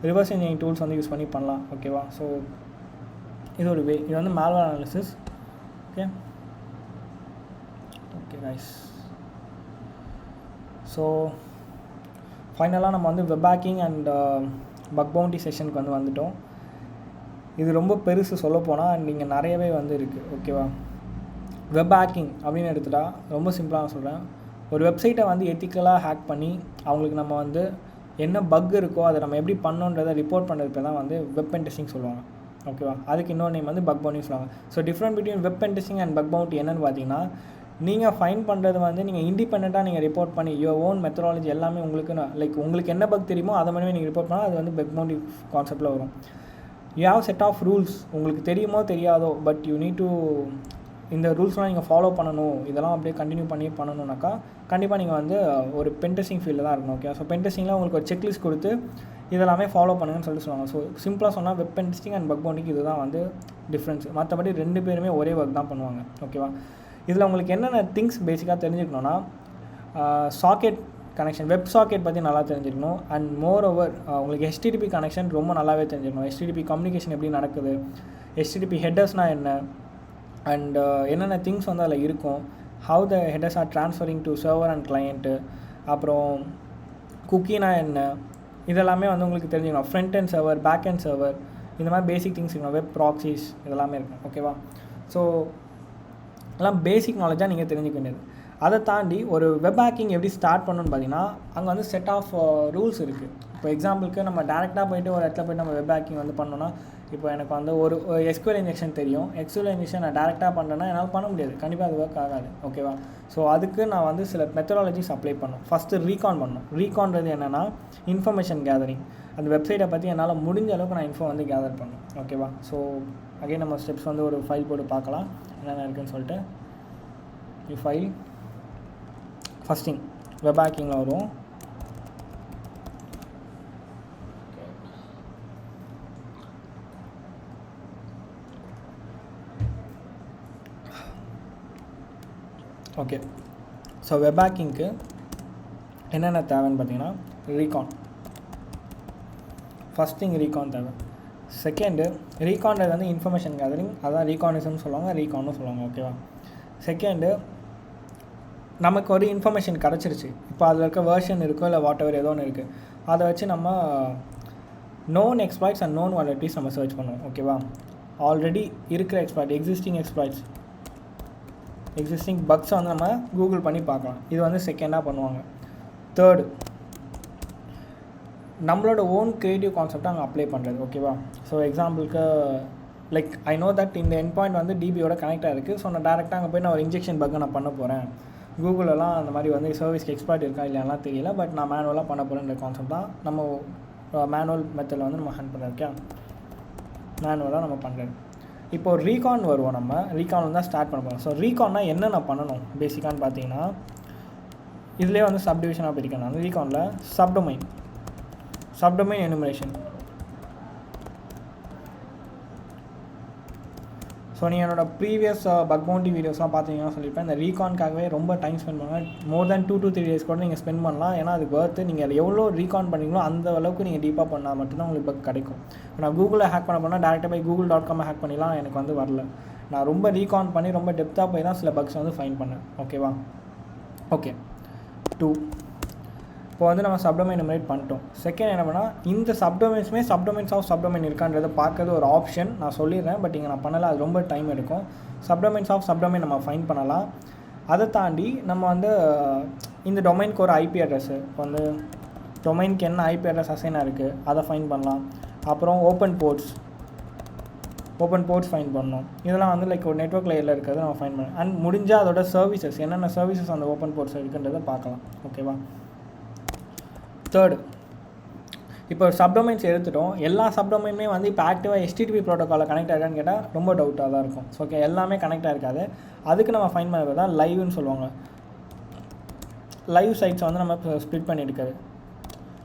ரிவர்ஸ் இன்ஜினியரிங் டூல்ஸ் வந்து யூஸ் பண்ணி பண்ணலாம். ஓகேவா? ஸோ இது ஒரு வே. இது வந்து malware analysis. Okay guys, so ஃபைனலாக நம்ம வந்து web hacking and bug bounty செஷனுக்கு வந்து வந்துவிட்டோம். இது ரொம்ப பெருசு சொல்லப்போனால் அண்ட் இங்கே நிறையவே வந்து இருக்குது. ஓகேவா? வெப் ஹேக்கிங் அப்படின்னு எடுத்துட்டா ரொம்ப சிம்பிளாக நான் சொல்கிறேன். ஒரு வெப்சைட்டை வந்து எத்திக்கலாக ஹேக் பண்ணி அவங்களுக்கு நம்ம வந்து என்ன பக் இருக்கோ அதை நம்ம எப்படி பண்ணோன்றதை ரிப்போர்ட் பண்ணுறதுக்கு தான் வந்து வெப் பென் டெஸ்டிங் சொல்லுவாங்க. ஓகேவா? அதுக்கு இன்னொரு நேம் வந்து பக் பவுண்டி சொல்லுவாங்க. So different between web pen testing and bug bounty என்னென்னு பார்த்தீங்கன்னா, நீங்கள் ஃபைன் பண்ணுறது வந்து நீங்கள் இண்டிபெண்ட்டாக நீங்கள் ரிப்போர்ட் பண்ணி யுவர் ஓன் மெத்தடாலஜி எல்லாமே உங்களுக்கு லைக் உங்களுக்கு என்ன பக் தெரியுமோ அதை மட்டுமே நீங்கள் ரிப்போர்ட் பண்ணால் அது வந்து பக் பவுண்டி கான்செப்டில் வரும். You have set of rules. உங்களுக்கு தெரியுமோ தெரியாதோ பட் யூ நீட் டு இந்த ரூல்ஸ்லாம் நீங்கள் ஃபாலோ பண்ணணும். இதெல்லாம் அப்படியே கண்டினியூ பண்ணணுன்னாக்கா கண்டிப்பாக நீங்கள் வந்து ஒரு பென்டெஸ்டிங் ஃபீல்டில் தான் இருக்கணும். ஓகே, ஸோ பென்டெஸ்டிங்கில் உங்களுக்கு ஒரு செக்லிஸ்ட் கொடுத்து இதெல்லாமே ஃபாலோ பண்ணுங்கன்னு சொல்லுவாங்க. ஸோ சிம்பிளாக சொன்னால் வெப் பென்டெஸ்டிங் அண்ட் பக் பவுண்டிங் இதுதான் வந்து டிஃப்ரென்ஸ். மற்றபடி 2 பேருமே ஒரே ஒர்க் தான் பண்ணுவாங்க. ஓகேவா? இதில் உங்களுக்கு என்னென்ன திங்ஸ் பேசிக்காக தெரிஞ்சுக்கணுன்னா, சாக்கெட் கனெக்ஷன், வெப் சாக்கெட் பற்றி நல்லா தெரிஞ்சுக்கணும். அண்ட் மோர் ஓவர் உங்களுக்கு HTTP கனெக்ஷன் ரொம்ப நல்லாவே தெரிஞ்சுக்கணும். HTTP கம்யூனிகேஷன் எப்படி நடக்குது, HTTP ஹெட்டர்ஸ்னால் என்ன, அண்ட் என்னென்ன திங்ஸ் வந்து அதில் இருக்கும், how the headers are transferring to server and client, அப்புறம் குக்கீனா என்ன, இதெல்லாமே வந்து உங்களுக்கு தெரிஞ்சுக்கணும். Front and server, back and server, இந்த மாதிரி பேசிக் திங்ஸ் இருக்கணும். வெப் ப்ராக்ஸிஸ் இதெல்லாமே இருக்கும். ஓகேவா? ஸோ எல்லாம் பேசிக் நாலேஜாக நீங்கள் தெரிஞ்சுக்க வேண்டியது. அதை தாண்டி ஒரு வெப் ஹேக்கிங் எப்படி ஸ்டார்ட் பண்ணணும்னு பார்த்தீங்கன்னா, அங்கே வந்து செட் ஆஃப் ரூல்ஸ் இருக்குது. இப்போ எக்ஸாம்பிளுக்கு நம்ம டேரெக்டாக போய்ட்டு ஒரு இடத்துல போய்ட்டு நம்ம வெப் ஹேக்கிங் வந்து பண்ணோன்னா, இப்போ எனக்கு வந்து ஒரு SQL இன்ஜெக்ஷன் தெரியும். SQL இன்ஜெக்ஷன் நான் டேரெக்டாக பண்ணுறேன்னா என்னால் பண்ண முடியாது, கண்டிப்பாக அது ஒர்க் ஆகாது. ஓகேவா? ஸோ அதுக்கு நான் வந்து சில மெத்தடாலஜிஸ் அப்ளை பண்ணணும். ஃபஸ்ட்டு ரீகான் பண்ணணும். ரீகான்றது என்னென்னா இன்ஃபர்மேஷன் கேதரிங். அந்த வெப்சைட்டை பற்றி என்னால் முடிஞ்ச அளவுக்கு நான் இன்ஃபோ வந்து கேதர் பண்ணணும். ஓகேவா? ஸோ அகைன் நம்ம ஸ்டெப்ஸ் வந்து ஒரு ஃபைல் போட்டு பார்க்கலாம் என்னென்ன இருக்குதுன்னு சொல்லிட்டு. ஃபைல் ஃபஸ்ட் திங் வெப் ஹேக்கிங்கில் வரும். ஓகே, ஸோ வெப் ஹேக்கிங்க்கு என்னென்ன தேவைன்னு பார்த்தீங்கன்னா ரீகான். ஃபஸ்ட் திங் ரீகான் தேவை. செகண்டு ரீகான்றது வந்து இன்ஃபர்மேஷன் கேதரிங், அதான் ரீகானிசம்னு சொல்லுவாங்க, ரீகான்னு சொல்லுவாங்க. ஓகேவா. செகண்டு நமக்கு ஒரு இன்ஃபர்மேஷன் கிடச்சிருச்சு, இப்போ அதில் இருக்க வேர்ஷன் இருக்கோ இல்லை வாட் எவர் ஏதோ ஒன்று இருக்குது, அதை வச்சு நம்ம நோன் எக்ஸ்ப்ளாய்ட்ஸ் அண்ட் நோன் வாலட்டிஸ் நம்ம சர்ச் பண்ணுவோம். ஓகேவா. ஆல்ரெடி இருக்கிற எக்ஸ்ப்ளாய்ட், எக்ஸிஸ்டிங் பக்ஸை வந்து நம்ம கூகுள் பண்ணி பார்க்கலாம். இது வந்து செகண்டாக பண்ணுவாங்க. தேர்டு நம்மளோட ஓன் க்ரியேட்டிவ் கான்செப்டை அங்கே அப்ளை பண்ணுறது. ஓகேவா. ஸோ எக்ஸாம்பிளுக்கு லைக் ஐ நோ தட் இந்த என் பாயிண்ட் வந்து டிபியோட கனெக்டாக இருக்குது. ஸோ நான் டேரெக்டாக அங்கே போய் நான் ஒரு இன்ஜெக்ஷன் பக்கை நான் பண்ண போகிறேன். கூகுளெலாம் அந்த மாதிரி வந்து சர்வீஸ்க்கு எக்ஸ்பர்ட் இருக்கா இல்லையாலாம் தெரியல, பட் நான் மேனுவலாக பண்ண போகிறேன்ற கான்செப்ட் தான் நம்ம மேனுவல் மெத்தடில் வந்து நம்ம ஹேண்ட் பண்ணுறோம். ஓகே, மேனுவலாக நம்ம பண்ணுறது. இப்போ ரீகான் வருவோம். நம்ம ரீகான் தான் ஸ்டார்ட் பண்ண போகிறோம். ஸோ ரீகான்னா என்னென்ன பண்ணணும் பேசிக்கான்னு பார்த்தீங்கன்னா, இதிலே வந்து சப்டிவிஷனாக பிரிக்கணும். அந்த ரீகானில் சப்டொமைன் எனுமரேஷன். ஸோ நீங்கள் என்னோட ப்ரீவியஸ் பக் பவுண்டி வீடியோஸ்லாம் பார்த்தீங்கன்னா சொல்லியிருப்பேன், இந்த ரீகான்காகவே ரொம்ப டைம் ஸ்பெண்ட் பண்ணுங்கள். மோர் தேன் 2 to 3 days கூட நீங்கள் ஸ்பெண்ட் பண்ணலாம். ஏன்னா அது ஒர்த்து. நீங்கள் எவ்வளோ ரீகான் பண்ணீங்களோ அந்த அளவுக்கு நீங்கள் டீப்பாக பண்ணால் மட்டும்தான் உங்களுக்கு பக் கிடைக்கும். நான் கூகுளில் ஹேக் பண்ண போனால் டேரெக்டாக போய் google.com ஹேக் பண்ணிலாம் எனக்கு வந்து வரல. நான் ரொம்ப ரீகான் பண்ணி ரொம்ப டெப்த்தாக போய் தான் சில பக்ஸ் வந்து ஃபைண்ட் பண்ணேன். ஓகேவா. ஓகே. 2 இப்போ வந்து நம்ம சப்டொமைன் எனுமரேட் பண்ணிட்டோம். செகண்ட் என்ன பண்ணால், இந்த சப்டொமைன்ஸ் ஆஃப் சப்டொமைன் இருக்கான்றதை பார்க்கறது ஒரு ஆப்ஷன். நான் சொல்லிடுறேன், பட் இங்கே நான் பண்ணலை, அது ரொம்ப டைம் எடுக்கும். சப்டொமைன்ஸ் ஆஃப் சப்டொமைன் நம்ம ஃபைண்ட் பண்ணலாம். அதை தாண்டி நம்ம வந்து இந்த டொமைனுக்கு ஒரு ஐபி அட்ரஸ்ஸு, இப்போ வந்து டொமைனுக்கு என்ன ஐபி அட்ரஸ் அசைனாக இருக்குது அதை ஃபைண்ட் பண்ணலாம். அப்புறம் ஓப்பன் போர்ட்ஸ் ஃபைண்ட் பண்ணணும். இதெல்லாம் வந்து லைக் ஒரு நெட்வொர்க் லேயரில் இருக்கிறத நம்ம ஃபைண்ட் பண்ணணும். அண்ட் முடிஞ்சால் அதோட சர்வீசஸ், என்னென்ன சர்வீசஸ் அந்த ஓப்பன் போர்ட்ஸ் இருக்குன்றதை பார்க்கலாம். ஓகேவா. தேர்டு, இப்போ சப்டொமைன்ஸ் எடுத்துட்டோம். எல்லா சப்டொமைனுமே வந்து இப்போ ஆக்டிவாக HTTP ப்ரோட்டோக்காலில் கனெக்ட் ஆகிருக்கான்னு கேட்டால் ரொம்ப டவுட்டாக தான் இருக்கும். ஸோ ஓகே, எல்லாமே கனெக்டாக இருக்காது. அதுக்கு நம்ம ஃபைண்ட் பண்ணுறது தான் லைவ்னு சொல்லுவாங்க. லைவ் சைட்ஸை வந்து நம்ம ஸ்ப்ளிட் பண்ணி எடுக்கிறது.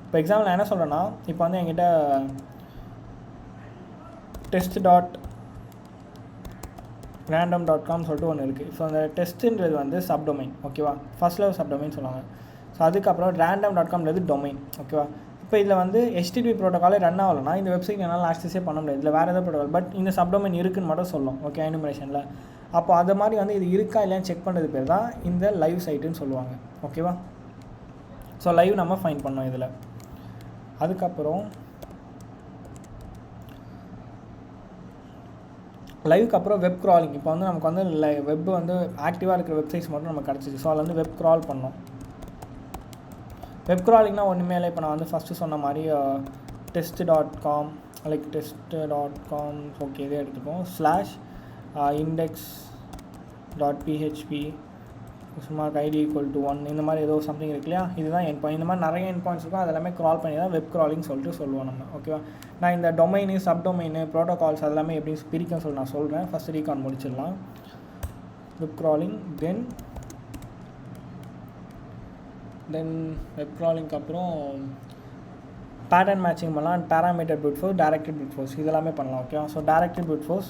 இப்போ எக்ஸாம்பிள் நான் என்ன சொல்கிறேன்னா, இப்போ வந்து என்கிட்ட test.random.com சொல்லிட்டு ஒன்று இருக்குது. ஸோ அந்த டெஸ்ட்டுன்றது வந்து சப்டொமைன். ஓகேவா. ஃபர்ஸ்ட் லெவல் சப்டொமைன் சொல்லுவாங்க. ஸோ அதுக்கப்புறம் random.comன்றது டொமைன். ஓகேவா. இப்போ இதில் வந்து HTTP ப்ரோட்டோக்காலே ரன் ஆகலைன்னா இந்த வெப்சைட் என்னால் ஆக்சஸே பண்ண முடியாது. இதில் வேறு எதாவது ப்ரோட்டோக்கால், பட் இந்த சப்டொமைன் இருக்குன்னு மட்டும் சொல்லும். ஓகே, எனுமரேஷனில். அப்போ அது மாதிரி வந்து இது இருக்கா இல்லையான்னு செக் பண்ணுறது பேர் தான் இந்த லைவ் சைட்டுன்னு சொல்லுவாங்க. ஓகேவா. ஸோ லைவ் நம்ம ஃபைண்ட் பண்ணோம் இதில். அதுக்கப்புறம் லைவுக்கு அப்புறம் வெப் க்ராலிங். இப்போ வந்து நமக்கு வந்து வெப் வந்து ஆக்டிவாக இருக்கிற வெப்சைட்ஸ் மட்டும் நமக்கு கிடச்சிச்சு. ஸோ அதில் வந்து வெப் க்ரால் பண்ணோம். வெப் க்ராலிங்னால் ஒன்றுமே இல்லை. இப்போ நான் வந்து ஃபஸ்ட்டு சொன்ன மாதிரி test.com லைக் test.com ஓகே இதே எடுத்துப்போம். /index.php சும்மா id = 1 இந்த மாதிரி ஏதோ சம்திங் இருக்கு இல்லையா, இதுதான் என் பாயிண்ட். இந்த மாதிரி நிறைய என் பாயிண்ட்ஸ் இருக்கும். அதெல்லாமே க்ரால் பண்ணி தான் வெப் க்ராலிங் சொல்லிட்டு சொல்லுவோம் நம்ம. ஓகேவா. நான் இந்த டொமைனு சப்டொமைனு ப்ரோட்டோகால்ஸ் அதெல்லாமே எப்படி பிரிக்கும் சொல்லி நான் சொல்கிறேன். ஃபஸ்ட்டு ரீகான் முடிச்சிடலாம். வெப் க்ராலிங், தென் வெப் க்ராலிங்க்கு அப்புறம் பேட்டர்ன் மேட்சிங் பண்ணலாம். Parameter brute force, directed brute force இதெல்லாமே பண்ணலாம். ஓகேவா. So directed brute force,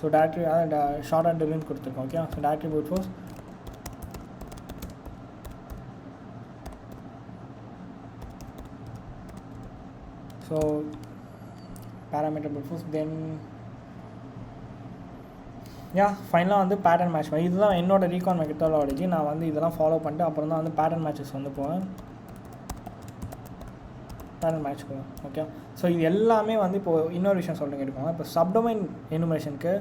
so directory short and டிலின்னு கொடுத்துருக்கோம். Okay. So directory brute force, so parameter brute force, then ஃபைனலாக வந்து பேட்டர்ன் மேட்ச். இதுதான் என்னோட ரீகான் மெத்தடாலஜி. நான் வந்து இதெல்லாம் ஃபாலோ பண்ணிட்டு அப்புறம் தான் வந்து பேட்டர்ன் மேட்சஸ் வந்து போவேன். பேட்டர்ன் மேட்ச் போவேன். ஓகே. ஸோ இது எல்லாமே வந்து இப்போது இன்னொரு விஷயம் சொல்லுங்க எடுப்பாங்க. இப்போ சப்டொமைன் எனுமரேஷனுக்கு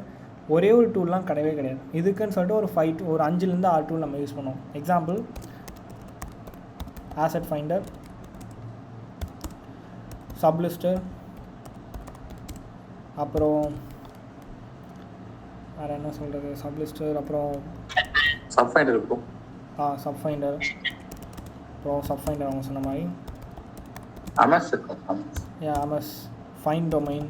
ஒரே ஒரு டூல்லாம் கிடையாது. இதுக்குன்னு சொல்லிட்டு ஒரு 5 to 6 டூல் நம்ம யூஸ் பண்ணுவோம். எக்ஸாம்பிள் ஆசெட் ஃபைண்டர், சப்லிஸ்டர், அப்புறம் வேறு என்ன சொல்கிறது, சப்லிஸ்டர், அப்புறம் சப்ஃபைண்டர் இருக்கும். சப்ஃபைண்டர், அப்புறம் சப்ஃபைண்டர் அவங்க சொன்ன மாதிரி அமஸ் இருக்கும். அமஸ், ஃபைண்ட் டொமைன்,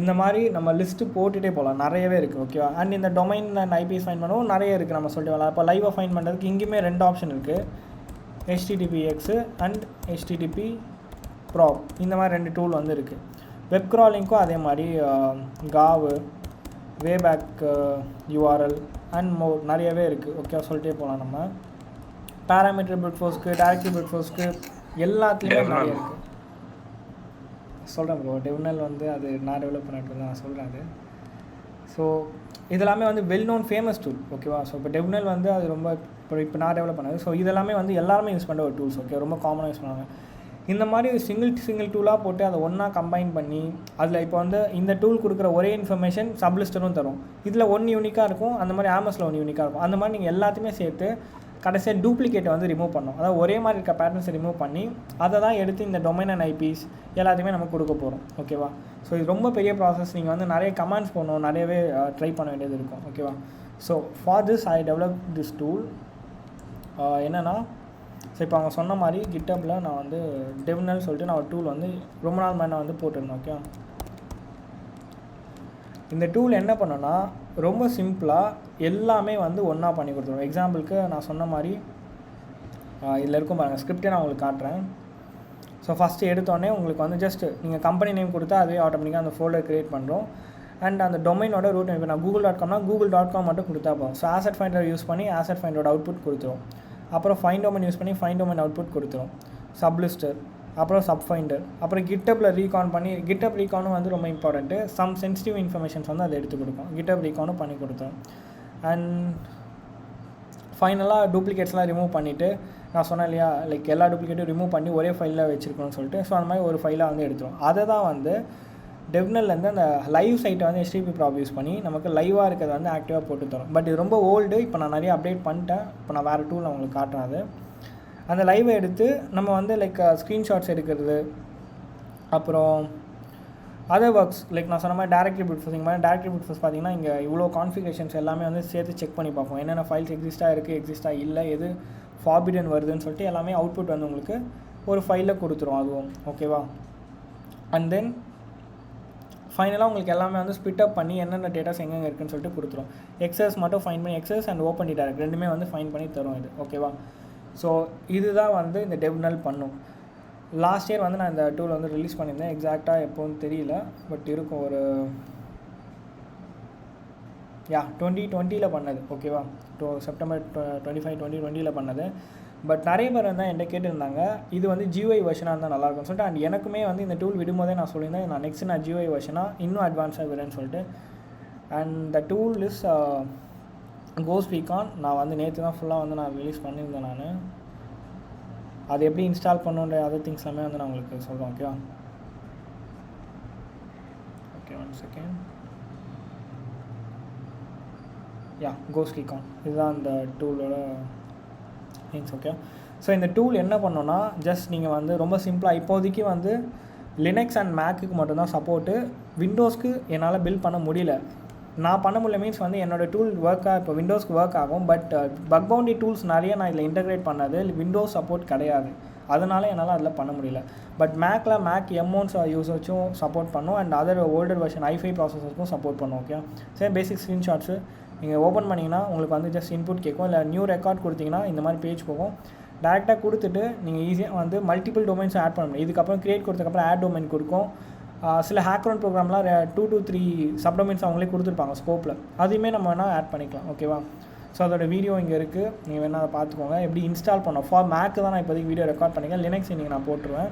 இந்த மாதிரி நம்ம லிஸ்ட்டு போட்டுகிட்டே போகலாம். நிறையவே இருக்குது. ஓகேவா. அண்ட் இந்த டொமைன் அண்ட் ஐபிஎஸ் ஃபைண்ட் பண்ணவும் நிறைய இருக்குது. நம்ம சொல்லிட்டு வரலாம். இப்போ லைவாக ஃபைண்ட் பண்ணுறதுக்கு இங்கேயுமே 2 ஆப்ஷன் இருக்குது. HTTPX அண்ட் HTTP ப்ராப், இந்த மாதிரி 2 டூல் வந்து இருக்குது. வெப் க்ராலிங்க்கும் அதே மாதிரி காவு, வேபேக் URL, அண்ட் மோர் நிறையவே இருக்குது. ஓகே, சொல்லிட்டே போகலாம். நம்ம பேராமீட்டர் பிரிட் ஃபோர்ஸ்க்கு, டைரக்டிவ் பிரிட் ஃபோர்ஸ்க்கு எல்லாத்துலேயுமே நிறைய இருக்குது. சொல்கிறேன் ப்ரோ, டெவ்னல் வந்து அது நான் டெவலப் பண்ணிட்டு நான் சொல்கிறேன் அது. ஸோ இதெல்லாமே வந்து வெல் நோன் ஃபேமஸ் டூல். ஓகேவா. ஸோ இப்போ டெவ்னல் வந்து அது ரொம்ப இப்போ நான் டெவலப் பண்ணது. ஸோ இதெல்லாமே வந்து எல்லாருமே யூஸ் பண்ணுற ஒரு டூல்ஸ். ஓகே, ரொம்ப காமனாக யூஸ் பண்ணுவாங்க. இந்த மாதிரி சிங்கிள் டூலாக போட்டு அதை ஒன்றா கம்பைன் பண்ணி அதில் இப்போ வந்து இந்த டூல் கொடுக்குற ஒரே இன்ஃபர்மேஷன் சப்லிஸ்டரும் தரும். இதில் ஒன்று யூனிக்காக இருக்கும், அந்த மாதிரி ஆமஸில் ஒன்று யூனிக்காக இருக்கும். அந்த மாதிரி நீங்கள் எல்லாத்தையுமே சேர்த்து கடைசியாக டூப்ளிகேட்டை வந்து ரிமூவ் பண்ணோம். அதாவது ஒரே மாதிரி இருக்க பேட்டர்ன்ஸை ரிமூவ் பண்ணி அதை தான் எடுத்து இந்த டொமைன் அண்ட் ஐபிஸ் எல்லாத்தையுமே நம்ம கொடுக்க போகிறோம். ஓகேவா. ஸோ இது ரொம்ப பெரிய ப்ராசஸ். நீங்கள் வந்து நிறைய கமாண்ட்ஸ் போடணும், நிறையவே ட்ரை பண்ண வேண்டியது இருக்கும். ஓகேவா. So for this I develop this tool. என்னென்னா, ஸோ இப்போ அவங்க சொன்ன மாதிரி கிட்டப்பில் நான் வந்து டெவ்னல் சொல்லிட்டு நான் ஒரு டூல் வந்து ரொம்ப நாள் மேலே வந்து போட்டிருந்தேன். ஓகே, இந்த டூல் என்ன பண்ணோன்னா ரொம்ப சிம்பிளாக எல்லாமே வந்து ஒன்றா பண்ணி கொடுத்துருவோம். எக்ஸாம்பிளுக்கு நான் சொன்ன மாதிரி இதில் இருக்கும் பாருங்கள், ஸ்கிரிப்டே நான் உங்களுக்கு காட்டுறேன். ஸோ ஃபஸ்ட்டு எடுத்தோடனே உங்களுக்கு வந்து ஜஸ்ட்டு நீங்கள் கம்பெனி நேம் கொடுத்தா அதுவே ஆட்டோமேட்டிக்காக அந்த ஃபோல்டர் க்ரியேட் பண்ணுறோம். அண்ட் அந்த டொமைனோட ரூட் இப்போ நான் google.comனா google.com மட்டும் கொடுத்தா போகும். ஸோ ஆசெட் ஃபைண்டர் யூஸ் பண்ணி ஆசெட் ஃபைண்டரோட அவுட்புட் கொடுத்துரும். அப்புறம் ஃபைண்ட் டொமைன் யூஸ் பண்ணி ஃபைண்ட் டொமைன் அவுட்புட் கொடுத்துரும். சப்லிஸ்டர், அப்புறம் சப்ஃபைண்டர், அப்புறம் கிட்டப்பில் ரீகான் பண்ணி கிட்டப் ரீகானும் வந்து ரொம்ப இம்பார்ட்டண்ட்டு. சம் சென்சிட்டிவ் இன்ஃபர்மேஷன்ஸ் வந்து அதை எடுத்து கொடுக்கும். கிட்டப் ரீகானும் பண்ணி கொடுத்தோம். அண்ட் ஃபைனலாக டூப்ளிகேட்ஸ்லாம் ரிமூவ் பண்ணிவிட்டு நான் சொன்னேன் இல்லையா, லைக் எல்லா டூப்ளிகேட்டும் ரிமூவ் பண்ணி ஒரே ஃபைலில் வச்சுருக்கணும்னு சொல்லிட்டு. ஸோ அந்த மாதிரி ஒரு ஃபைலாக வந்து எடுத்துரும். அதை தான் வந்து டெவ்னல்லேருந்து அந்த லைவ் சைட்டை வந்து HTTP ப்ராப் யூஸ் பண்ணி நமக்கு லைவாக இருக்கிறத வந்து ஆக்டிவாக போட்டு தரும். பட் இது ரொம்ப ஓல்டு. இப்போ நான் நிறைய அப்டேட் பண்ணிட்டேன். இப்போ நான் வேறு டூல் உங்களுக்கு காட்டுறேன். அது அந்த லைவை எடுத்து நம்ம வந்து லைக் ஸ்க்ரீன்ஷாட்ஸ் எடுக்கிறது, அப்புறம் அதர் ஒர்க்ஸ் லைக் நான் சொன்ன மாதிரி டேரக்டரி பிரிட் ஃபோர்ஸ். மாதிரி டேரக்டரி பிரிட் ஃபோர்ஸ் பார்த்தீங்கன்னா இங்கே இவ்வளோ கான்ஃபிகரேஷன்ஸ் எல்லாமே வந்து சேர்த்து செக் பண்ணி பார்ப்போம். என்னென்ன ஃபைல்ஸ் எக்ஸிஸ்ட்டாக இல்லை, எது ஃபார்பிடன் வருதுன்னு சொல்லிட்டு எல்லாமே அவுட்புட் வந்து உங்களுக்கு ஒரு ஃபைலில் கொடுத்துரும் அதுவும். ஓகேவா. அண்ட் தென் ஃபைனலாக உங்களுக்கு எல்லாமே வந்து ஸ்பிட் அப் பண்ணி என்னென்ன டேட்டாஸ் எங்கெங்கே இருக்குன்னு சொல்லிட்டு கொடுத்துரும். எக்ஸஸ் மட்டும் ஃபைன் பண்ணி எக்ஸஸ் அண்ட் ஓப்பன் டைரக்ட் ரெண்டுமே வந்து ஃபைன் பண்ணி தரும் இது. ஓகேவா. ஸோ இதுதான் வந்து இந்த டெவ்னல் பண்ணும். லாஸ்ட் இயர் வந்து நான் இந்த டூல் வந்து ரிலீஸ் பண்ணியிருந்தேன். எக்ஸாக்டாக எப்போன்னு தெரியல, பட் இருக்கும் ஒரு 2020 பண்ணது. ஓகேவா. செப்டம்பர் 25, 2020 பண்ணது. பட் நிறைய பேர் வந்து என்கிட்ட கேட்டிருந்தாங்க இது வந்து GUI வெர்ஷனாக இருந்தால் நல்லாயிருக்கும்னு சொல்லிட்டு. அண்ட் எனக்குமே வந்து இந்த டூல் விடும்போதே நான் சொல்லியிருந்தேன் நான் நெக்ஸ்ட் நான் GUI வெர்ஷனாக இன்னும் அட்வான்ஸாக விடுறேன்னு சொல்லிட்டு. And the tool is Ghost Recon. நான் வந்து நேற்று தான் ஃபுல்லாக வந்து நான் ரிலீஸ் பண்ணியிருந்தேன். நான் அது எப்படி இன்ஸ்டால் பண்ணுன்ற அதர் திங்ஸ் எல்லாமே வந்து நான் உங்களுக்கு சொல்கிறேன். ஓகேவா. Okay, 1 second. கோஸ்ட் ரீகான் இதுதான் அந்த டூலோட மீன்ஸ். ஓகே. ஸோ இந்த டூல் என்ன பண்ணோன்னா ஜஸ்ட் நீங்கள் வந்து ரொம்ப சிம்பிளாக இப்போதைக்கு வந்து லினக்ஸ் அண்ட் மேக்குக்கு மட்டும்தான் சப்போர்ட்டு. விண்டோஸ்க்கு என்னால் பில்ட் பண்ண முடியல. நான் பண்ண முடியல மீன்ஸ் வந்து என்னோடய டூல் இப்போ விண்டோஸ்க்கு ஒர்க் ஆகும். பட் பக் பவுண்டி டூல்ஸ் நிறைய நான் இதில் இன்டெகிரேட் பண்ணது விண்டோஸ் சப்போர்ட் கிடையாது. அதனால் என்னால் அதில் பண்ண முடியல. பட் மேக் M1 யூஸர்ஸும் சப்போர்ட் பண்ணும். And other older version i5 ப்ராசஸருக்கும் சப்போர்ட் பண்ணும். ஓகே. சரி, பேசிக் ஸ்க்ரீன்ஷாட்ஸு நீங்கள் ஓப்பன் பண்ணிங்கன்னா உங்களுக்கு வந்து ஜஸ்ட் இன்புட் கேட்கும். இல்லை நியூ ரெக்கார்ட் கொடுத்தீங்கன்னா இந்த மாதிரி பேஜ் போகும். டேரெக்டாக கொடுத்துட்டு நீங்கள் ஈஸியாக வந்து மல்டிபிள் டொமைன்ஸ் ஆட் பண்ண முடியும். இதுக்கப்புறம் க்ரியேட் கொடுத்ததுக்கப்புறம் ஆட் டொமைன் கொடுக்கும். சில ஹேக்கரவுண்ட் ப்ரோக்ராம்லாம் 2 to 3 சப்டொமைன்ஸ் அவங்களே கொடுத்துருப்பாங்க ஸ்கோப்பில். அதையுமே நம்ம வேணால் ஆட் பண்ணிக்கலாம். ஓகேவா. ஸோ அதோட வீடியோ இங்கே இருக்குது, நீங்கள் வேணால் அதை பார்த்துக்கோங்க. எப்படி இன்ஸ்டால் பண்ணோம். ஃபார் மேக்கு தான் நான் இப்போதைக்கு வீடியோ ரெக்கார்ட் பண்ணிக்கேன். லினக்ஸ் இன்றைக்கி நான் போட்டுருவேன்.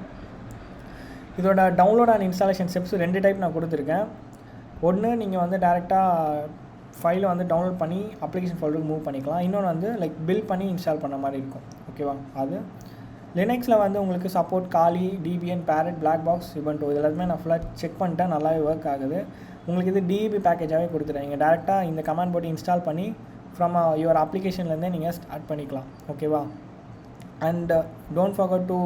இதோட download and installation steps 2 type நான் கொடுத்துருக்கேன். ஒன்று நீங்கள் வந்து டேரெக்டாக ஃபைலை வந்து டவுன்லோட் பண்ணி அப்ளிகேஷன் ஃபோல்டருக்கு மூவ் பண்ணிக்கலாம். இன்னொன்று வந்து லைக் பில்ட் பண்ணி இன்ஸ்டால் பண்ண மாதிரி இருக்கும். ஓகேவா. அது லினக்ஸில் வந்து உங்களுக்கு சப்போர்ட் காலி, டிபிஎன், பேரட், பிளாக் பாக்ஸ், உபுண்டு இது எல்லாத்தையுமே நான் ஃபுல்லாக செக் பண்ணிட்டேன். நல்லாவே ஒர்க் ஆகுது. உங்களுக்கு இது DB பேக்கேஜாகவே கொடுத்துட்டேன். நீங்கள் டேரெக்டாக இந்த கமாண்ட் போட்டு இன்ஸ்டால் பண்ணி ஃப்ரம் யுவர் அப்ளிகேஷன்லேருந்தே நீங்கள் ஸ்டார்ட் பண்ணிக்கலாம். ஓகேவா. And don't forget to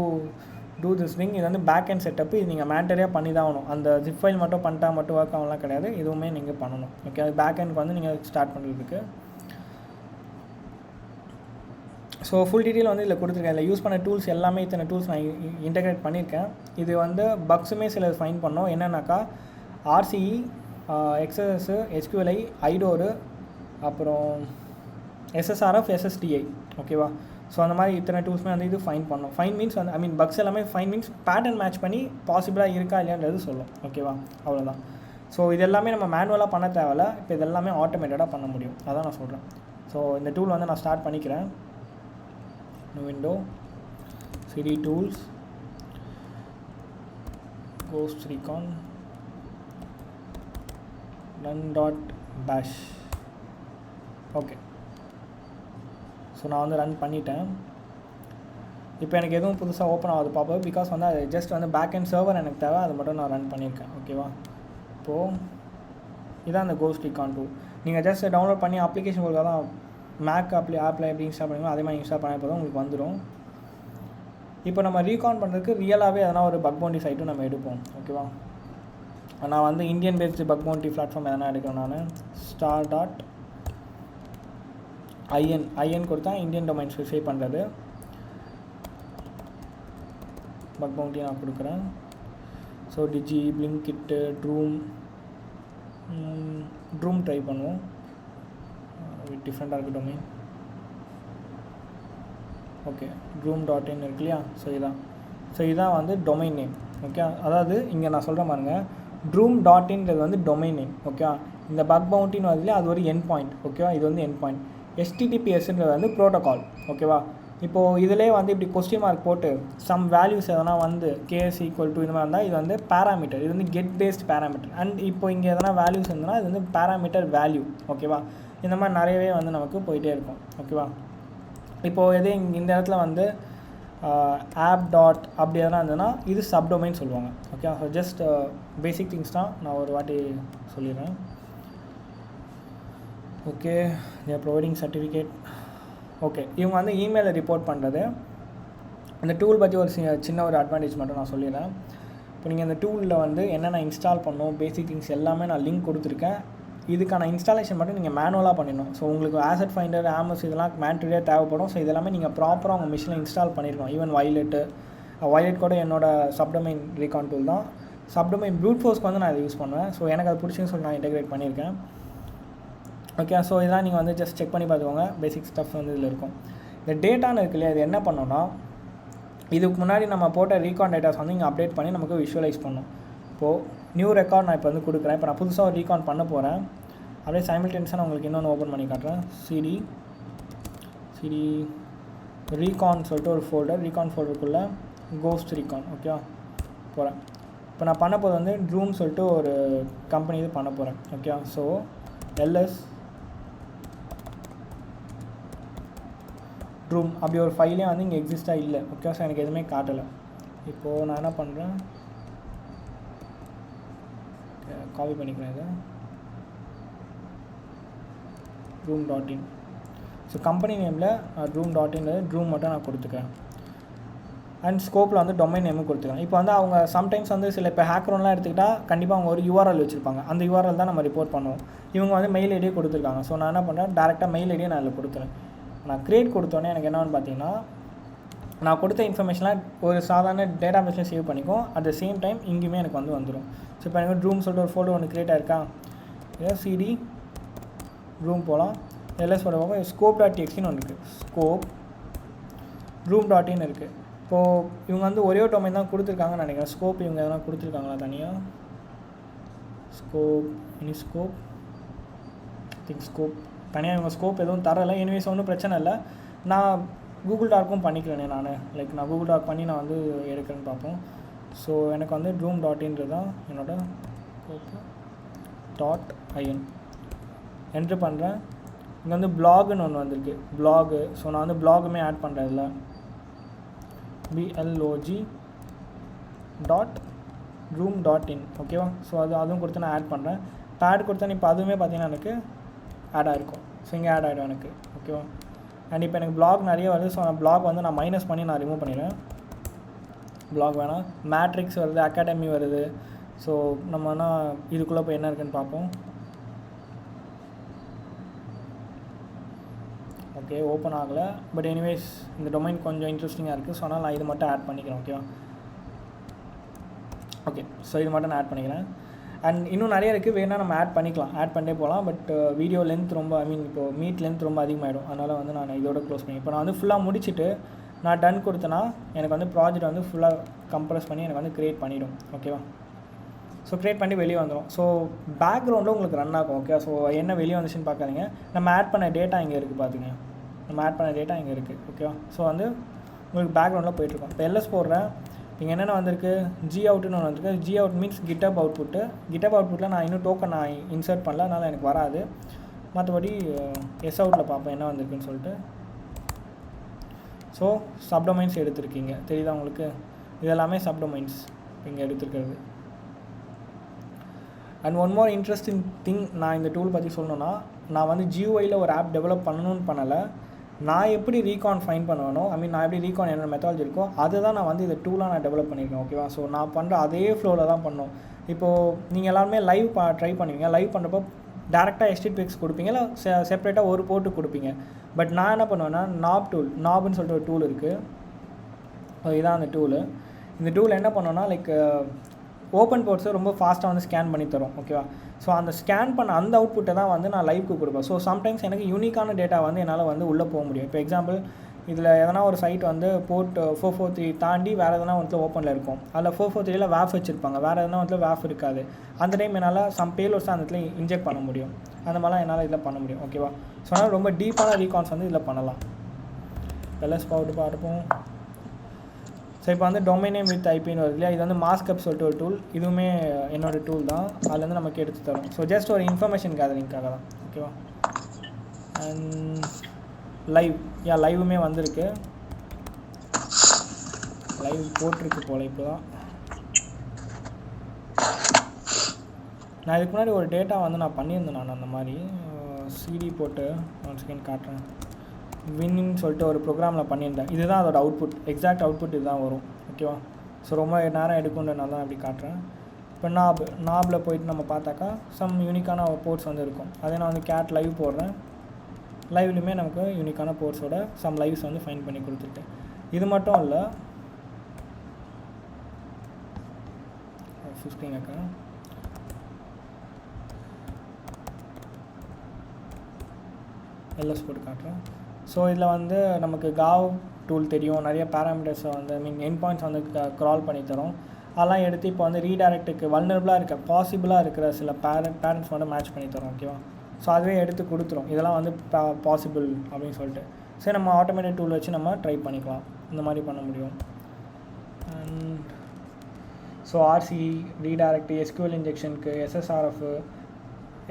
do this thing. இது வந்து பேக் அண்ட் செட்டப்பு. இது நீங்கள் மேண்டரியாக பண்ணி தான் ஆகணும். அந்த ஜிப் ஃபைல் மட்டும் பண்ணிட்டா மட்டும் ஒர்க் ஆகலாம் கிடையாது. இதுவுமே நீங்கள் பண்ணணும். ஓகே. அது பேக் அண்ட்க்கு வந்து நீங்கள் ஸ்டார்ட் பண்ணுறதுக்கு. ஸோ ஃபுல் டீட்டெயில் வந்து இதில் கொடுத்துருக்கேன். இதில் யூஸ் பண்ண டூல்ஸ் எல்லாமே இத்தனை டூல்ஸ் நான் இன்டெகிரேட் பண்ணியிருக்கேன். இது வந்து பக்ஸுமே சில ஃபைன் பண்ணோம். என்னென்னாக்கா RCE, XSS, SQLi, IDOR, அப்புறம் SSRF, SSTI. ஓகேவா. ஸோ அந்த மாதிரி இத்தனை டூல்ஸுமே வந்து இது ஃபைன் பண்ணோம். ஃபைன் மீன்ஸ் வந்து பக்ஸ் எல்லாமே ஃபைன் மீன்ஸ் பேட்டர்ன் மேட்ச் பண்ணி பாசிபிளாக இருக்கா இல்லையான்றது சொல்லும். ஓகேவா. அவ்வளோதான். ஸோ இது எல்லாமே நம்ம மேனுவலாக பண்ண தேவையில்ல, இப்போ இது எல்லாமே ஆட்டோமேட்டடாக பண்ண முடியும், அதான் நான் சொல்கிறேன். ஸோ இந்த டூல் வந்து நான் ஸ்டார்ட் பண்ணிக்கிறேன். Window CD tools Ghost Recon run.bash. Okay, so நான் வந்து ரன் பண்ணிட்டேன். இப்போ எனக்கு எதுவும் புதுசாக ஓப்பன் ஆகுது பார்ப்போம், பிகாஸ் வந்து அது ஜஸ்ட் வந்து பேக் அண்ட் சர்வர் எனக்கு தேவை, அது மட்டும் நான் ரன் பண்ணியிருக்கேன். ஓகேவா, இப்போது இதான் அந்த Ghost Recon 2. நீங்கள் ஜஸ்ட் டவுன்லோட் பண்ணி அப்ளிகேஷன் கொடுத்தா தான் மேக் ஆப்பில் எப்படி இன்ஸ்டால் பண்ணுவீங்களோ அதே மாதிரி இன்ஸ்டால் பண்ண போதும் உங்களுக்கு வந்துடும். இப்போ நம்ம ரீகான் பண்ணுறதுக்கு ரியலாகவே எதனா ஒரு பக் பவுண்டி சைட்டும் நம்ம எடுப்போம். ஓகேவா, நான் வந்து Indian based buck bounty platform எதனா எடுக்கிறேன். நான் star.in கொடுத்தா இந்தியன் டொமைன் ஸ்பெசிஃபை பண்ணுறது. பக் பவுண்டி நான் கொடுக்குறேன். ஸோ டிஜி, பிளிங்கிட்டு, ட்ரூம் ட்ரை பண்ணுவோம், டிஃப்ரெண்ட்டாக இருக்குது டொமைன். ஓகே, ட்ரூம்.in இருக்கு இல்லையா, ஸோ இதான் வந்து டொமைன் நேம். ஓகே, அதாவது இங்கே நான் சொல்கிற பாருங்க, ட்ரூம்.inன்றது வந்து டொமைன் நேம். ஓகே, இந்த பக் பவுண்டின்னு வந்து அது ஒரு என் பாயிண்ட். ஓகேவா, இது வந்து என் பாயிண்ட். HTTPSன்றது வந்து ப்ரோட்டோகால். ஓகேவா, இப்போது இதிலே வந்து இப்படி கொஸ்டின் மார்க் போட்டு சம் வேல்யூஸ் எதனா வந்து KS = இந்த மாதிரி இருந்தால் இது வந்து பேராமீட்டர், இது வந்து கெட் பேஸ்ட் பேராமீட்டர். அண்ட் இப்போ இங்கே எதனா வேல்யூஸ் இருந்ததுன்னா இது வந்து பேராமீட்டர் வேல்யூ. ஓகேவா, இந்த மாதிரி நிறையவே வந்து நமக்கு போயிட்டே இருக்கும். ஓகேவா, இப்போது எது இந்த இடத்துல வந்து ஆப் டாட் அப்படி எதனா இருந்ததுன்னா இது சப்டொமைன் சொல்லுவாங்க. Okay, so just basic things தான், நான் ஒரு வாட்டி சொல்லிடுறேன். ஓகே, தேர் ப்ரொவைடிங் சர்டிஃபிகேட். ஓகே, இவங்க வந்து இமெயிலை ரிப்போர்ட் பண்ணுறது. இந்த டூல் பற்றி ஒரு சின்ன ஒரு அட்வான்டேஜ் மட்டும் நான் சொல்லிடுறேன். இப்போ நீங்கள் இந்த டூலில் வந்து என்னென்ன இன்ஸ்டால் பண்ணணும், பேசிக் திங்ஸ் எல்லாமே நான் லிங்க் கொடுத்துருக்கேன். இதுக்கான இன்ஸ்டாலேஷன் மட்டும் நீங்கள் மேனுவலாக பண்ணிடணும். ஸோ உங்களுக்கு ஆசெட் ஃபைண்டர், ஆமஸ் இதெல்லாம் மேண்டரியாக தேவைப்படும். ஸோ இதெல்லாமே நீங்கள் ப்ராப்பராக உங்கள் மிஷினில் இன்ஸ்டால் பண்ணியிருக்கணும். ஈவன் வயலட் கூட என்னோட சப்டொமைன் ரீகான் டூல் தான். சப்டொமைன் ப்ரூட் ஃபோர்ஸ்க்கு வந்து நான் இதை யூஸ் பண்ணுவேன். ஸோ எனக்கு அது பிடிச்சின்னு சொல்லி நான் இன்டெகிரேட் பண்ணியிருக்கேன். ஓகே, ஸோ இதெல்லாம் நீங்கள் வந்து ஜஸ்ட் செக் பண்ணி பார்த்துக்கோங்க. பேசிக் ஸ்டஃப் வந்து இதில் இருக்கும். இந்த டேட்டான்னு இருக்கு இல்லையா, இது என்ன பண்ணோன்னா இதுக்கு முன்னாடி நம்ம போட்ட ரீகான் டேட்டாஸ் வந்து இங்கே அப்டேட் பண்ணி நமக்கு விஷுவலைஸ் பண்ணணும். இப்போது நியூ ரெக்கார்ட் நான் இப்போ வந்து கொடுக்குறேன். இப்போ நான் புதுசாக ஒரு ரீகான் பண்ண போகிறேன். அப்படியே சைமல்டேனியஸாக நான் உங்களுக்கு இன்னொன்று ஓப்பன் பண்ணி காட்டுறேன். சிடி ரீகான் சொல்லிட்டு ஒரு ஃபோல்டர், ரீகான் ஃபோல்டருக்குள்ளே கோஸ்ட் ரீகான். ஓகே, போகிறேன். இப்போ நான் பண்ண போது வந்து ட்ரூம் சொல்லிட்டு ஒரு கம்பெனி இது பண்ண போகிறேன். ஓகே, ஸோ LS ட்ரூம் அப்படி ஒரு ஃபைலே வந்து இங்கே எக்ஸிஸ்டாக இல்லை. ஓகே, ஸோ எனக்கு எதுவுமே காட்டலை. இப்போது நான் என்ன பண்ணுறேன், காப்பி பண்ணிக்கிறேன் இதை, ட்ரூம்.in. ஸோ கம்பெனி நேமில் ட்ரூம்.in ட்ரூம் மட்டும் நான் கொடுத்துக்கிறேன். அண்ட் ஸ்கோப்பில் வந்து டொமைன் நேமும் கொடுத்துக்கிறேன். இப்போ வந்து அவங்க சம்டைம்ஸ் வந்து சில இப்போ ஹேக்கரோன்லாம் எடுத்துக்கிட்டால் கண்டிப்பாக அவங்க ஒரு URL வச்சுருப்பாங்க. அந்த URL தான் நம்ம ரிப்போர்ட் பண்ணுவோம். இவங்க வந்து மெயில் ஐடியே கொடுத்துருக்காங்க. ஸோ நான் என்ன பண்ணுறேன், டேரெக்டாக மெயில் ஐடியை நான் இதில் கொடுத்துறேன். நான் க்ரியேட் கொடுத்தோன்னே எனக்கு என்னென்னு பார்த்தீங்கன்னா, நான் கொடுத்த இன்ஃபர்மேஷன்லாம் ஒரு சாதாரண டேட்டா பேஸில் சேவ் பண்ணிக்கும். அட் த சேம் டைம் இங்கேயுமே எனக்கு வந்து வந்துடும். ஸோ இப்போ எனக்கு ட்ரூம் சொல்லிட்டு ஒரு ஃபோல்டர் ஒன்று க்ரியேட் ஆயிருக்கா, இதை சிடி ட்ரூம் போகலாம். LS போட scope.txt ஒன்று இருக்குது, ஸ்கோப் ட்ரூம்.in இருக்குது. இப்போது இவங்க வந்து ஒரே ஒரு டொமைன் தான் கொடுத்துருக்காங்கன்னு நினைக்கிறேன். ஸ்கோப் இவங்க எதனா கொடுத்துருக்காங்களா தனியாக, ஸ்கோப் தனியாக இவங்க ஸ்கோப் எதுவும் தரலை. எனிவேஸ் ஒன்றும் பிரச்சனை இல்லை. நான் கூகுள் டாக்கும் பண்ணிக்கிறேனே நான் கூகுள் டாக் பண்ணி நான் வந்து எடுக்கிறேன்னு பார்ப்போம். ஸோ எனக்கு வந்து ட்ரூம்.in தான் என்னோட .in என்ட்ரு பண்ணுறேன். இங்கே வந்து பிளாகுன்னு ஒன்று வந்திருக்கு, பிளாகு. ஸோ நான் வந்து பிளாகுமே ஆட் பண்ணுறேன் இதில், blog.room.in. ஓகேவா, ஸோ அதுவும் கொடுத்து நான் ஆட் பண்ணுறேன். பேட் கொடுத்தேன். இப்போ அதுவுமே பார்த்தீங்கன்னா எனக்கு ஆட் ஆகிருக்கும். ஸோ இங்கே ஆட் ஆகிடும் எனக்கு. ஓகேவா, அண்ட் இப்போ எனக்கு பிளாக் நிறைய வருது. ஸோ நான் பிளாக் வந்து நான் மைனஸ் பண்ணி நான் ரிமூவ் பண்ணிடுறேன். பிளாக் வேணாம். மேட்ரிக்ஸ் வருது, அகாடமி வருது. ஸோ நம்ம வேணால் இதுக்குள்ளே போய் என்ன இருக்குன்னு பார்ப்போம். ஓகே, ஓப்பன் ஆகலை. பட் எனிவேஸ் இந்த டொமைன் கொஞ்சம் இன்ட்ரெஸ்டிங்காக இருக்குது. ஸோ அதனால் நான் இது மட்டும் ஆட் பண்ணிக்கிறேன். ஓகேவா, ஓகே, ஸோ இது மட்டும் நான் ஆட் பண்ணிக்கிறேன். அண்ட் இன்னும் நிறைய இருக்குது, வேணால் நம்ம ஆட் பண்ணிக்கலாம், ஆட் பண்ணிட்டே போகலாம். பட் வீடியோ லென்த் ரொம்ப இப்போது மீட் லென்த் ரொம்ப அதிகமாகிடும். அதனால் வந்து நான் இதோட க்ளோஸ் பண்ணி இப்போ நான் வந்து ஃபுல்லாக முடிச்சுட்டு நான் டன் கொடுத்தேன்னா எனக்கு வந்து ப்ராஜெக்ட் வந்து ஃபுல்லாக கம்ப்ரஸ் பண்ணி எனக்கு வந்து க்ரியேட் பண்ணிவிடும். ஓகேவா, ஸோ க்ரியேட் பண்ணி வெளியே வந்துடும். ஸோ பேக்ரவுண்டில் உங்களுக்கு ரன் ஆகும். ஓகே, ஸோ என்ன வெளியே வந்துச்சுன்னு பார்க்காதீங்க. நம்ம ஆட் பண்ண டேட்டா இங்கே இருக்குது பார்த்துங்க. நம்ம ஆட் பண்ண டேட்டா இங்கே இருக்குது. ஓகேவா, ஸோ வந்து உங்களுக்கு பேக்ரவுண்டில் போயிட்டுருக்கோம். இப்போ எல்எஸ் போடுறேன். இங்கே என்னென்ன வந்திருக்கு, ஜி அவுட்டுன்னு ஒன்று வந்திருக்கு. G out means GitHub output. GitHub அவுட்புட்டில் நான் இன்னும் டோக்கன் நான் இன்சர்ட் பண்ணல, அதனால் எனக்கு வராது. மற்றபடி எஸ் அவுட்டில் பார்ப்பேன் என்ன வந்திருக்குன்னு சொல்லிட்டு. ஸோ சப்டொமைன்ஸ் எடுத்திருக்கீங்க, தெரியுதா உங்களுக்கு? இது எல்லாமே சப்டொமைன்ஸ் இங்கே எடுத்துருக்கிறது. And one more interesting thing நான் இந்த டூல் பற்றி சொல்லணுன்னா, நான் வந்து GUIயில் ஒரு ஆப் டெவலப் பண்ணணும்னு பண்ணலை. நான் எப்படி ரீகான் ஃபைன் பண்ணுவேனோ, நான் எப்படி ரீகான் என்னோட மெத்தாலஜி இருக்கோ அதுதான் நான் வந்து இந்த டூலாக நான் டெவலப் பண்ணியிருக்கேன். ஓகேவா, ஸோ நான் பண்ணுற அதே ஃப்ளோவில் தான் பண்ணோம். இப்போது நீங்கள் எல்லாருமே லைவ் ட்ரை பண்ணுவீங்க. லைவ் பண்ணுறப்போ டேரெக்டாக HTTPX கொடுப்பீங்க, இல்லை செப்பரேட்டாக ஒரு போர்ட்டு கொடுப்பீங்க. பட் நான் என்ன பண்ணுவேன்னா, நாப்னு சொல்லிட்டு ஒரு டூல் இருக்குது. இதுதான் அந்த டூலு. இந்த டூல் என்ன பண்ணோன்னா, லைக் ஓப்பன் போர்ட்ஸை ரொம்ப ஃபாஸ்ட்டாக வந்து ஸ்கேன் பண்ணி தரும். ஓகேவா, ஸோ அந்த ஸ்கேன் பண்ண அந்த அவுட்புட்டை தான் வந்து நான் லைவ்க்கு கொடுப்பேன். ஸோ சம்டைம்ஸ் எனக்கு யூனிக்கான டேட்டா வந்து என்னால் வந்து உள்ளே போக முடியும். இப்போ எக்ஸாம்பிள், இதில் எதனா ஒரு சைட் வந்து போர்ட் 443 தாண்டி வேறு எதனா வந்து ஓப்பனில் இருக்கும். அதில் 443ல் வேஃப் வச்சுருப்பாங்க, வேறு எதனா வந்து வேஃப் இருக்காது. அந்த டைம் என்னால் சம் பேலோட்ஸ் அந்த இடத்துல இன்ஜெக்ட் பண்ண முடியும். அந்த மாதிரிலாம் என்னால் இதில் பண்ண முடியும். ஓகேவா, ஸோ அதனால் ரொம்ப டீப்பான ரீகான்ஸ் வந்து இதில் பண்ணலாம். எல்எஸ் பார்ப்போம். ஸோ இப்போ வந்து டொமைன் நேம் வித் ஐபின்னு வருது இல்லையா, இது வந்து மாஸ்கப் சொல்லிட்டு ஒரு டூல். இதுவுமே என்னோடய டூல் தான், அதுலேருந்து நமக்கு எடுத்து தரும். ஸோ ஜஸ்ட் ஒரு இன்ஃபர்மேஷன் கேதரிங்காக தான். ஓகேவா, அண்ட் லைவுமே வந்திருக்கு. லைவ் போட்டிருக்கு போல் இப்போ தான். நான் இதுக்கு முன்னாடி ஒரு டேட்டா வந்து நான் பண்ணியிருந்தேன். நான் அந்த மாதிரி சிடி போட்டு 1 செகண்ட் காட்டுறேன். வின்னு சொல்லிட்டு ஒரு ப்ரோக்ராமில் பண்ணியிருந்தேன். இதுதான் அதோட அவுட்புட், எக்ஸாக்ட் அவுட்புட் இதுதான் வரும். ஓகேவா, ஸோ ரொம்ப நேரம் எடுக்கும்ன்றனால தான் அப்படி காட்டுறேன். இப்போ நாபில் போயிட்டு நம்ம பார்த்தாக்கா சம் யூனிக்கான போர்ட்ஸ் வந்து இருக்கும். அதே நான் வந்து கேட் லைவ் போடுறேன். லைவ்லையுமே நமக்கு யூனிக்கான போர்ட்ஸோட சம் லைவ்ஸ் வந்து ஃபைன் பண்ணி கொடுத்துருக்கேன். இது மட்டும் இல்லை, ஃபுல் ஸ்க்ரீன் வைக்கிறேன். எல்எஸ் போட்டு காட்டுறேன். ஸோ இதில் வந்து நமக்கு காவ் டூல் தெரியும். நிறைய பேராமீட்டர்ஸை வந்து எண்ட் பாயிண்ட்ஸ் வந்து க்ரால் பண்ணி தரும். அதெல்லாம் எடுத்து இப்போ வந்து ரீடைரக்ட்டுக்கு வல்னரபிளாக பாசிபிளாக இருக்கிற சில பேரண்ட்ஸ் வந்து மேட்ச் பண்ணி தரும். ஓகேவா, ஸோ அதுவே எடுத்து கொடுத்துரும். இதெல்லாம் வந்து பாசிபிள் அப்படின்னு சொல்லிட்டு. சரி, நம்ம ஆட்டோமேட்டிக் டூல் வச்சு நம்ம ட்ரை பண்ணிக்கலாம். இந்த மாதிரி பண்ண முடியும். So RC redirect, SQL இன்ஜெக்ஷனுக்கு, SSRF,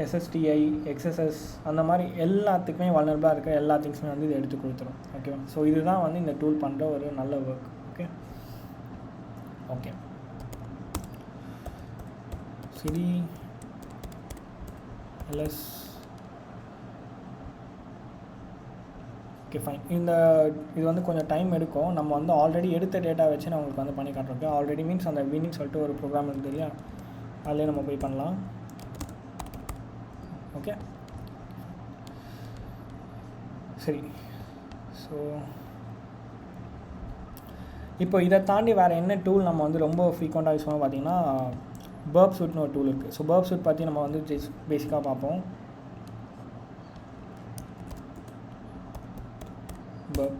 SSTI, XSS அந்த மாதிரி எல்லாத்துக்குமே வல்னரபிளாக இருக்கிற எல்லா திங்ஸுமே வந்து இது எடுத்து கொடுத்துரும். ஓகேவா, ஸோ இதுதான் வந்து இந்த டூல் பண்ணுற ஒரு நல்ல ஒர்க். ஓகே சரி, எல்எஸ் ஓகே ஃபைன். இது வந்து கொஞ்சம் டைம் எடுக்கும். நம்ம வந்து ஆல்ரெடி எடுத்த டேட்டா வச்சு நான் உங்களுக்கு வந்து பண்ணி காட்டுறோம். ஆல்ரெடி மீன்ஸ் அந்த வின்னு சொல்லிட்டு ஒரு ப்ரோக்ராம் இருக்குது இல்லையா, அதிலே நம்ம போய் பண்ணலாம். ஓகே சரி, ஸோ இப்போ இதை தாண்டி வேறு என்ன டூல் நம்ம வந்து ரொம்ப ஃப்ரீக்வெண்ட்டாக யூஸ் பண்ணோம் பார்த்தீங்கன்னா, பர்ப் சூட்னு ஒரு டூல் இருக்குது. ஸோ பர்ப் சூட் பற்றி நம்ம வந்து பேசிக்காக பார்ப்போம். பர்ப்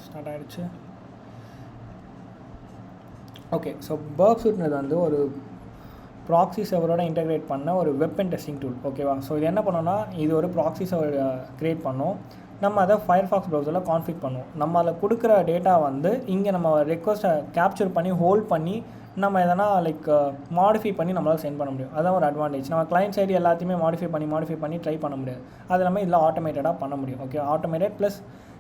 ஸ்டார்ட் ஆகிடுச்சு. ஓகே, ஸோ பர்ப் சூட்னது வந்து ஒரு ப்ராக்ஸி சர்வரோட இன்டெகிரேட் பண்ண ஒரு வெப் அண்ட் டெஸ்டிங் டூல். ஓகேவா, ஸோ இது என்ன பண்ணோன்னா, இது ஒரு ப்ராக்ஸி சர்வர் க்ரியேட் பண்ணோம். நம்ம அதை ஃபயர்ஃபாக்ஸ் ப்ரௌசரில் கான்ஃபிக் பண்ணுவோம். நம்ம அதில் கொடுக்குற டேட்டா வந்து இங்கே நம்ம ரெக்வஸ்ட்டை கேப்சர் பண்ணி ஹோல்ட் பண்ணி நம்ம எதனா லைக் மாடிஃபை பண்ணி நம்மளால் சென்ட் பண்ண முடியும். அதுதான் ஒரு அட்வான்டேஜ். நம்ம கிளைண்ட் சைடு எல்லாத்தையுமே மாடிஃபை பண்ணி ட்ரை பண்ண முடியாது. அது இல்லாமல் இதில் ஆட்டோமேட்டடாக பண்ண முடியும். ஓகே, ஆட்டோமேட்டட் ப்ளஸ்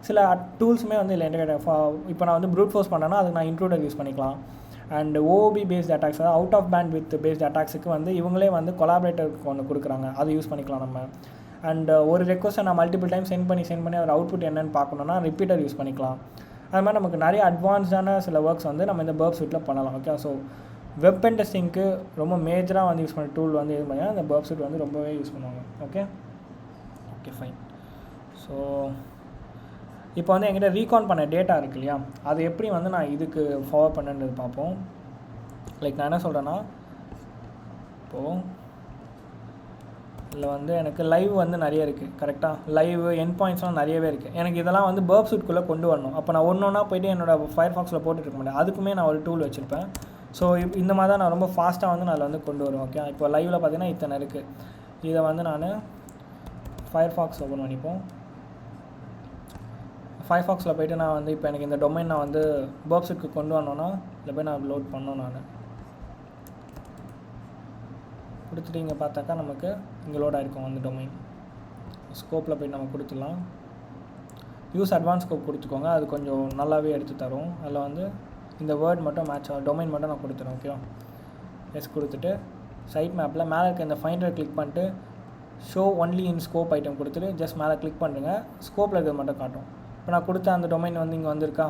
சில டூல்ஸுமே வந்து இதில் இன்டெகிரேட். இப்போ நான் வந்து ப்ரூட் ஃபோர்ஸ் பண்ணேன்னா அதுக்கு நான் இன்ட்ரூடர் யூஸ் பண்ணிக்கலாம். அண்ட் OOB பேஸ்ட் அட்டாக்ஸ், அதாவது out of band with based அட்டாக்ஸுக்கு வந்து இவங்களே வந்து கொலாபரேட்டருக்கு ஒன்று கொடுக்குறாங்க, அதை யூஸ் பண்ணிக்கலாம் நம்ம. அண்ட் ஒரு ரெக்வஸ்ட்டை நான் மல்டிபிள் டைம் சென்ட் பண்ணி அதோட அவுட்புட் என்னென்னு பார்க்கணுன்னா ரிப்பீட்டர் யூஸ் பண்ணிக்கலாம். அது மாதிரி நமக்கு நிறைய அட்வான்ஸ்டான சில ஒர்க்ஸ் வந்து நம்ம இந்த பர்ப் சூட்டில் பண்ணலாம். ஓகே, ஸோ வெப் அண்ட் டெஸ்டிங்க்கு ரொம்ப மேஜராக வந்து யூஸ் பண்ண டூல் வந்து இது பண்ணால் அந்த பர்ப் சூட் வந்து ரொம்பவே யூஸ் பண்ணுவாங்க. Okay fine. ஸோ இப்போ வந்து என்கிட்ட ரீகான் பண்ண டேட்டா இருக்கு இல்லையா, அது எப்படி வந்து நான் இதுக்கு ஃபார்வர்ட் பண்ணுன்றது பார்ப்போம். லைக் நான் என்ன சொல்கிறேன்னா, இப்போது இதில் வந்து எனக்கு லைவ் வந்து நிறைய இருக்குது. கரெக்டாக லைவ் என் பாயிண்ட்ஸ்லாம் நிறையவே இருக்குது. எனக்கு இதெல்லாம் வந்து பர்ப் சூட்குள்ளே கொண்டு வரணும். அப்போ நான் ஒன்று ஒன்றா போய்ட்டு என்னோடய ஃபயர்ஃபாக்ஸில் போட்டுட்டு இருக்க முடியாது. அதுக்குமே நான் ஒரு டூல் வச்சுருப்பேன். ஸோ இந்த மாதிரி தான் நான் ரொம்ப ஃபாஸ்ட்டாக வந்து நான் அதில் வந்து கொண்டு வருவேன். ஓகே, இப்போ லைவில் பார்த்தீங்கன்னா இத்தனை இருக்குது. இதை வந்து நான் ஃபயர்ஃபாக்ஸ் ஓப்பன் பண்ணிப்போம். ஃபயர்ஃபாக்ஸில் போய்ட்டு நான் வந்து இப்போ எனக்கு இந்த டொமைன் நான் வந்து பர்ப் சூட்க்கு கொண்டு வரணுன்னா இதில் போய் நான் லோட் பண்ணணும். நான் கொடுத்துட்டு இங்கே பார்த்தாக்கா நமக்கு இங்கே லோட் ஆகிருக்கும் அந்த டொமைன். ஸ்கோப்பில் போய்ட்டு நம்ம கொடுத்துடலாம். யூஸ் அட்வான்ஸ் ஸ்கோப் கொடுத்துக்கோங்க, அது கொஞ்சம் நல்லாவே எடுத்து தரும். அதில் வந்து இந்த வேர்ட் மட்டும் மேட்ச் ஆகும், டொமைன் மட்டும் நான் கொடுத்துறேன். ஓகேவா, எஸ் கொடுத்துட்டு சைட் மேப்பில் மேலே இருக்க இந்த ஃபைண்டர் கிளிக் பண்ணிட்டு show only in scope item கொடுத்துட்டு ஜஸ்ட் மேலே கிளிக் பண்ணுங்க, ஸ்கோப்பில் இருக்கிறது மட்டும் காட்டும். இப்போ நான் கொடுத்த அந்த டொமைன் வந்து இங்கே வந்திருக்கா.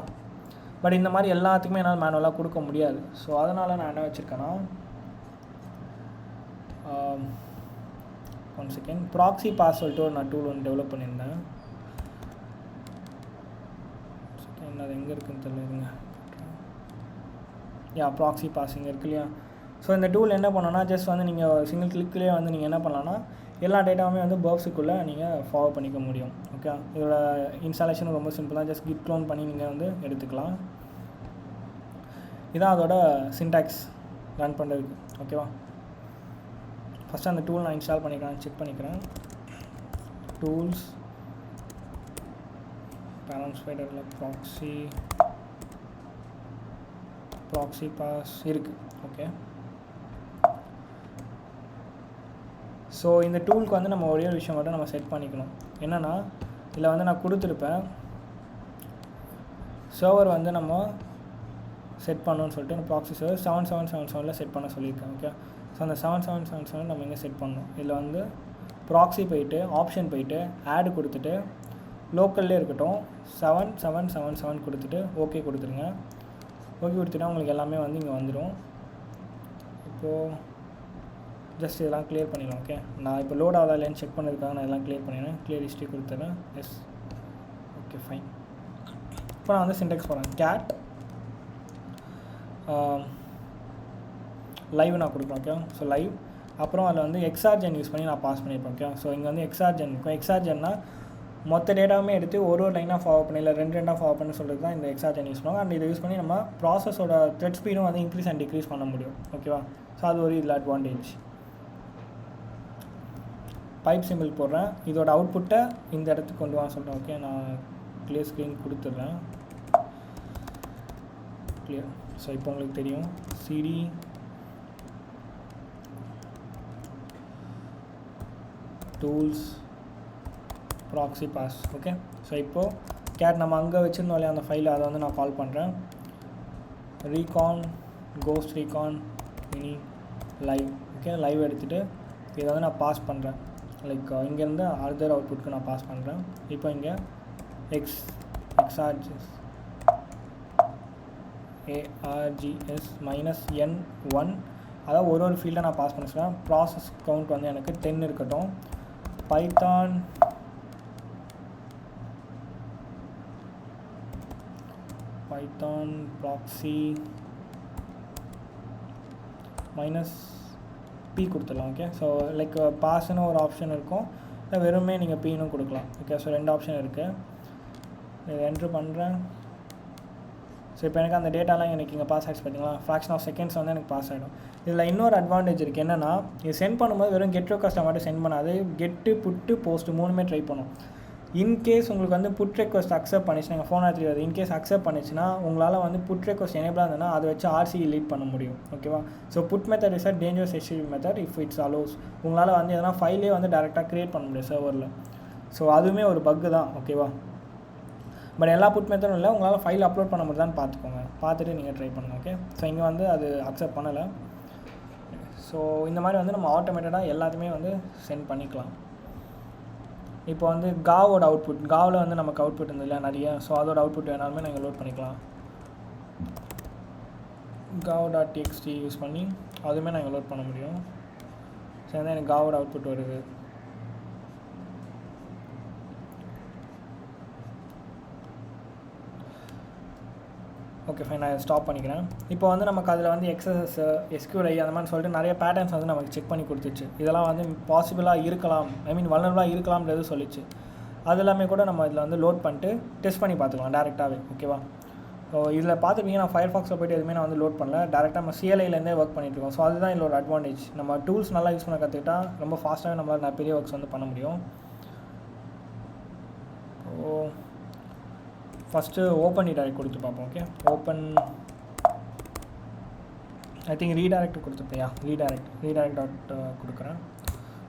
பட் இந்த மாதிரி எல்லாத்துக்குமே என்னால் மேனுவலாக கொடுக்க முடியாது. ஸோ அதனால் நான் என்ன வச்சுருக்கேன்னா, ஒன் செகண்ட், ப்ராக்ஸி பாஸ் சொல்லிட்டு ஒரு நான் டூல் ஒன்று டெவலப் பண்ணியிருந்தேன். செகண்ட் அது எங்கே இருக்குன்னு தெரியல. ப்ராக்ஸி பாஸ் இங்கே இருக்கு இல்லையா. ஸோ இந்த டூல் என்ன பண்ணோன்னா ஜஸ்ட் வந்து நீங்கள் சிங்கிள் கிளிக்லேயே வந்து நீங்கள் என்ன பண்ணலான்னா எல்லா டேட்டாவுமே வந்து பர்ப்ஸுக்குள்ளே நீங்கள் ஃபார்வர்ட் பண்ணிக்க முடியும். ஓகே, இதோட இன்ஸ்டாலேஷன் ரொம்ப சிம்பிள் தான். ஜஸ்ட் கிட் க்ளோன் பண்ணி நீங்கள் வந்து எடுத்துக்கலாம். இதான் அதோட சின்டாக்ஸ் ரன் பண்ணுறதுக்கு. ஓகேவா, ஃபஸ்ட்டு அந்த டூல் நான் இன்ஸ்டால் பண்ணிக்கிறேன், செக் பண்ணிக்கிறேன். டூல்ஸ் பேலன்ஸ் ஃபைடரில் ப்ராக்ஸி பாஸ் இருக்குது. ஓகே, ஸோ இந்த டூலுக்கு வந்து நம்ம ஒரே ஒரு விஷயம் மட்டும் நம்ம செட் பண்ணிக்கணும். என்னென்னா இதில் வந்து நான் கொடுத்துருப்பேன் சர்வர் வந்து நம்ம செட் பண்ணணும்னு சொல்லிட்டு ப்ராக்ஸி சர்வர் 7777 செட் பண்ண சொல்லியிருக்கேன். ஓகே, ஸோ அந்த 7777 நம்ம இங்கே செட் பண்ணணும். இதில் வந்து ப்ராக்ஸி போயிட்டு ஆப்ஷன் போயிட்டு ஆடு கொடுத்துட்டு லோக்கல்லே இருக்கட்டும் 7777 கொடுத்துட்டு ஓகே கொடுத்துருங்க. ஓகே கொடுத்துட்டா உங்களுக்கு எல்லாமே வந்து இங்கே வந்துடும். இப்போது ஜஸ்ட் இதெல்லாம் க்ளியர் பண்ணிடலாம். ஓகே, நான் இப்போ லோட் ஆகுதா இல்லைன்னு செக் பண்ணதுக்காக நான் எல்லாம் க்ளியர் பண்ணிடுறேன். க்ளியர் ஹிஸ்ட்ரி கொடுத்துறேன். Yes, okay fine. இப்போ நான் வந்து சின்டெக்ஸ் போகிறேன். கேட் லைவ் நான் கொடுப்பேன். ஓகே, ஸோ லைவ் அப்புறம் அதில் வந்து எக்ஸார்ஜன் யூஸ் பண்ணி நான் பாஸ் பண்ணியிருப்பேன். ஓகே, ஸோ இங்கே வந்து எக்ஸார்ஜன் இருக்கும். எக்ஸார்ஜன்னா மொத்த டேட்டாவுமே எடுத்து ஒரு லைனாக ஃபார்வர்ட் பண்ணி இல்லை ரெண்டாக ஃபார்வர்ட் பண்ணி சொல்கிறது தான் இந்த எக்ஸார்ஜன் யூஸ் பண்ணுவோம். அண்ட் இதை யூஸ் பண்ணி நம்ம ப்ராசஸோட த்ரெட் ஸ்பீடும் வந்து இன்க்ரீஸ் அண்ட் டிக்ரீஸ் பண்ண முடியும். ஓகேவா, ஸோ அது ஒரு இதில் அட்வான்டேஜ். பைப் சிம்பிள் போடுறேன். இதோட அவுட்புட்டை இந்த இடத்துக்கு கொண்டு வாங்க சொல்கிறேன். ஓகே, நான் கிளியர் ஸ்க்ரீன் கொடுத்துட்றேன். கிளியர். ஸோ இப்போ உங்களுக்கு தெரியும் CD tools proxy pass. Okay, so இப்போது கேட் நம்ம அங்கே வச்சுருந்தோம் இல்லையா அந்த ஃபைலை, அதை வந்து நான் கால் பண்ணுறேன். ரீகான் cost ரீகான் mini live. Okay, live எடுத்துகிட்டு இதை வந்து நான் பாஸ் பண்ணுறேன். லைக் இங்கேருந்து அதர் அவுட்புட்க்கு நான் பாஸ் பண்ணுறேன். இப்போ இங்கே எக்ஸ்ஆர்ஜிஎஸ் -n1 அதாவது ஒரு ஃபீல்டை நான் பாஸ் பண்ண சொல்கிறேன். ப்ராசஸ் கவுண்ட் வந்து எனக்கு 10 இருக்கட்டும். பைத்தான் ப்ராக்ஸி -p கொடுத்துடலாம். ஓகே, ஸோ லைக் பாஸ்ன்னு ஒரு ஆப்ஷன் இருக்கும், இல்லை வெறுமே நீங்கள் பீனும் கொடுக்கலாம். ஓகே, ஸோ 2 ஆப்ஷன் இருக்குது. இதை என்ட்ரு பண்ணுறேன். ஸோ இப்போ எனக்கு அந்த டேட்டாலாம் எனக்கு இங்கே பாஸ் ஆகிடுச்சு. பார்த்தீங்களா, ஃப்ராக்ஷன் ஆஃப் செகண்ட்ஸ் வந்து எனக்கு பாஸ் ஆகிடும். இதில் இன்னொரு அட்வான்டேஜ் இருக்குது. என்னென்னா இது சென்ட் பண்ணும்போது வெறும் கெட் ரெக்வஸ்ட்டை மட்டும் சென்ட் பண்ணாது, கெட்டு புட்டு போஸ்ட்டு 3மே ட்ரை பண்ணும். இன்கேஸ் உங்களுக்கு வந்து புட் ரெக்வஸ்ட் அக்செப்ட் பண்ணிச்சுன்னா எங்கள் ஃபோன் ஆத்ரி வருது, இன்கேஸ் அக்செப்ட் பண்ணிச்சுன்னா உங்களால் வந்து புட் ரெக்வஸ்ட் எனேபிளாக இருந்ததுன்னா அதை வச்சு ஆர்சி லீட் பண்ண முடியும். ஓகேவா, so put method is a dangerous HTTP method if it's allows. உங்களால் வந்து எதனா ஃபைலே வந்து டேரெக்டாக க்ரியேட் பண்ண முடியும் சர்வரில். ஸோ அதுவுமே ஒரு பக்கு தான். ஓகேவா, பட் எல்லா புட் மெத்தடும் இல்லை, உங்களால் ஃபைல் அப்லோட் பண்ண முடியுதான்னு பார்த்துக்கோங்க, பார்த்துட்டு நீங்கள் ட்ரை பண்ணுங்கள். ஓகே, ஸோ இங்கே வந்து அது அக்செப்ட் பண்ணலை. ஸோ இந்த மாதிரி வந்து நம்ம ஆட்டோமேட்டடாக எல்லாத்தையுமே வந்து சென்ட் பண்ணிக்கலாம். இப்போ வந்து காவோட அவுட்புட், காவில் வந்து நமக்கு அவுட்புட் இருந்தது இல்லை நிறைய, ஸோ அதோட அவுட்புட் வேணாலுமே நாங்கள் லோட் பண்ணிக்கலாம். gav.txt யூஸ் பண்ணி அதுவுமே நாங்கள் லோட் பண்ண முடியும். ஸோ வந்து எனக்கு காவோட அவுட்புட் வருது. ஓகே ஃபைன், நான் ஸ்டாப் பண்ணிக்கிறேன். இப்போ வந்து நமக்கு அதில் வந்து XSS SQLi அந்த மாதிரி சொல்லிட்டு நிறைய பேட்டர்ன்ஸ் வந்து நமக்கு செக் பண்ணி கொடுத்துச்சு. இதெல்லாம் வந்து பாசிபிளாக இருக்கலாம், வல்னரபுளாக இருக்கலாம்ன்றது சொல்லிச்சு. அது எல்லாமே கூட நம்ம இதில் வந்து லோட் பண்ணிட்டு டெஸ்ட் பண்ணி பார்த்துக்கலாம் டேரெக்டாகவே. ஓகேவா? ஸோ இதில் பார்த்துப்பீங்கன்னா நான் ஃபயர்ஃபாக்ஸில் போய்ட்டு எதுவுமே நான் வந்து லோட் பண்ணல, டேரெக்டாக நம்ம CLIலேருந்தே ஒர்க் பண்ணிட்டுருக்கோம். ஸோ அதுதான் இதில் ஒரு அட்வான்டேஜ். நம்ம டூல்ஸ் நல்லா யூஸ் பண்ண கற்றுக்கிட்டா ரொம்ப ஃபாஸ்ட்டாகவே நம்மளால் பெரிய ஒர்க்ஸ் வந்து பண்ண முடியும். ஸோ ஃபஸ்ட்டு ஓப்பன் ரீடைரக்ட் கொடுத்து பார்ப்போம். Okay, open I think redirect கொடுத்துப்பையா, ரீடைரக்ட் டாட் கொடுக்குறேன்.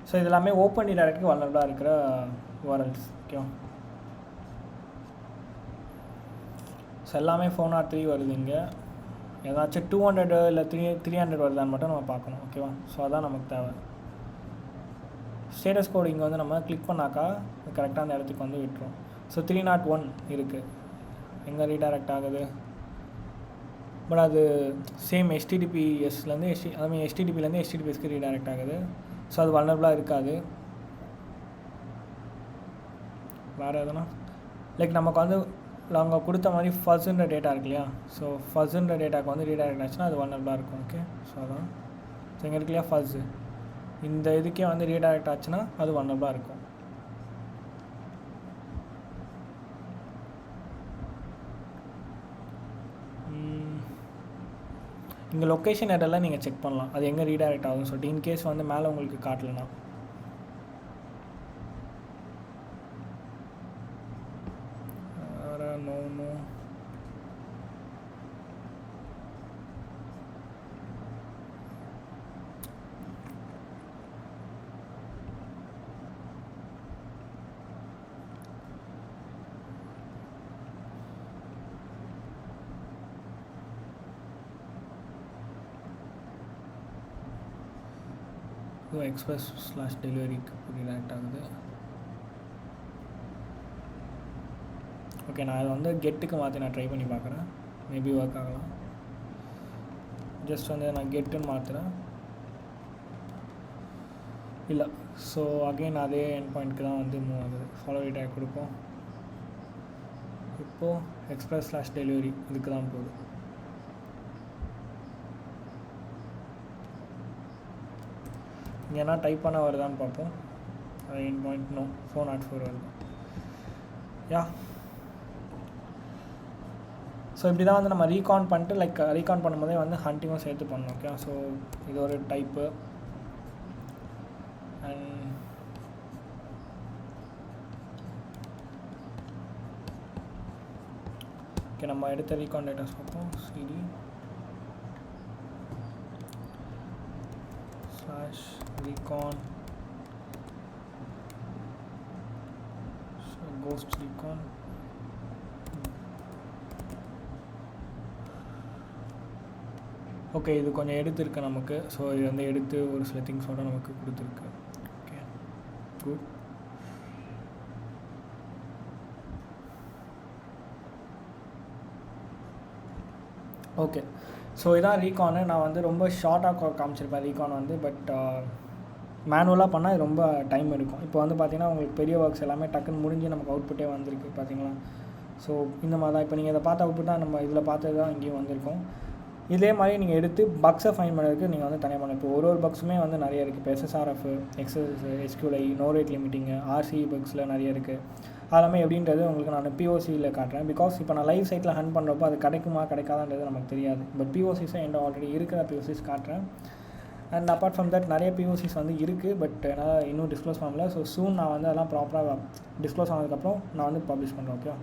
ஸோ இது எல்லாமே ஓப்பன் ரீடைரக்ட்டுக்கு வல்னரபுளாக இருக்கிற URLs. ஓகேவா? ஸோ எல்லாமே 403 வருது. இங்கே ஏதாச்சும் 200 இல்லை 300 வருதான்னு மட்டும் நம்ம பார்க்கணும். ஓகேவா? ஸோ அதான் நமக்கு தேவை. ஸ்டேட்டஸ் கோடு இங்கே வந்து நம்ம கிளிக் பண்ணாக்கா கரெக்டாக அந்த இடத்துக்கு வந்து விட்டுரும். ஸோ 301 இருக்குது. எங்கே ரீடைரக்ட் ஆகுது? பட் அது சேம் HTTPSலேருந்து HTTPலேருந்து HTTPSக்கு ரீடைரக்ட் ஆகுது. ஸோ அது வல்னரபுளாக இருக்காது. வேறு எதுனா லைக் நமக்கு வந்து நாங்கள் கொடுத்த மாதிரி ஃபஸ்ன்ற டேட்டா இருக்கு இல்லையா? ஸோ ஃபஸ்ன்ற டேட்டாக்கு வந்து ரீடைரக்ட் ஆச்சுன்னா அது வல்னரபுளாக இருக்கும். ஓகே, ஸோ அதான். ஸோ இங்கே இருக்கு இல்லையா ஃபஸ்ஸு, இந்த இதுக்கே வந்து ரீடைரக்ட் ஆச்சுன்னா அது வல்னரபுளாக இருக்கும். இங்கே லொக்கேஷன் இடம்லாம் நீங்கள் செக் பண்ணலாம், அது எங்கே ரீடைரக்ட் ஆகுதுன்னு சொல்லிட்டு. இன்கேஸ் வந்து மேலே உங்களுக்கு காட்டலனா. நோ express/delivery ரீடைரக்ட் ஆகுது. ஓகே, நான் அதை வந்து கெட்டுக்கு மாற்றி நான் ட்ரை பண்ணி பார்க்குறேன், மேபி ஒர்க் ஆகலாம். ஜஸ்ட் வந்து நான் கெட்டுன்னு மாற்றுறேன், இல்லை. ஸோ அகெயின் அதே எண்ட் பாயிண்ட்க்கு தான் வந்து மூவ் ஆகுது. ஃபாலோ ரீடைரக்ட் கொடுப்போம். இப்போது express/delivery இதுக்கு தான் போகுது. ஏன்னா டைப் பண்ண வருதான்னு பார்ப்போம். அது எண்ட் பாயிண்ட் நோ 404 வருது. யா, ஸோ இப்படி தான் வந்து நம்ம ரீகான் பண்ணிட்டு லைக் ரீகான் பண்ணும்போதே வந்து ஹண்டிங்கும் சேர்த்து பண்ணணும். ஓகே, ஸோ இது ஒரு டைப்பு. அண்ட் ஓகே, நம்ம எடுத்த ரீகான் டேட்டாஸ் பார்ப்போம். CD /recon ghost recon. Okay, இது கொஞ்சம் எடுத்துருக்கு நமக்கு. ஸோ இது வந்து எடுத்து ஒரு சில திங்ஸோட நமக்கு கொடுத்துருக்கு. Okay, good. ஓகே, ஸோ இதான் ரீகானு. நான் வந்து ரொம்ப ஷார்ட்டாக காமிச்சிருப்பேன் ரீகான் வந்து. பட் மேனுவலாக பண்ணால் ரொம்ப டைம் எடுக்கும். இப்போ வந்து பார்த்திங்கன்னா உங்களுக்கு பெரிய ஒர்க்ஸ் எல்லாமே டக்குன்னு முடிஞ்சு நமக்கு அவுட்புட்டே வந்திருக்கு பார்த்தீங்களா? ஸோ இந்த மாதிரி தான் இப்போ நீங்கள் இதை பார்த்த அவுட்புட் தான் நம்ம இதில் பார்த்தது தான் இங்கேயும் வந்திருக்கும். இதே மாதிரி நீங்கள் எடுத்து பக்ஸை ஃபைன் பண்ணுறதுக்கு நீங்கள் வந்து தனியாக பண்ணணும். இப்போ ஒரு பக்ஸுமே வந்து நிறைய இருக்குது. இப்போ SSRF, XSS, SQLi, no rate limiting, RCE பக்ஸில் நிறைய இருக்குது. அதெல்லாமே எப்படின்றது உங்களுக்கு நான் POCயில் காட்டுறேன். பிகாஸ் இப்போ நான் லைவ் சைட்டில் ஹண்ட் பண்ணுறப்போ அது கிடைக்குமா கிடைக்காதான்றது நமக்கு தெரியாது. பட் POCஸை என்கிட்ட ஆல்ரெடி இருக்கிற POCஸ் காட்டுறேன். அண்ட் அப்பார்ட் ஃப்ரம் தட் நிறைய POCஸ் வந்து இருக்குது. பட் என்னால் இன்னும் டிஸ்க்ளோஸ் பண்ணல. ஸோ சூன் நான் வந்து அதெல்லாம் ப்ராப்பராக டிஸ்க்ளோஸ் ஆனதுக்கப்புறம் நான் வந்து பப்ளிஷ் பண்ணுறேன். ஓகே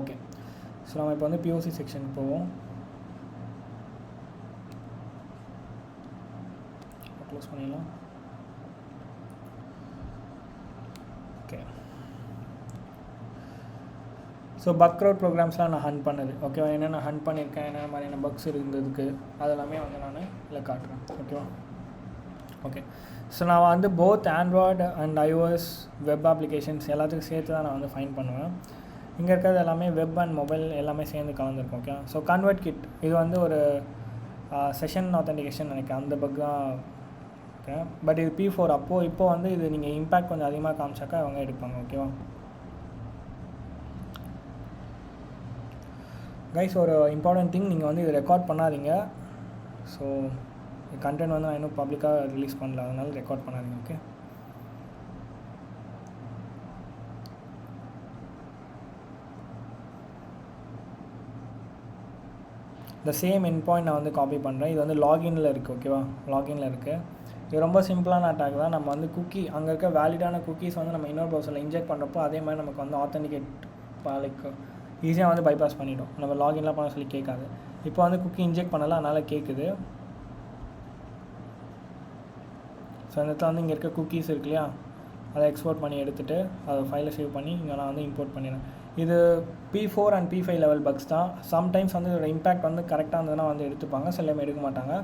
ஓகே ஸோ நம்ம இப்போ வந்து POC செக்ஷனுக்கு போவோம். க்ளோஸ் பண்ணிடலாம். ஓகே, ஸோ பக் க்ரௌட் ப்ரோக்ராம்ஸ்லாம் நான் ஹண்ட் பண்ணது. ஓகேவா? என்னென்ன ஹண்ட் பண்ணியிருக்கேன், என்னென்ன மாதிரியான பக்ஸ் இருந்ததுக்கு அதெல்லாமே வந்து நான் இதில் காட்டுறேன். ஓகேவா? ஓகே, ஸோ நான் வந்து both Android and iOS web applications எல்லாத்துக்கும் சேர்த்து தான் நான் வந்து ஃபைன் பண்ணுவேன். இங்கே இருக்கிறது எல்லாமே வெப் அண்ட் மொபைல் எல்லாமே சேர்ந்து கலந்துருக்கும். ஓகே, ஸோ கன்வெர்ட் கிட் இது வந்து ஒரு செஷன் ஆத்தென்டிகேஷன் நினைக்கிறேன், அந்த பக் தான். ஓகே, பட் இது P4 இப்போ வந்து இது நீங்கள் இம்பேக்ட் கொஞ்சம் அதிகமாக காமிச்சாக்கா அவங்க எடுப்பாங்க. ஓகேவா? கைஸ் ஒரு இம்பார்ட்டன்ட் திங், நீங்கள் வந்து இது ரெக்கார்ட் பண்ணாதீங்க. ஸோ கண்டென்ட் வந்து நான் இன்னும் பப்ளிக்காக ரிலீஸ் பண்ணல, அதனால ரெக்கார்ட் பண்ணாதீங்க. ஓகே, இந்த சேம் என் பாயிண்ட் நான் வந்து காப்பி பண்ணுறேன். இது வந்து லாகின்ல இருக்குது. ஓகேவா, லாகின்ல இருக்குது. இது ரொம்ப சிம்பிளான அட்டாக் தான். நம்ம வந்து குக்கி அங்கே இருக்க வேலிடான குக்கீஸ் வந்து நம்ம இன்னொரு ப்ரௌசரில் இன்ஜெக்ட் பண்ணுறப்போ அதே மாதிரி நமக்கு வந்து ஆத்தென்டிகேட் லைக் ஈஸியாக வந்து பைபாஸ் பண்ணிவிடும். நம்ம லாகின்லாம் பண்ண சொல்லி கேட்காது. இப்போ வந்து குக்கி இன்ஜெக்ட் பண்ணலாம், அதனால் கேட்குது. ஸோ இந்த இடத்துல வந்து இங்கே இருக்க குக்கீஸ் இருக்கு இல்லையா, அதை எக்ஸ்போர்ட் பண்ணி எடுத்துகிட்டு அதை ஃபைலை சேவ் பண்ணி இங்கே நான் வந்து இம்போர்ட் பண்ணிடுறேன். இது P4 and P5 level bugs தான். சம்டைம்ஸ் வந்து இதோட இம்பேக்ட் வந்து கரெக்டாக இருந்ததுன்னா வந்து எடுத்துப்பாங்க, சில டைம் எடுக்க மாட்டாங்க.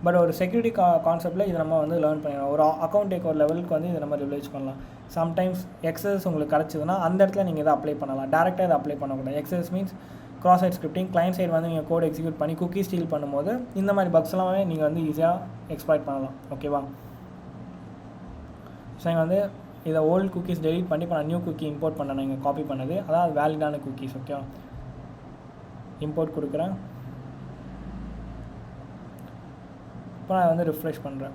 பட் ஒரு செக்யூரிட்டி கான்செப்ட்டில் இது நம்ம வந்து லேர்ன் பண்ணிடலாம். ஒரு அக்கௌண்ட் டேக் ஒரு லெவலுக்கு வந்து இதை நம்ம ரிலேஜ் பண்ணலாம். சம்டைம்ஸ் எக்ஸஸ் உங்களுக்கு கிடச்சிதுன்னா அந்த இடத்துல நீங்கள் இதை அப்ளை பண்ணலாம். டேரெக்டாக இதை அப்ளை பண்ணக்கூடாது. XSS means cross site scripting. Client side வந்து நீங்கள் கோட் எக்ஸிக்யூட் பண்ணி குக்கி ஸ்டீல் பண்ணும்போது இந்த மாதிரி பக்ஸ் எல்லாமே நீங்கள் வந்து ஈஸியாக எக்ஸ்ப்ளாய்ட் பண்ணலாம். ஓகேவா, ஸோ நீங்கள் வந்து இதை ஓல்டு குக்கீஸ் டெலீட் பண்ணி இப்போ நான் நியூ குக்கி இம்போர்ட் பண்ணேன். இங்கே காப்பி பண்ணது அதாவது வேலிடான குக்கீஸ். ஓகேவா, இம்போர்ட் கொடுக்குறேன். இப்போ நான் வந்து ரிஃப்ரெஷ் பண்ணுறேன்.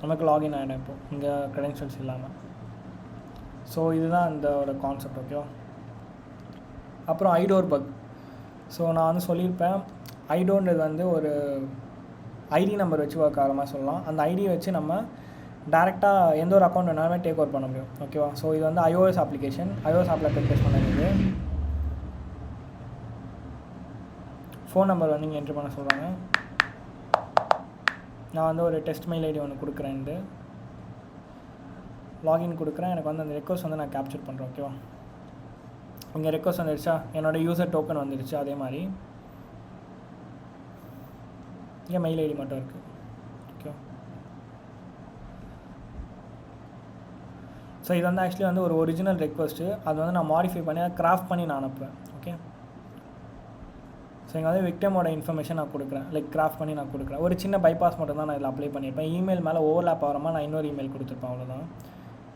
நமக்கு லாகின் ஆகிடும் இப்போ இங்கே க்ரெடென்ஷியல்ஸ் இல்லாமல். ஸோ இதுதான் இதோட கான்செப்ட். ஓகேவா, அப்புறம் ஐடோர் பக். ஸோ நான் வந்து சொல்லியிருப்பேன், ஐடோன்றது வந்து ஒரு ஐடி நம்பர் வச்சு ஒர்க் ஆகிற மாதிரி சொல்லலாம். அந்த ஐடியை வச்சு நம்ம டேரெக்டாக எந்த ஒரு அக்கௌண்ட் வேணாலுமே டேக் ஓவர் பண்ண முடியும். ஓகேவா, ஸோ இது வந்து iOS அப்ளிகேஷன். iOS ஆப்பில் டெஸ்ட் பண்ணது. ஃபோன் நம்பர் வந்து இங்கே என்ட்ரு பண்ண சொல்கிறாங்க. நான் வந்து ஒரு டெஸ்ட் மெயில் ஐடி ஒன்று கொடுக்குறேன். லாகின் கொடுக்குறேன். எனக்கு வந்து அந்த ரெக்வஸ்ட் வந்து நான் கேப்சர் பண்ணுறேன். ஓகேவா, இங்கே ரெக்வஸ்ட் வந்துடுச்சா, என்னோடய யூசர் டோக்கன் வந்துடுச்சு. அதே மாதிரி இங்கே மெயில் ஐடி மட்டும் இருக்குது. ஓகே, ஸோ இது வந்து ஆக்சுவலி வந்து ஒரு ஒரிஜினல் ரெக்வஸ்ட்டு. அது வந்து நான் மாடிஃபை பண்ணி அதை கிராஃப்ட் பண்ணி நான் அனுப்புவேன். ஓகே, ஸோ இங்கே வந்து விக்டமோட இன்ஃபர்மேஷன் நான் கொடுக்குறேன், லைக் கிராஃப்ட் பண்ணி நான் கொடுக்குறேன். ஒரு சின்ன பைபாஸ் மட்டும் தான் நான் இதில் அப்ளை பண்ணியிருப்பேன். இமெயில் மேலே ஓவர்லாப் ஆகிறமா நான் இன்னொரு இமெயில் கொடுத்துருப்பேன், அவ்வளோதான்.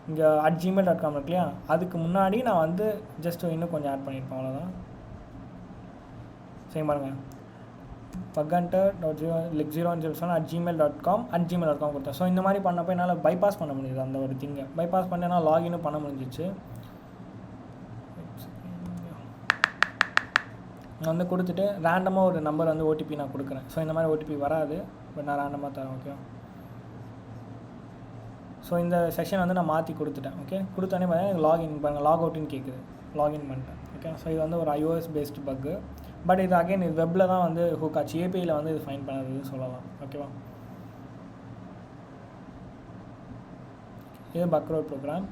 இங்கே @gmail.com இருக்கு இல்லையா, அதுக்கு முன்னாடி நான் வந்து ஜஸ்ட் இன்னும் கொஞ்சம் ஆட் பண்ணியிருப்பேன், அவ்வளோதான். சரி பாருங்கள், puggunter.007@gmail.com கொடுத்தேன். ஸோ இந்த மாதிரி பண்ணப்போ என்னால் பைபாஸ் பண்ண முடியுது. அந்த ஒரு திங்கை பைபாஸ் பண்ணி என்னால் லாகினும் பண்ண முடிஞ்சிச்சு. நான் வந்து கொடுத்துட்டு ரேண்டமாக ஒரு நம்பர் வந்து ஓடிபி நான் கொடுக்குறேன். ஸோ இந்த மாதிரி ஓடிபி வராது, பட் நான் ரேண்டமாக தரேன். ஓகே, ஸோ இந்த செஷன் வந்து நான் மாற்றி கொடுத்துட்டேன். ஓகே, கொடுத்தோடனே பார்த்தீங்கன்னா எனக்கு லாகின் பாருங்கள், லாக் அவுட்டுன்னு கேட்குது. லாகின் பண்ணிட்டேன். ஓகே, ஸோ இது வந்து ஒரு iOS பேஸ்டு பக்கு. பட் இது அகைன் இது வெப்பில் தான் வந்து ஹூக் ஆச்சு, ஏபிஐயில் வந்து இது ஃபைன் பண்ணதுன்னு சொல்லலாம். ஓகேவா, இது பக்ரோட் ப்ரோக்ராம்.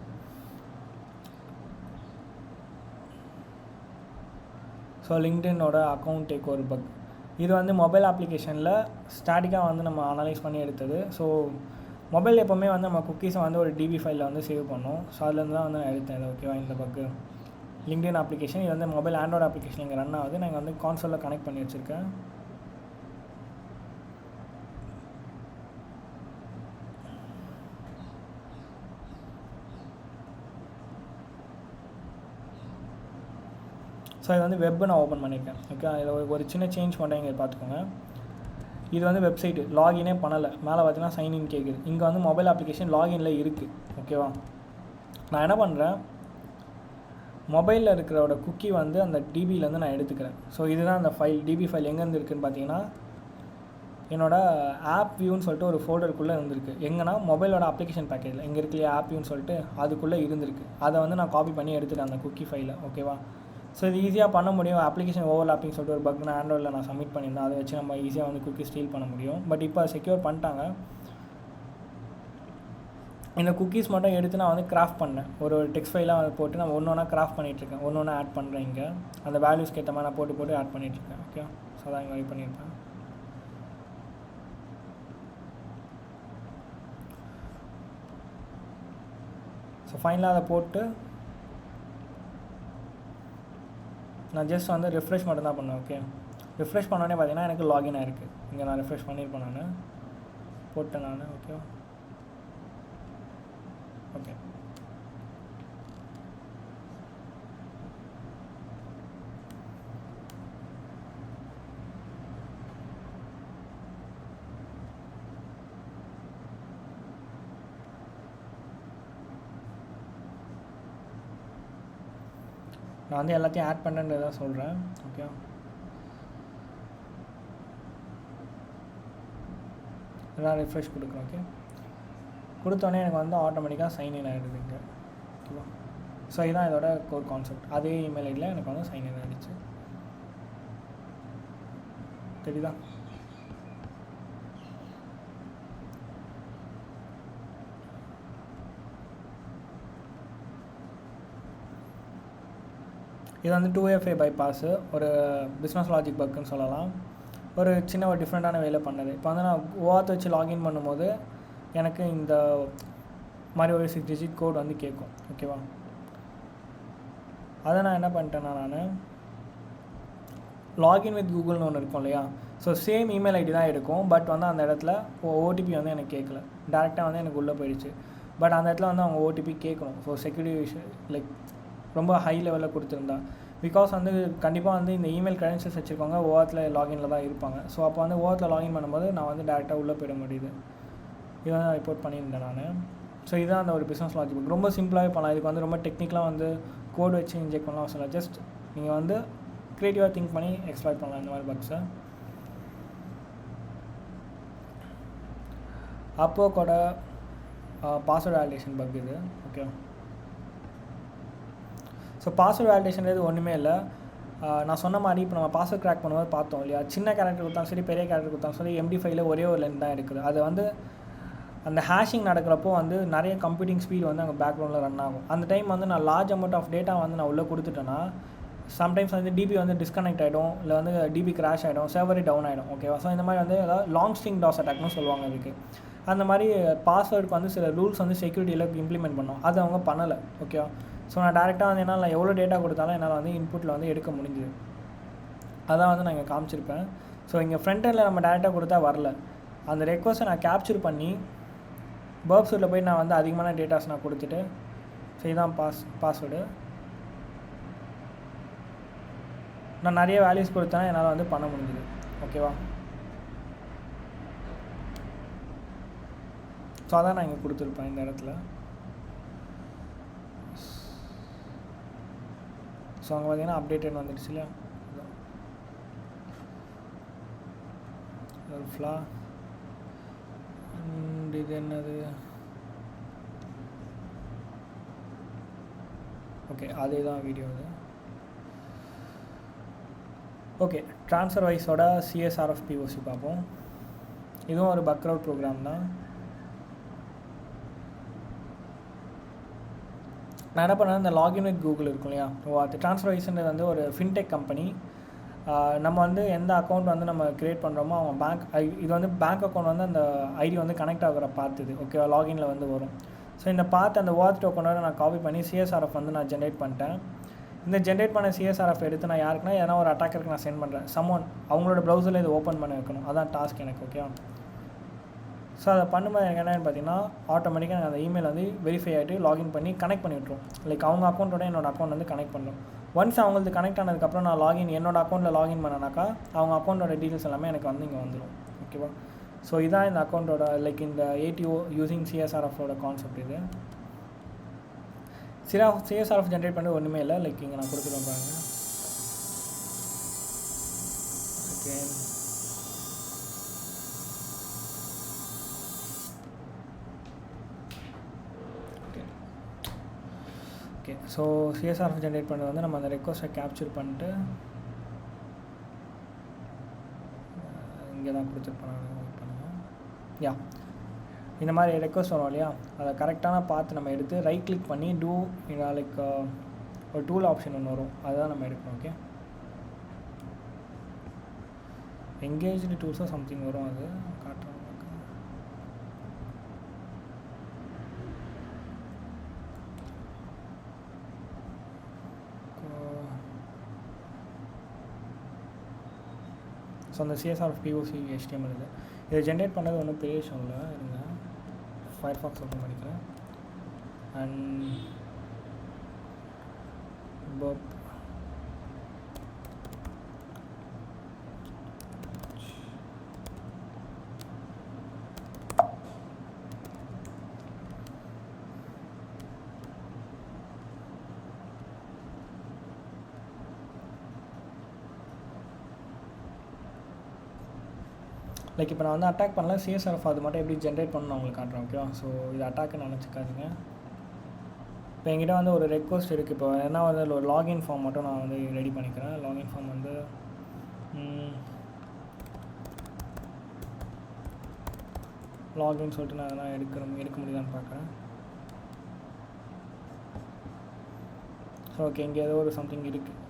ஸோ லிங்க்டினோட அக்கௌண்ட் டேக் ஒரு பக். இது வந்து மொபைல் அப்ளிகேஷனில் ஸ்டாட்டிக்காக வந்து நம்ம அனலைஸ் பண்ணி எடுத்தது. ஸோ மொபைல் எப்போவுமே வந்து நம்ம குக்கீஸை வந்து ஒரு டிபி ஃபைலில் வந்து சேவ் பண்ணோம். ஸோ அதுலேருந்து தான் வந்து நான் எடுத்தேன் இது. ஓகேவா, இந்த பக்கு லிங்க்டின் அப்ளிகேஷன். இது வந்து மொபைல் ஆண்ட்ராய்டு அப்ளிகேஷன் இங்கே ரன் ஆகுது. நான் வந்து கான்சோலில் கனெக்ட் பண்ணி வச்சுருக்கேன். ஸோ இது வந்து வெப்பு நான் ஓப்பன் பண்ணியிருக்கேன். ஓகே, இதில் ஒரு சின்ன சேஞ்ச் பண்ணுறேன், இங்கே பார்த்துக்கோங்க. இது வந்து வெப்சைட்டு லாகினே பண்ணலை. மேலே பார்த்தீங்கன்னா சைன்இன் கேட்குது. இங்கே வந்து மொபைல் அப்ளிகேஷன் லாகினில் இருக்குது. ஓகேவா, நான் என்ன பண்ணுறேன், மொபைலில் இருக்கிறோட குக்கி வந்து அந்த டிபியிலேருந்து நான் எடுத்துக்கிறேன். ஸோ இதுதான் அந்த ஃபைல். டிபி ஃபைல் எங்கேருந்து இருக்குதுன்னு பார்த்தீங்கன்னா என்னோடய ஆப் வியூன்னு சொல்லிட்டு ஒரு ஃபோல்டருக்குள்ளே இருந்திருக்கு. எங்கன்னா மொபைலோட அப்ளிகேஷன் பேக்கேஜில் எங்கே இருக்கு இல்லையா ஆப் வியூன்னு சொல்லிட்டு அதுக்குள்ளே இருந்திருக்கு. அதை வந்து நான் காப்பி பண்ணி எடுத்துட்டேன் அந்த குக்கி ஃபைலை. ஓகேவா, ஸோ இது ஈஸியாக பண்ண முடியும். அப்ளிகேஷன் ஓவர்லாப்பிங் சொல்லிட்டு ஒரு பக் நான் ஆண்ட்ராய்டில் நான் சப்மிட் பண்ணியிருந்தேன். அதை வச்சு நம்ம ஈஸியாக வந்து குக்கி ஸ்டீல் பண்ண முடியும். பட் இப்போ செக்யூர் பண்ணிட்டாங்க. இந்த குக்கீஸ் மட்டும் எடுத்து நான் வந்து கிராஃப்ட் பண்ணேன். ஒரு டெக்ஸ்ட் ஃபைலாக போட்டு நான் ஒன்று ஒன்றா கிராஃப்ட் பண்ணிகிட்ருக்கேன். ஒன்று ஒன்றா ஆட் பண்ணுறேன். இங்கே அந்த வேல்யூஸ்க்கு ஏற்ற மாதிரி நான் போட்டு ஆட் பண்ணிகிட்ருக்கேன். ஓகே, ஸோ அதான் இங்கே பண்ணியிருப்பேன். ஸோ ஃபைனலாக அதை போட்டு நான் ஜஸ்ட் வந்து ரிஃப்ரெஷ் மட்டும் தான் பண்ணேன். ஓகே, ரிஃப்ரெஷ் பண்ணோடனே பார்த்தீங்கன்னா எனக்கு லாகின் ஆகிருக்கு. இங்கே நான் ரிஃப்ரெஷ் பண்ணியிருப்பேன், நான் போட்டேன் நான். ஓகே, ஓகே, நான் வந்து எல்லாத்தையும் ஆட் பண்ணுறேன்றதை சொல்கிறேன். ஓகே, எல்லாம் ரிஃப்ரெஷ் கொடுக்குறேன். ஓகே, கொடுத்தோடனே எனக்கு வந்து ஆட்டோமேட்டிக்காக சைன்இன் ஆகிடுதுங்க. ஓகேவா? ஸோ இதுதான் இதோட கோர் கான்செப்ட். அதே இமெயில் ஐடியில் எனக்கு வந்து சைன்இன் ஆகிடுச்சு. தெரியுதா? இது வந்து 2FA பைபாஸு, ஒரு பிஸ்னஸ் லாஜிக் பக்குன்னு சொல்லலாம். ஒரு சின்ன ஒரு டிஃப்ரெண்ட்டான வேலை பண்ணது. இப்போ வந்து நான் OAuth வச்சு லாகின் பண்ணும்போது எனக்கு இந்த மாதிரி ஒரு 6 டிஜிட் கோட் வந்து கேட்கும். ஓகேவா? அதை நான் என்ன பண்ணிட்டேன்னா, நான் லாகின் வித் கூகுள்னு ஒன்று இருக்கும் இல்லையா? ஸோ சேம் இமெயில் ஐடி தான் இருக்கும். பட் வந்து அந்த இடத்துல ஓடிபி வந்து எனக்கு கேட்கல, டேரெக்டாக வந்து எனக்கு உள்ளே போயிடுச்சு. பட் அந்த இடத்துல வந்து அவங்க ஓடிபி கேட்கணும். ஸோ செக்யூரிட்டி விஷயம் லைக் ரொம்ப ஹை லெவலில் கொடுத்துருந்தா, பிகாஸ் வந்து கண்டிப்பாக வந்து இந்த இமெயில் க்ரெடென்ஷியல்ஸ் வச்சுருக்கவங்க ஓஆத்தில் லாகினில் தான் இருப்பாங்க. ஸோ அப்போ வந்து ஓஆத்தில் லாகின் பண்ணும்போது நான் வந்து டேரெக்டாக உள்ளே போயிட முடியுது. இதை தான் ரிப்போர்ட் பண்ணியிருந்தேன் நான். ஸோ இதுதான் அந்த ஒரு பிஸ்னஸ் லாஜிக். ரொம்ப சிம்பிளாகவே பண்ணலாம். இதுக்கு வந்து ரொம்ப டெக்னிக்கலாக வந்து கோட் வச்சு இன்ஜெக்ட் பண்ணலாம் அவசியம் இல்லை. ஜஸ்ட் நீங்கள் வந்து க்ரியேட்டிவாக திங்க் பண்ணி எக்ஸ்ப்ளாய்ட் பண்ணலாம் இந்த மாதிரி பக்ஸை. அப்போ கூட பாஸ்வேர்ட் வேலிடேஷன் பக் இது. ஓகே, ஸோ பாஸ்வேர்ட் வேலிடேஷன்றது ஒன்றுமே இல்லை. நான் சொன்ன மாதிரி இப்போ நம்ம பாஸ்வேர்ட் கிராக் பண்ணும்போது பார்த்தோம் இல்லையா? சின்ன கேரக்டர் கொடுத்தாலும் சரி, பெரிய கேரக்டர் கொடுத்தாலும் சரி, MD5ல ஒரே ஒரு லென்த் தான் இருக்குது. அது வந்து அந்த ஹேஷிங் நடக்கிறப்போ வந்து நிறைய கம்ப்யூட்டிங் ஸ்பீட் வந்து அங்கே பேக்ரவுண்டில் ரன் ஆகும். அந்த டைம் வந்து நான் லார்ஜ் அமௌண்ட் ஆஃப் டேட்டா வந்து நான் உள்ளே கொடுத்துட்டேன்னா சம்டைம்ஸ் வந்து டிபி வந்து டிஸ்கனெக்ட் ஆகிடும், இல்லை வந்து டிபி கிராஷ் ஆகிடும், சர்வரே டவுன் ஆகிடும். ஓகேவா? ஸோ இந்த மாதிரி வந்து ஏதாவது லாங் ஸ்ட்ரிங் டாஸ் அட்டாக்னு சொல்லுவாங்க அதுக்கு. அந்த மாதிரி பாஸ்வேர்டுக்கு வந்து சில ரூல்ஸ் வந்து செக்யூரிட்டியில் இம்ப்ளிமெண்ட் பண்ணோம். அது அவங்க பண்ணலை. ஓகேவா? ஸோ நான் டேரெக்டாக வந்து என்னால் எவ்வளோ டேட்டா கொடுத்தாலும் என்னால் வந்து இன்புட்டில் வந்து எடுக்க முடிஞ்சுது. அதான் வந்து நான் இங்கே காமிச்சிருப்பேன். ஸோ இங்கே ஃப்ரண்ட் எண்டில் நம்ம டேரெக்டாக கொடுத்தா வரல. அந்த ரெக்வஸ்ட்டை நான் கேப்சர் பண்ணி பர்ப்ஸில் போய் நான் வந்து அதிகமான டேட்டாஸ் நான் கொடுத்துட்டு, ஸோ இதுதான் பாஸ்வேர்டு. நான் நிறைய வேல்யூஸ் கொடுத்தேன்னா என்னால் வந்து பண்ண முடிஞ்சுது. ஓகேவா? ஸோ அதான் நான் இங்கே கொடுத்துருப்பேன் இந்த இடத்துல. ஸோ அங்கே பார்த்தீங்கன்னா அப்டேட்டட் வந்துடுச்சு இல்லையா? ஒரு ஃப்ளா. இது என்னது? ஓகே, அதே தான் வீடியோ அது. ஓகே, ட்ரான்ஸ்ஃபர் வைஸோட CSRF POC பார்ப்போம். இதுவும் ஒரு பக்ரவுட் ப்ரோக்ராம் தான். நான் என்ன பண்ணேன், இந்த லாகின் வித் கூகுள் இருக்கும் இல்லையா? அது ட்ரான்ஸ்ஃபர் வைஸ்ன்றது வந்து ஒரு ஃபின்டெக் கம்பெனி. நம்ம வந்து எந்த அக்கௌண்ட் வந்து நம்ம க்ரியேட் பண்ணுறோமோ அவங்க பேங்க் இது வந்து பேங்க் அக்கௌண்ட் வந்து அந்த ஐடி வந்து கனெக்ட் ஆகிற பார்த்து இது. ஓகேவா? லாகினில் வந்து வரும். ஸோ இந்த பார்த்து அந்த OAuth டோக்கனோட நான் காப்பி பண்ணி CSRF வந்து நான் ஜென்ரேட் பண்ணிட்டேன். இந்த ஜென்ரேட் பண்ண CSRF எடுத்து நான் யாருக்குன்னா எதனா ஒரு அட்டாக்கருக்கு நான் சென்ட் பண்ணுறேன். சம்மோன் அவங்களோட ப்ரௌசரில் இதை ஓப்பன் பண்ணி வைக்கணும். அதான் டாஸ்க் எனக்கு. ஓகேவா? ஸோ அதை பண்ணும்போது எனக்கு என்னென்னு பார்த்தீங்கன்னா ஆட்டோமேட்டிக்காக எனக்கு அந்த இமெயில் வந்து வெரிஃபை ஆகிட்டு லாகின் பண்ணி கனெக்ட் பண்ணி விட்ருவோம். லைக் அவங்க அக்கௌண்ட்டோட என்னோடய அக்கௌண்ட் வந்து கனெக்ட் பண்ணுறோம். ஒன்ஸ் அவங்களுக்கு கனெக்ட் ஆனதுக்கப்புறம் நான் என்னோடய அக்கௌண்ட்டில் லாகின் பண்ணனாக்கா அவங்க அக்கௌண்ட்டோட டீட்டெயில்ஸ் எல்லாமே எனக்கு வந்து இங்கே வந்துடும். ஓகேவா? ஸோ இதான் இந்த அக்கௌண்ட்டோட லைக் இந்த ATO யூஸிங் CSRFோட கான்செப்ட். இது CSRF ஜென்ரேட் பண்ணுறது ஒன்றுமே இல்லை. லைக் இங்கே நான் கொடுத்துருவேன் பாருங்கள். Okay, okay. So CSRF generate பண்ணுறது வந்து நம்ம அந்த ரெக்வஸ்ட்டை கேப்சர் பண்ணிட்டு இங்கே தான் கொடுத்துருப்பேன். பண்ணுங்கள். யா, இந்த மாதிரி ரெக்வஸ்ட் வரும் இல்லையா? அதை கரெக்டான பார்த்து நம்ம எடுத்து ரைட் கிளிக் பண்ணி டூ லைக் ஒரு டூல் ஆப்ஷன் ஒன்று வரும், அதுதான் நம்ம எடுக்கணும். ஓகே, எங்கேஜ்டு டூல்ஸாக சம்திங் வரும், அது காட்டுறோம். ஸோ அந்த CSRF POC HTML இதை ஜென்ரேட் பண்ணது ஒன்றும் பெரிய விஷயம் இல்லை. இருங்க, ஃபயர்ஃபாக்ஸ் ஓப்பன் பண்ணிக்கிறேன். அண்ட் பப் லைக் இப்போ நான் வந்து அட்டாக் பண்ணல, சிஎஸ்ஆர்எஃப் அது மட்டும் எப்படி ஜென்ரேட் பண்ணணும் உங்களுக்கு காட்டுறேன். ஓகேவா? ஸோ இது அட்டாக்குன்னு நினச்சிக்காதீங்க. இப்போ என்கிட்ட வந்து ஒரு ரெக்வஸ்ட் இருக்குது. இப்போ என்ன வந்து ஒரு லாகின் ஃபார்ம் மட்டும் நான் வந்து ரெடி பண்ணிக்கிறேன். லாகின் ஃபார்ம் வந்து லாகின் சொல்லிட்டு நான் அதெல்லாம் எடுக்க முடியுதான்னு பார்க்குறேன். ஸோ ஓகே, இங்கே ஏதோ ஒரு சம்திங் இருக்குது.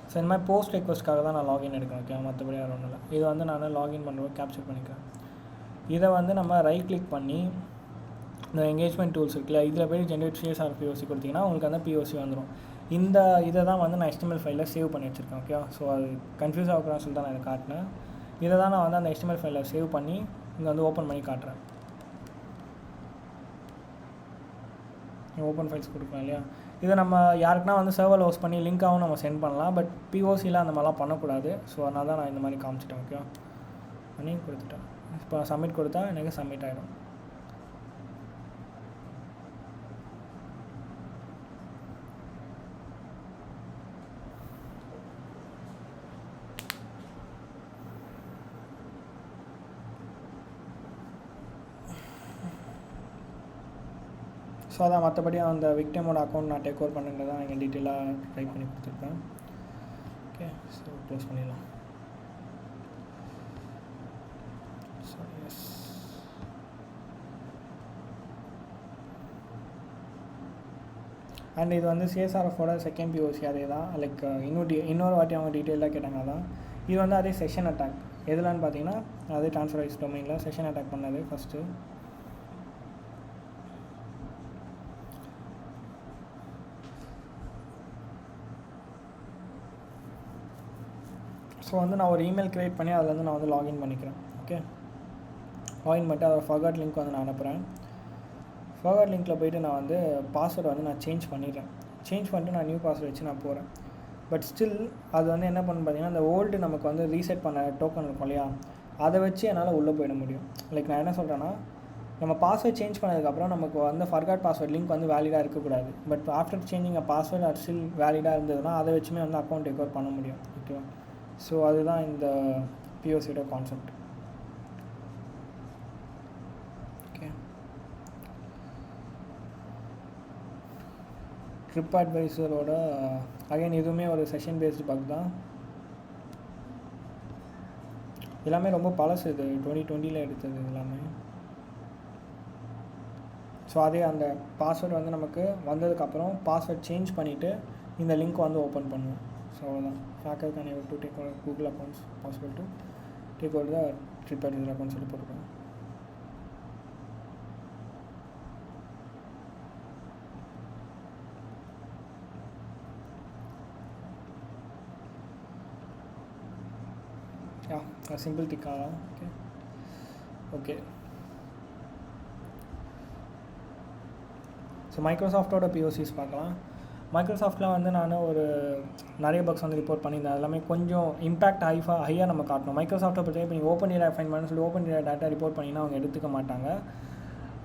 ஸோ இந்த மாதிரி போஸ்ட் ரெக்வஸ்ட்காக தான் நான் லாகின் எடுக்கிறேன். ஓகே, மற்றபடி வேறு ஒன்றும் இல்லை. இது வந்து நான் லாகின் பண்ணுறப்போ கேப்சர் பண்ணிக்கிறேன். இதை வந்து நம்ம ரைட் கிளிக் பண்ணி இந்த என்கேஜ்மெண்ட் டூல்ஸ் இருக்குல்ல, இதில் போய் ஜென்ரேட் சிஎஸ்ஆர் பிஓசி கொடுத்தீங்கன்னா உங்களுக்கு அந்த பிஓசி வந்துடும். இதை தான் வந்து நான் HTML ஃபைலில் சேவ் பண்ணி வச்சுருக்கேன். ஓகே, ஸோ அது கன்ஃபியூஸ் ஆகுறான்னு சொல்லிட்டு நான் இதை காட்டினேன். இதை தான் நான் வந்து அந்த HTML ஃபைலில் சேவ் பண்ணி இங்கே வந்து ஓப்பன் பண்ணி காட்டுறேன். ஓப்பன் ஃபைல்ஸ் கொடுக்குறேன் இல்லையா? இதை நம்ம யாருக்குனா வந்து சர்வரில் ஹோஸ்ட் பண்ணி லிங்காகவும் நம்ம சென்ட் பண்ணலாம். பட் பிஓசியில் அந்த மாதிரிலாம் பண்ணக்கூடாது. ஸோ அதனால தான் நான் இந்த மாதிரி காமிச்சிட்டேன். ஓகே, பண்ணி கொடுத்துட்டேன். இப்போ சப்மிட் கொடுத்தா எனக்கு சப்மிட் ஆகிடும். ஸோ அதான் மற்றபடி அந்த விக்டிமோட அக்கௌண்ட் நான் டேக் ஓவர் பண்ணுறது தான் இங்கே டீட்டெயிலாக டைப் பண்ணி கொடுத்துருப்பேன். ஓகே, ஸோ க்ளோஸ் பண்ணிடலாம். ஸோ எஸ், அண்ட் இது வந்து சிஎஸ்ஆர்எஃபோட செகண்ட் பிஓசி அதே தான். லைக் இன்னொரு வாட்டி அவங்க டீட்டெயிலாக கேட்டாங்க. அதான் இது வந்து அதே செஷன் அட்டாக். எதுலான்னு பார்த்தீங்கன்னா அதே ட்ரான்ஸ்ஃபர் டொமைனில் செஷன் அட்டாக் பண்ணது ஃபஸ்ட்டு. ஸோ வந்து நான் ஒரு இமெயில் க்ரியேட் பண்ணி அதில் வந்து நான் வந்து லாகின் பண்ணிக்கிறேன். ஓகே, லாகின் பண்ணிட்டு அதோட ஃபர்காட் லிங்க் வந்து நான் அனுப்புகிறேன். ஃபர்காட் லிங்க்கில் போய்ட்டு நான் வந்து பாஸ்வேர்டு வந்து நான் சேஞ்ச் பண்ணிடுறேன். சேஞ்ச் பண்ணிட்டு நான் நியூ பாஸ்வேர்டு வச்சு நான் போகிறேன். பட் ஸ்டில் அது வந்து என்ன பண்ணு பார்த்தீங்கன்னா, அந்த ஓல்டு நமக்கு வந்து ரீசெட் பண்ண டோக்கன் இருக்கும் இல்லையா, அதை வச்சு என்னால் உள்ளே போயிட முடியும். லைக் நான் என்ன சொல்கிறேன்னா, நம்ம பாஸ்வேர்ட் சேஞ்ச் பண்ணதுக்கப்புறம் நமக்கு வந்து ஃபர்காட் பாஸ்வேர்ட் லிங்க் வந்து வேலிடாக இருக்கக்கூடாது. But after changing a password அது ஸ்டில் வேலிடாக இருந்ததுன்னா அதை வச்சுமே வந்து அக்கௌண்ட் டேக் ஓவர் பண்ண முடியும். ஓகேவா? ஸோ அதுதான் இந்த பிஓசியோட கான்செப்ட். ஓகே, ட்ரிப் அட்வைசரோட அகைன் இதுவுமே ஒரு செஷன் பேஸ்டு பக் தான். எல்லாமே ரொம்ப பழசு. இது 2020 எடுத்தது எல்லாமே. ஸோ அதே அந்த பாஸ்வேர்டு வந்து நமக்கு வந்ததுக்கப்புறம் பாஸ்வேர்ட் சேஞ்ச் பண்ணிவிட்டு இந்த லிங்க் வந்து ஓப்பன் பண்ணுவோம். ஸோ அவ்வளோதான். Hacker can able to take over Google accounts, possible to take over the TripAdvisor account சொல்லி போட்டுருக்கோம். சிம்பிள் டிக்காக. ஓகே ஓகே ஸோ மைக்ரோசாஃப்டோட பிஓசிஸ் பார்க்கலாம். மைக்ரோசாஃப்ட்டில் வந்து நான் ஒரு நிறைய பக்ஸ் வந்து ரிப்போர்ட் பண்ணியிருந்தேன். அது எல்லாமே கொஞ்சம் இம்பாக்ட் ஹையாக நம்ம காட்டணும். மைக்ரோசாஃப்ட்டை பற்றி இப்போ நீங்கள் ஓப்பன் ஏரியா ஃபைன் பண்ண சொல்லி ஓப்பன் ஏரியா டேட்டா ரிப்போர்ட் பண்ணிங்கன்னா அவங்க எடுத்துக்க மாட்டாங்க.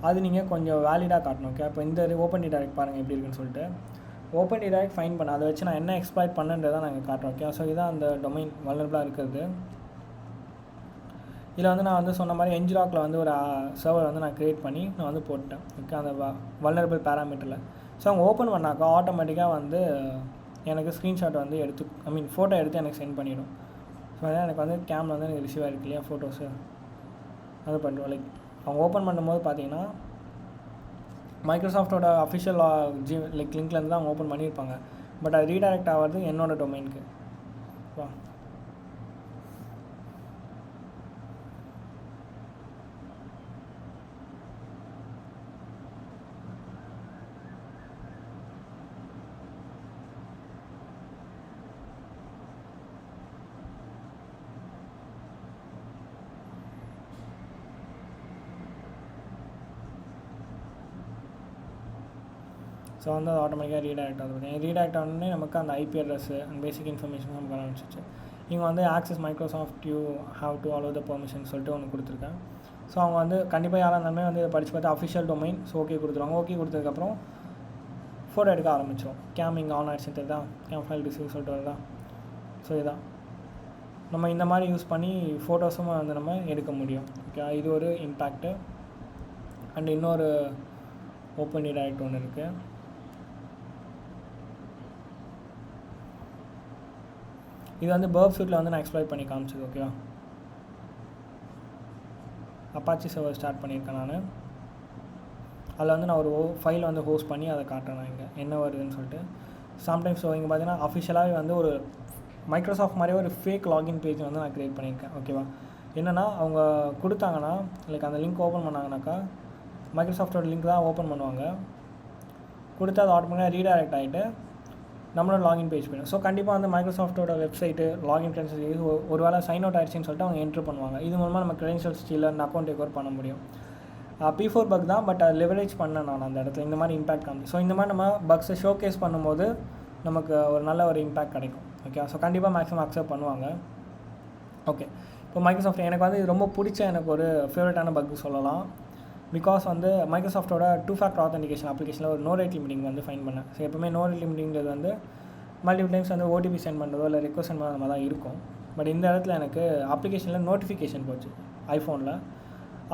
அது நீங்கள் கொஞ்சம் வேலிடாக காட்டணும். ஓகே, இப்போ இந்த ஓப்பன் டைரக்ட் பாருங்கள் எப்படி இருக்குன்னு சொல்லிட்டு. ஓப்பன் டைரக்ட் ஃபைன் பண்ண அதை வச்சு நான் என்ன எக்ஸ்ப்ளாய்ட் பண்ணுன்றதை நாங்கள் காட்டுறோம். ஓகே, ஸோ இதுதான் அந்த டொமைன் வல்னரபிளாக இருக்கிறது. இதில் வந்து நான் வந்து சொன்ன மாதிரி என்ஜிராக்கில் வந்து ஒரு சர்வர் வந்து நான் க்ரியேட் பண்ணி நான் வந்து போட்டேன். ஓகே, அந்த வல்னரபிள் பேராமீட்டரில். ஸோ அவங்க ஓப்பன் பண்ணாக்கா ஆட்டோமேட்டிக்காக வந்து எனக்கு ஸ்க்ரீன்ஷாட் வந்து ஃபோட்டோ எடுத்து எனக்கு சென்ட் பண்ணிவிடும். ஸோ அதான் எனக்கு வந்து கேமில் வந்து எனக்கு ரிசீவ் ஆகிருக்கு இல்லையா ஃபோட்டோஸு, அது பண்ணுறோம். லைக் அவங்க ஓப்பன் பண்ணும்போது பார்த்தீங்கன்னா மைக்ரோசாஃப்டோட அஃபிஷியல் லிங்க்லேருந்து தான் அவங்க ஓப்பன் பண்ணியிருப்பாங்க. பட் அது ரீடைரக்ட் ஆகிறது என்னோடய டொமைனுக்கு. வா ஸோ வந்து அது ஆட்டோமேட்டிக்காக ரீடைரக்ட் ஆகுது. ரீடைரக்ட் ஆனோடனே நமக்கு அந்த IP address and basic information நமக்கு ஆரம்பிச்சிச்சு. இங்கே வந்து access Microsoft you have to allow the permission சொல்லிட்டு ஒன்று கொடுத்துருக்கேன். ஸோ அவங்க வந்து கண்டிப்பாக யாராக இருந்தாலுமே வந்து இதை படித்து பார்த்து அஃபிஷியல் டொமைன் ஸோ ஓகே கொடுத்துருவாங்க. ஓகே கொடுத்ததுக்கப்புறம் ஃபோட்டோ எடுக்க ஆரம்பித்தோம். கேம் இங்கே ஆன் ஆகிடுச்சு தெரியுதா, கேம் ஃபைல் ரிசீவ் சொல்லிட்டு வருதா. ஸோ இதான் நம்ம இந்த மாதிரி யூஸ் பண்ணி ஃபோட்டோஸும் வந்து நம்ம எடுக்க முடியும். ஓகே, இது ஒரு இம்பேக்ட்டு. அண்ட் இன்னொரு ஓப்பன் டைரக்ட் ஒன்று இருக்குது. இது வந்து பர்ப் சூட்டில் வந்து நான் எக்ஸ்ப்ளாய்ட் பண்ணி காமிச்சது. ஓகேவா, அப்பாச்சி சர்வர் ஸ்டார்ட் பண்ணியிருக்கேன் நான். அதில் வந்து நான் ஒரு ஃபைல் வந்து ஹோஸ்ட் பண்ணி அதை காட்டுறேன் நான் இங்கே என்ன வருதுன்னு சொல்லிட்டு. சம்டைம்ஸ் ஸோ இங்கே பார்த்தீங்கன்னா அஃபிஷியலாகவே வந்து ஒரு மைக்ரோசாஃப்ட் மாதிரியே ஒரு ஃபேக் லாகின் பேஜ் வந்து நான் க்ரியேட் பண்ணியிருக்கேன். ஓகேவா, என்னென்னா அவங்க கொடுத்தாங்கன்னா லைக் அந்த லிங்க் ஓப்பன் பண்ணாங்கனாக்கா மைக்ரோசாஃப்டோட லிங்க் தான் ஓப்பன் பண்ணுவாங்க. கொடுத்து அது ஆட்டோமேட்டிக்காக ரீடைரக்ட் ஆகிட்டு நம்மளோட லாகின் பேஜ் போயிடும். ஸோ கண்டிப்பாக வந்து மைக்ரோசாஃப்ட்டோட வெப்சைட்டு லாகின் க்ரெடென்ஷியல்ஸ் ஒரு வேளை சைன் அவுட் ஆகிடுச்சின்னு சொல்லிட்டு அவங்க என்ட்ரு பண்ணுவாங்க. இது மூலமாக நம்ம credentials steel and account take over பண்ண முடியும். P4 பக் தான், பட் அது லெவரேஜ் பண்ணேன் நான் அந்த இடத்துல. இந்த மாதிரி இம்பாக்ட் காமிச்சு. ஸோ இந்த மாதிரி நம்ம பக்ஸை ஷோகேஸ் பண்ணும்போது நமக்கு ஒரு நல்ல ஒரு இம்பாக்ட் கிடைக்கும். ஓகே, ஸோ கண்டிப்பாக மேக்ஸிமம் அக்செப்ட் பண்ணுவாங்க. ஓகே, இப்போ மைக்ரோசாஃப்ட் எனக்கு வந்து இது ரொம்ப பிடிச்ச எனக்கு ஒரு ஃபேவரட்டான பக் சொல்லலாம். பிகாஸ் வந்து மைக்ரோசாஃப்ட்டோட 2 ஃபேக்டர் ஆத்தென்டிகேஷன் அப்ளிகேஷனில் ஒரு நோ ரேட் லிமிட்டிங் வந்து ஃபைன் பண்ணேன். ஸோ எப்பவுமே நோ ரேட் லிமிட்டிங்கிறது வந்து மல்டிபிள் டைம்ஸ் வந்து ஓடிபி சென்ட் பண்ணுறதோ இல்லை ரெக்வஸ்ட் சென்ட் பண்ணுறதோ தான் இருக்கும். பட் இந்த இடத்துல எனக்கு அப்ளிகேஷனில் நோட்டிஃபிகேஷன் போச்சு ஐஃபோனில்.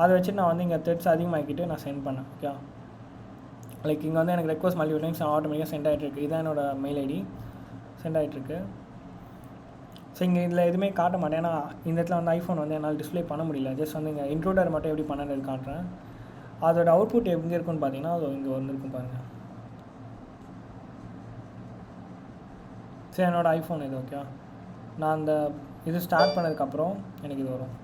அதை வச்சுட்டு நான் வந்து இங்கே த்ரெட்ஸ் அதிகமாகிக்கிட்டு நான் சென்ட் பண்ணேன். ஓகே, லைக் இங்கே வந்து எனக்கு ரெக்வஸ்ட் மல்டிபிள் டைம்ஸ் ஆட்டோமேட்டிக்காக சென்ட் ஆகிட்டுருக்கு. இதுதான் என்னோடய மெயில் ஐடி சென்ட் ஆகிட்டுருக்கு. ஸோ இங்கே இதில் எதுவுமே காட்ட மாட்டேன். ஏன்னா இந்த இடத்துல வந்து ஐஃபோன் வந்து என்னால் டிஸ்பிளே பண்ண முடியல. ஜஸ்ட் வந்து இங்கே இன்ட்ரூடர் மட்டும் எப்படி பண்ணுறது காட்டுறேன். அதோட அவுட்புட் எங்கே இருக்குன்னு பார்த்தீங்கன்னா அது இங்கே வந்துருக்கும் பாருங்கள். சரி, என்னோடய ஐஃபோன் இது. ஓகே, நான் அந்த இது ஸ்டார்ட் பண்ணதுக்கப்புறம் எனக்கு இது வரும்.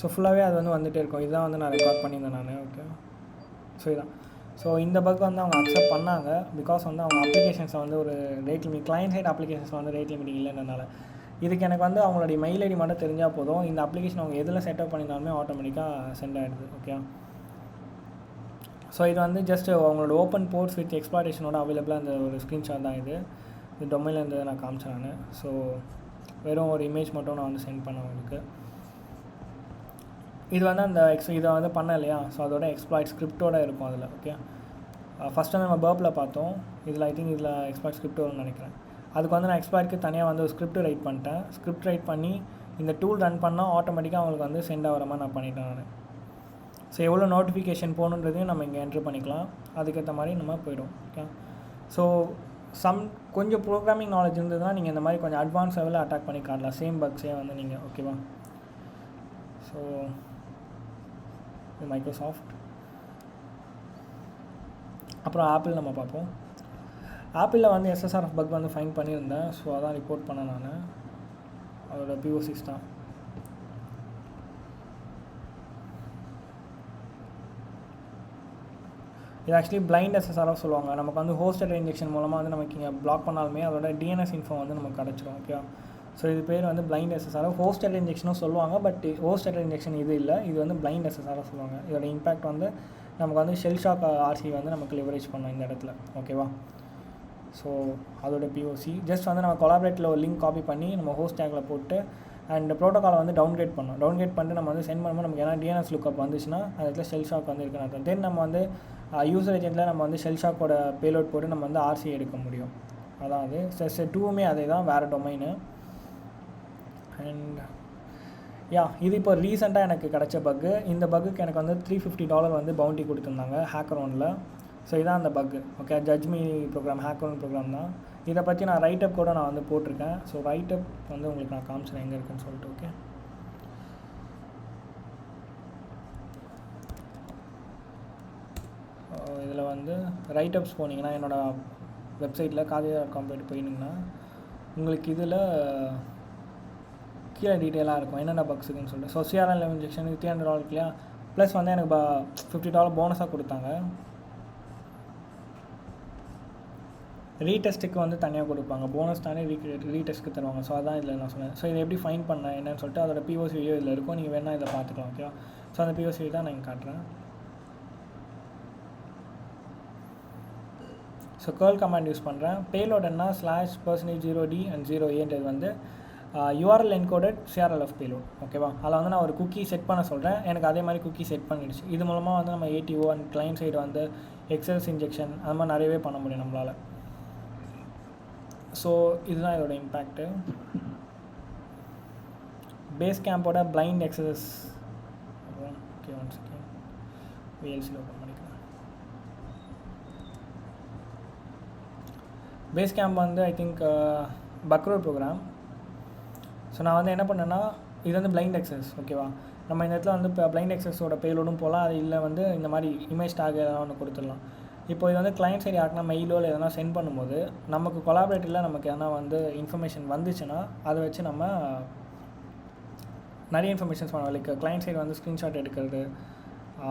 ஸோ ஃபுல்லாகவே அது வந்து வந்துகிட்டே இருக்கும். இதுதான் வந்து நான் ரெக்கார்ட் பண்ணியிருந்தேன் நான். ஓகே, ஸோ இதான். ஸோ இந்த பக் வந்து அவங்க அக்செப்ட் பண்ணாங்க. பிகாஸ் வந்து அவங்க அப்ளிகேஷன்ஸை வந்து ஒரு rate limit client side applications வந்து ரேட் லிமிட்டிங் இல்லைன்றனால இதுக்கு எனக்கு வந்து அவங்களுடைய மெயில் ஐடி மட்டும் தெரிஞ்சால் போதும். இந்த அப்ளிகேஷன் அவங்க எதில் செட்டப் பண்ணியிருந்தாலுமே ஆட்டோமேட்டிக்காக சென்ட் ஆகிடுது. ஓகே, ஸோ இது வந்து ஜஸ்ட் அவங்களோட ஓப்பன் போர்ட்ஸ் வித் எக்ஸ்ப்ளாய்டேஷனோட அவைலபிளாக அந்த ஒரு ஸ்க்ரீன்ஷாட் தான் இது. இது டொமைனில் இருந்து நான் காமிச்சேன் நான். ஸோ வெறும் ஒரு இமேஜ் மட்டும் நான் வந்து சென்ட் பண்ணேன் அவங்களுக்கு. இது வந்து அந்த இதை வந்து பண்ண இல்லையா, ஸோ அதோட எக்ஸ்ப்ளாய்ட் ஸ்கிரிப்டோடு இருக்கும் அதில். ஓகே, ஃபஸ்ட்டு வந்து நம்ம பர்ப்பில் பார்த்தோம். இதில் ஐ திங்க் இதில் எக்ஸ்ப்ளாய்ட் ஸ்கிரிப்ட் வரும்னு நினைக்கிறேன். அதுக்கு வந்து நான் எக்ஸ்ப்ளாய்ட்க்கு தனியாக வந்து ஒரு ஸ்கிரிப்ட் ரைட் பண்ணிட்டேன். ஸ்கிரிப்ட் ரைட் பண்ணி இந்த டூல் ரன் பண்ணால் ஆட்டோமேட்டிக்காக அவங்களுக்கு வந்து சென்ட் ஆகிற மாதிரி நான் பண்ணிட்டேன் நான். ஸோ எவ்வளோ நோட்டிஃபிகேஷன் போகணுன்றதையும் நம்ம இங்கே என்ட்ரு பண்ணிக்கலாம். அதுக்கேற்ற மாதிரி நம்ம போய்டும். ஓகே, ஸோ கொஞ்சம் ப்ரோக்ராமிங் நாலேஜ் இருந்ததுன்னா நீங்கள் இந்த மாதிரி கொஞ்சம் அட்வான்ஸ் லெவலில் அட்டாக் பண்ணி காட்டலாம் சேம் பக்ஸே வந்து நீங்கள். ஓகேவா, ஸோ இது மைக்ரோசாஃப்ட். அப்புறம் ஆப்பிள் நம்ம பார்ப்போம். ஆப்பிளில் வந்து SSRF பக் வந்து ஃபைன் பண்ணியிருந்தேன். ஸோ அதான் ரிப்போர்ட் பண்ணேன் நான். அதோட PO6 தான். இது ஆக்சுவலி பிளைண்ட் SSRF சொல்லுவாங்க. நமக்கு வந்து ஹோஸ்டட் இன்ஜெக்ஷன் மூலமாக வந்து நமக்கு இங்கே பிளாக் பண்ணாலுமே அதோட DNS இன்ஃபோ வந்து நமக்கு கிடச்சிரும். ஓகே, ஸோ இது பேர் வந்து பிளைண்ட் SSRF. ஹோஸ்டட் இன்ஜெக்ஷனும் சொல்லுவாங்க, பட் ஹோஸ்டட் இன்ஜெக்ஷன் இது இல்லை. இது வந்து பிளைண்ட் SSRF சொல்லுவாங்க. இதோட இம்பாக்ட் வந்து நமக்கு வந்து ஷெல் ஷாக் RC வந்து நமக்கு லிவரேஜ் பண்ணோம் இந்த இடத்துல. ஓகேவா, ஸோ அதோட POC ஜஸ்ட் வந்து நம்ம கொலாபரேட்டில் ஒரு லிங்க் காப்பி பண்ணி நம்ம ஹோஸ்ட் டேக்கில் போட்டு அண்ட் ப்ரோட்டோக்காலை வந்து டவுன்கிரேட் பண்ணோம். டவுன்கிரேட் பண்ணிட்டு நம்ம வந்து சென்ட் பண்ணும்போது நமக்கு ஏன்னா DNS லுக்கப் வந்துச்சுன்னா அந்த இடத்துல ஷெல் ஷாக் வந்து இருக்குன்னு அர்த்தம். தென் நம்ம வந்து யூசர் ஏஜென்ட்டில் நம்ம வந்து ஷெல் ஷாக்கோட பேலோட் போட்டு நம்ம வந்து RC எடுக்க முடியும். அதான் அது SS2மே அதே தான், வேறு டொமைனு. அண்ட் இது இப்போ ரீசெண்டாக எனக்கு கிடச்ச பக்கு. இந்த பக்குக்கு எனக்கு வந்து $350 வந்து பவுண்டி கொடுத்துருந்தாங்க ஹேக்கர் ஒனில். ஸோ இதான் அந்த bug. Okay, judge me program HackerOne program தான். இதை பற்றி நான் ரைட்டப் கூட நான் வந்து போட்டிருக்கேன். ஸோ ரைட்டப் வந்து உங்களுக்கு நான் காமிச்சிடறேன் எங்கே இருக்குன்னு சொல்லிட்டு. ஓகே, இதில் வந்து ரைட்டப்ஸ் போனீங்கன்னா என்னோடய வெப்சைட்டில் காதியா.com போயிட்டீங்கன்னா உங்களுக்கு இதில் கீழே டீட்டெயிலாக இருக்கும் என்னென்ன பக்ஸ் இருக்குன்னு சொல்லிட்டு. ஸோ CRN11 இன்ஜெக்ஷன் $300 இல்லையா, ப்ளஸ் வந்து எனக்கு $50 போனஸாக கொடுத்தாங்க. ரீடெஸ்ட்டுக்கு வந்து தனியாக கொடுப்பாங்க, போனஸ் தானே ரீடெஸ்ட்டுக்கு தருவாங்க. ஸோ அதான் இதில் நான் சொன்னேன். ஸோ இதை எப்படி ஃபைன் பண்ணேன் என்னன்னு சொல்லிட்டு அதோட POC வீடியோ இதில் இருக்கும். நீங்கள் வேணால் இதை பார்த்துக்கலாம். ஓகேவா, ஸோ அந்த POC தான் நான் காட்டுறேன். ஸோ கேர்ள் கமாண்ட் யூஸ் பண்ணுறேன். பேலோட் என்ன /%0d and 0aன்றது வந்து URL encoded CRLF பேலோட். ஓகேவா, அதில் வந்து நான் ஒரு குக்கி செட் பண்ண சொல்கிறேன். எனக்கு அதே மாதிரி குக்கி செட் பண்ணிடுச்சு. இது மூலமாக வந்து நம்ம ATO அண்ட் கிளைண்ட் சைடு வந்து எக்ஸஸ் இன்ஜெக்ஷன் அது மாதிரி நிறையவே பண்ண முடியும் நம்மளால். ஸோ இதுதான் இதோட இம்பேக்ட்டு. பேஸ் கேம்போட பிளைண்ட் எக்ஸஸ். ஓகே, 1 செகண்ட் VLCயில் ஓப்பன் பண்ணிக்கலாம். பேஸ் கேம்ப் வந்து I think backroad program. So நான் வந்து என்ன பண்ணேன்னா, இது வந்து பிளைண்ட் எக்ஸஸ். ஓகேவா, நம்ம இந்த இடத்துல வந்து இப்போ பிளைண்ட் எக்ஸஸோட பேலோடும் போகலாம். அது இல்லை வந்து இந்த மாதிரி இமேஜ் டாக் எதாவது ஒன்று கொடுத்துடலாம். இப்போ இது வந்து கிளைண்ட் சைடு யாருக்குனா மெயிலோ இல்லை எதனா சென்ட் பண்ணும்போது நமக்கு கொலாபரேட்டிவில் நமக்கு எதனா வந்து இன்ஃபர்மேஷன் வந்துச்சுன்னா அதை வச்சு நம்ம நிறைய இன்ஃபர்மேஷன்ஸ் பண்ணுவோம். லைக் கிளைண்ட் சைடு வந்து ஸ்க்ரீன்ஷாட் எடுக்கிறது,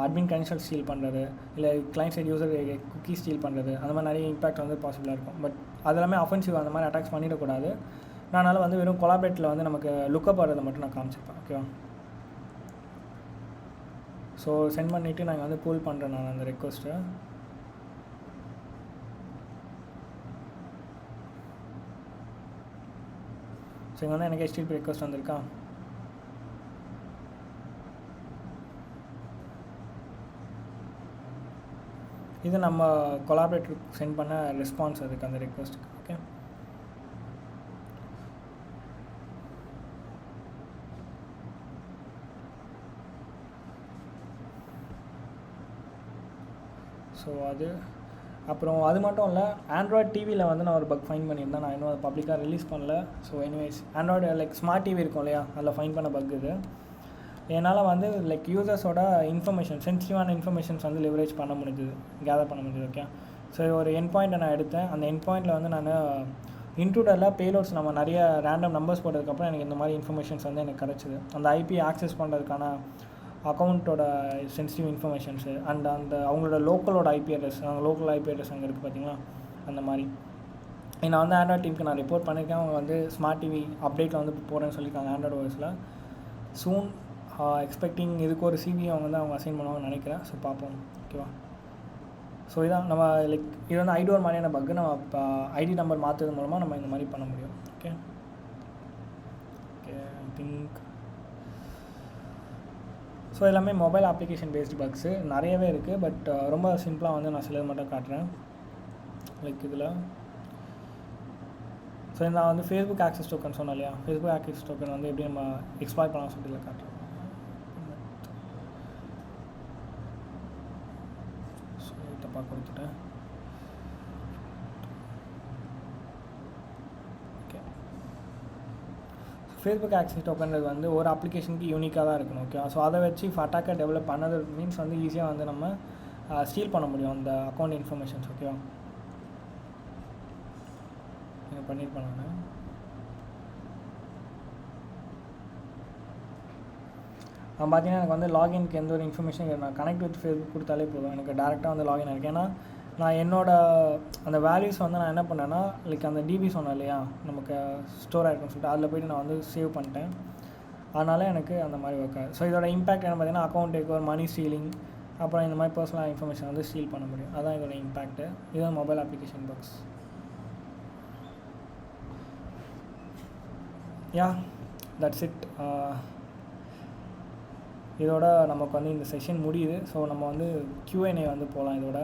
அட்மின் கனெக்ஷன் ஸ்டீல் பண்ணுறது, இல்லை client side user cookie steal பண்ணுறது, அந்த மாதிரி நிறைய இம்பாக்ட் வந்து பாசிபிளாக இருக்கும். பட் அதெல்லாமே அஃபென்சிவ், அந்த மாதிரி அட்டாக்ஸ் பண்ணிடக்கூடாது. நான் அதனால் வந்து வெறும் கொலாபரேட்டில் வந்து நமக்கு லுக்கப் ஆகிறத மட்டும் நான் காமிச்சிருப்பேன். ஓகேவா, ஸோ சென்ட் பண்ணிவிட்டு நாங்கள் வந்து பூல் பண்ணுறேன் நான் அந்த ரெக்வஸ்ட்டை. ஸோ இங்கே வந்து எனக்கு HTTP ரெக்வஸ்ட் வந்திருக்கா. இது நம்ம கொலாபரேட்டருக்கு சென்ட் பண்ண ரெஸ்பான்ஸ் அதுக்கு அந்த ரெக்வஸ்ட்டுக்கு. ஓகே, ஸோ அது அப்புறம் அது மட்டும் இல்லை, ஆண்ட்ராய்ட் டிவியில் வந்து நான் ஒரு பக் ஃபைன் பண்ணியிருந்தேன். நான் இன்னும் அதை பப்ளிக்காக ரிலீஸ் பண்ணல. So anyways, Android like smart TV இருக்கும் இல்லையா, அதில் ஃபைன் பண்ண பக் இது. என்னால் வந்து லைக் யூசர்ஸோட இன்ஃபர்மேஷன், சென்சிட்டிவான இன்ஃபர்மேஷன்ஸ் வந்து லிவரேஜ் பண்ண முடிஞ்சுது, கேதர் பண்ண முடிஞ்சுது. ஓகே, ஸோ ஒரு என் பாயிண்ட்டை நான் எடுத்தேன். அந்த என் பாயிண்ட்டில் வந்து நான் இன்ட்ரூடரில் பேலோட்ஸ் நம்ம நிறைய ரேண்டம் நம்பர்ஸ் போட்டதுக்கப்புறம் எனக்கு இந்த மாதிரி இன்ஃபர்மேஷன்ஸ் வந்து எனக்கு கிடச்சிது. அந்த ஐபி ஆக்சஸ் பண்ணுறதுக்கான அக்கௌண்ட்டோட சென்சிட்டிவ் இன்ஃபர்மேஷன்ஸு அண்ட் அந்த அவங்களோட லோக்கலோட ஐபி அட்ரஸ், அவங்க லோக்கல் ஐபி அட்ரஸ் அங்கே இருக்குது பார்த்தீங்களா, அந்த மாதிரி. நான் வந்து ஆண்ட்ராய்ட் டீமுக்கு நான் ரிப்போர்ட் பண்ணியிருக்கேன். அவங்க வந்து ஸ்மார்ட் டிவி அப்டேட்டில் வந்து போகிறேன்னு சொல்லியிருக்காங்க ஆண்ட்ராய்டு ஓஎஸில். சூன் எக்ஸ்பெக்டிங் இதுக்கு ஒரு சிபி அவங்க வந்து அவங்க அசைன் பண்ணுவாங்கன்னு நினைக்கிறேன். ஸோ பார்ப்போம். ஓகேவா, ஸோ இதான் நம்ம லைக் இது வந்து ஐடோர் மாதிரியான பக்கு. நம்ம இப்போ ஐடி நம்பர் மாற்றுறது மூலமாக நம்ம இந்த மாதிரி பண்ண முடியும். Okay okay I think so எல்லாமே மொபைல் அப்ளிகேஷன் பேஸ்டு பக்ஸு நிறையவே இருக்குது. பட் ரொம்ப சிம்பிளாக வந்து நான் சிலது மட்டும் காட்டுறேன். லைக் இதில் ஸோ நான் வந்து ஃபேஸ்புக் ஆக்சஸ் டோக்கன் சொன்னேன் இல்லையா, ஃபேஸ்புக் ஆக்சஸ் டோக்கன் வந்து எப்படி நம்ம எக்ஸ்ப்ளாய்ட் பண்ணலாம் சொல்லிட்டு இதில் காட்டுறேன். ஸோ தப்பாக கொடுத்துட்டேன். ஓகே, ஃபேஸ்புக் ஆக்சஸ் டோக்கன்றது வந்து ஒரு அப்ளிகேஷனுக்கு யூனிக்காக தான் இருக்கணும். ஓகே, ஸோ அதை வச்சு அட்டாக்கர் டெவலப் பண்ணது மீன்ஸ் வந்து ஈஸியாக வந்து நம்ம ஸ்டீல் பண்ண முடியும் அந்த அக்கௌண்ட் இன்ஃபர்மேஷன்ஸ். ஓகேவா, நீங்கள் பண்ணியிருப்பேன். நான் பார்த்தீங்கன்னா எனக்கு வந்து லாகின்க்கு எந்த ஒரு இன்ஃபர்மேஷன் நான் கனெக்ட் வித் ஃபேஸ்புக் கொடுத்தாலே போதும், எனக்கு டேரெக்டாக வந்து லாகின் ஆகிருக்கு. ஏன்னா நான் என்னோடய அந்த வேல்யூஸ் வந்து நான் என்ன பண்ணேன்னா லைக் அந்த டிபி சொன்னேன் இல்லையா நமக்கு ஸ்டோர் ஆகிருக்குன்னு சொல்லிட்டு, அதில் போய்ட்டு நான் வந்து சேவ் பண்ணிட்டேன். அதனால் எனக்கு அந்த மாதிரி ஒர்க் ஆகுது. ஸோ இதோட இம்பாக்ட் என்ன பார்த்தீங்கன்னா அக்கௌண்ட் டேக் ஓவர், மணி ஸ்டீலிங், அப்புறம் இந்த மாதிரி பர்சனல் இன்ஃபர்மேஷன் வந்து ஸ்டீல் பண்ண முடியும். அதுதான் இதோட இம்பாக்ட்டு. இதுதான் mobile application bugs. Yeah that's it. இதோட நமக்கு வந்து இந்த செஷன் முடியுது. ஸோ நம்ம வந்து Q&A வந்து போகலாம் இதோட.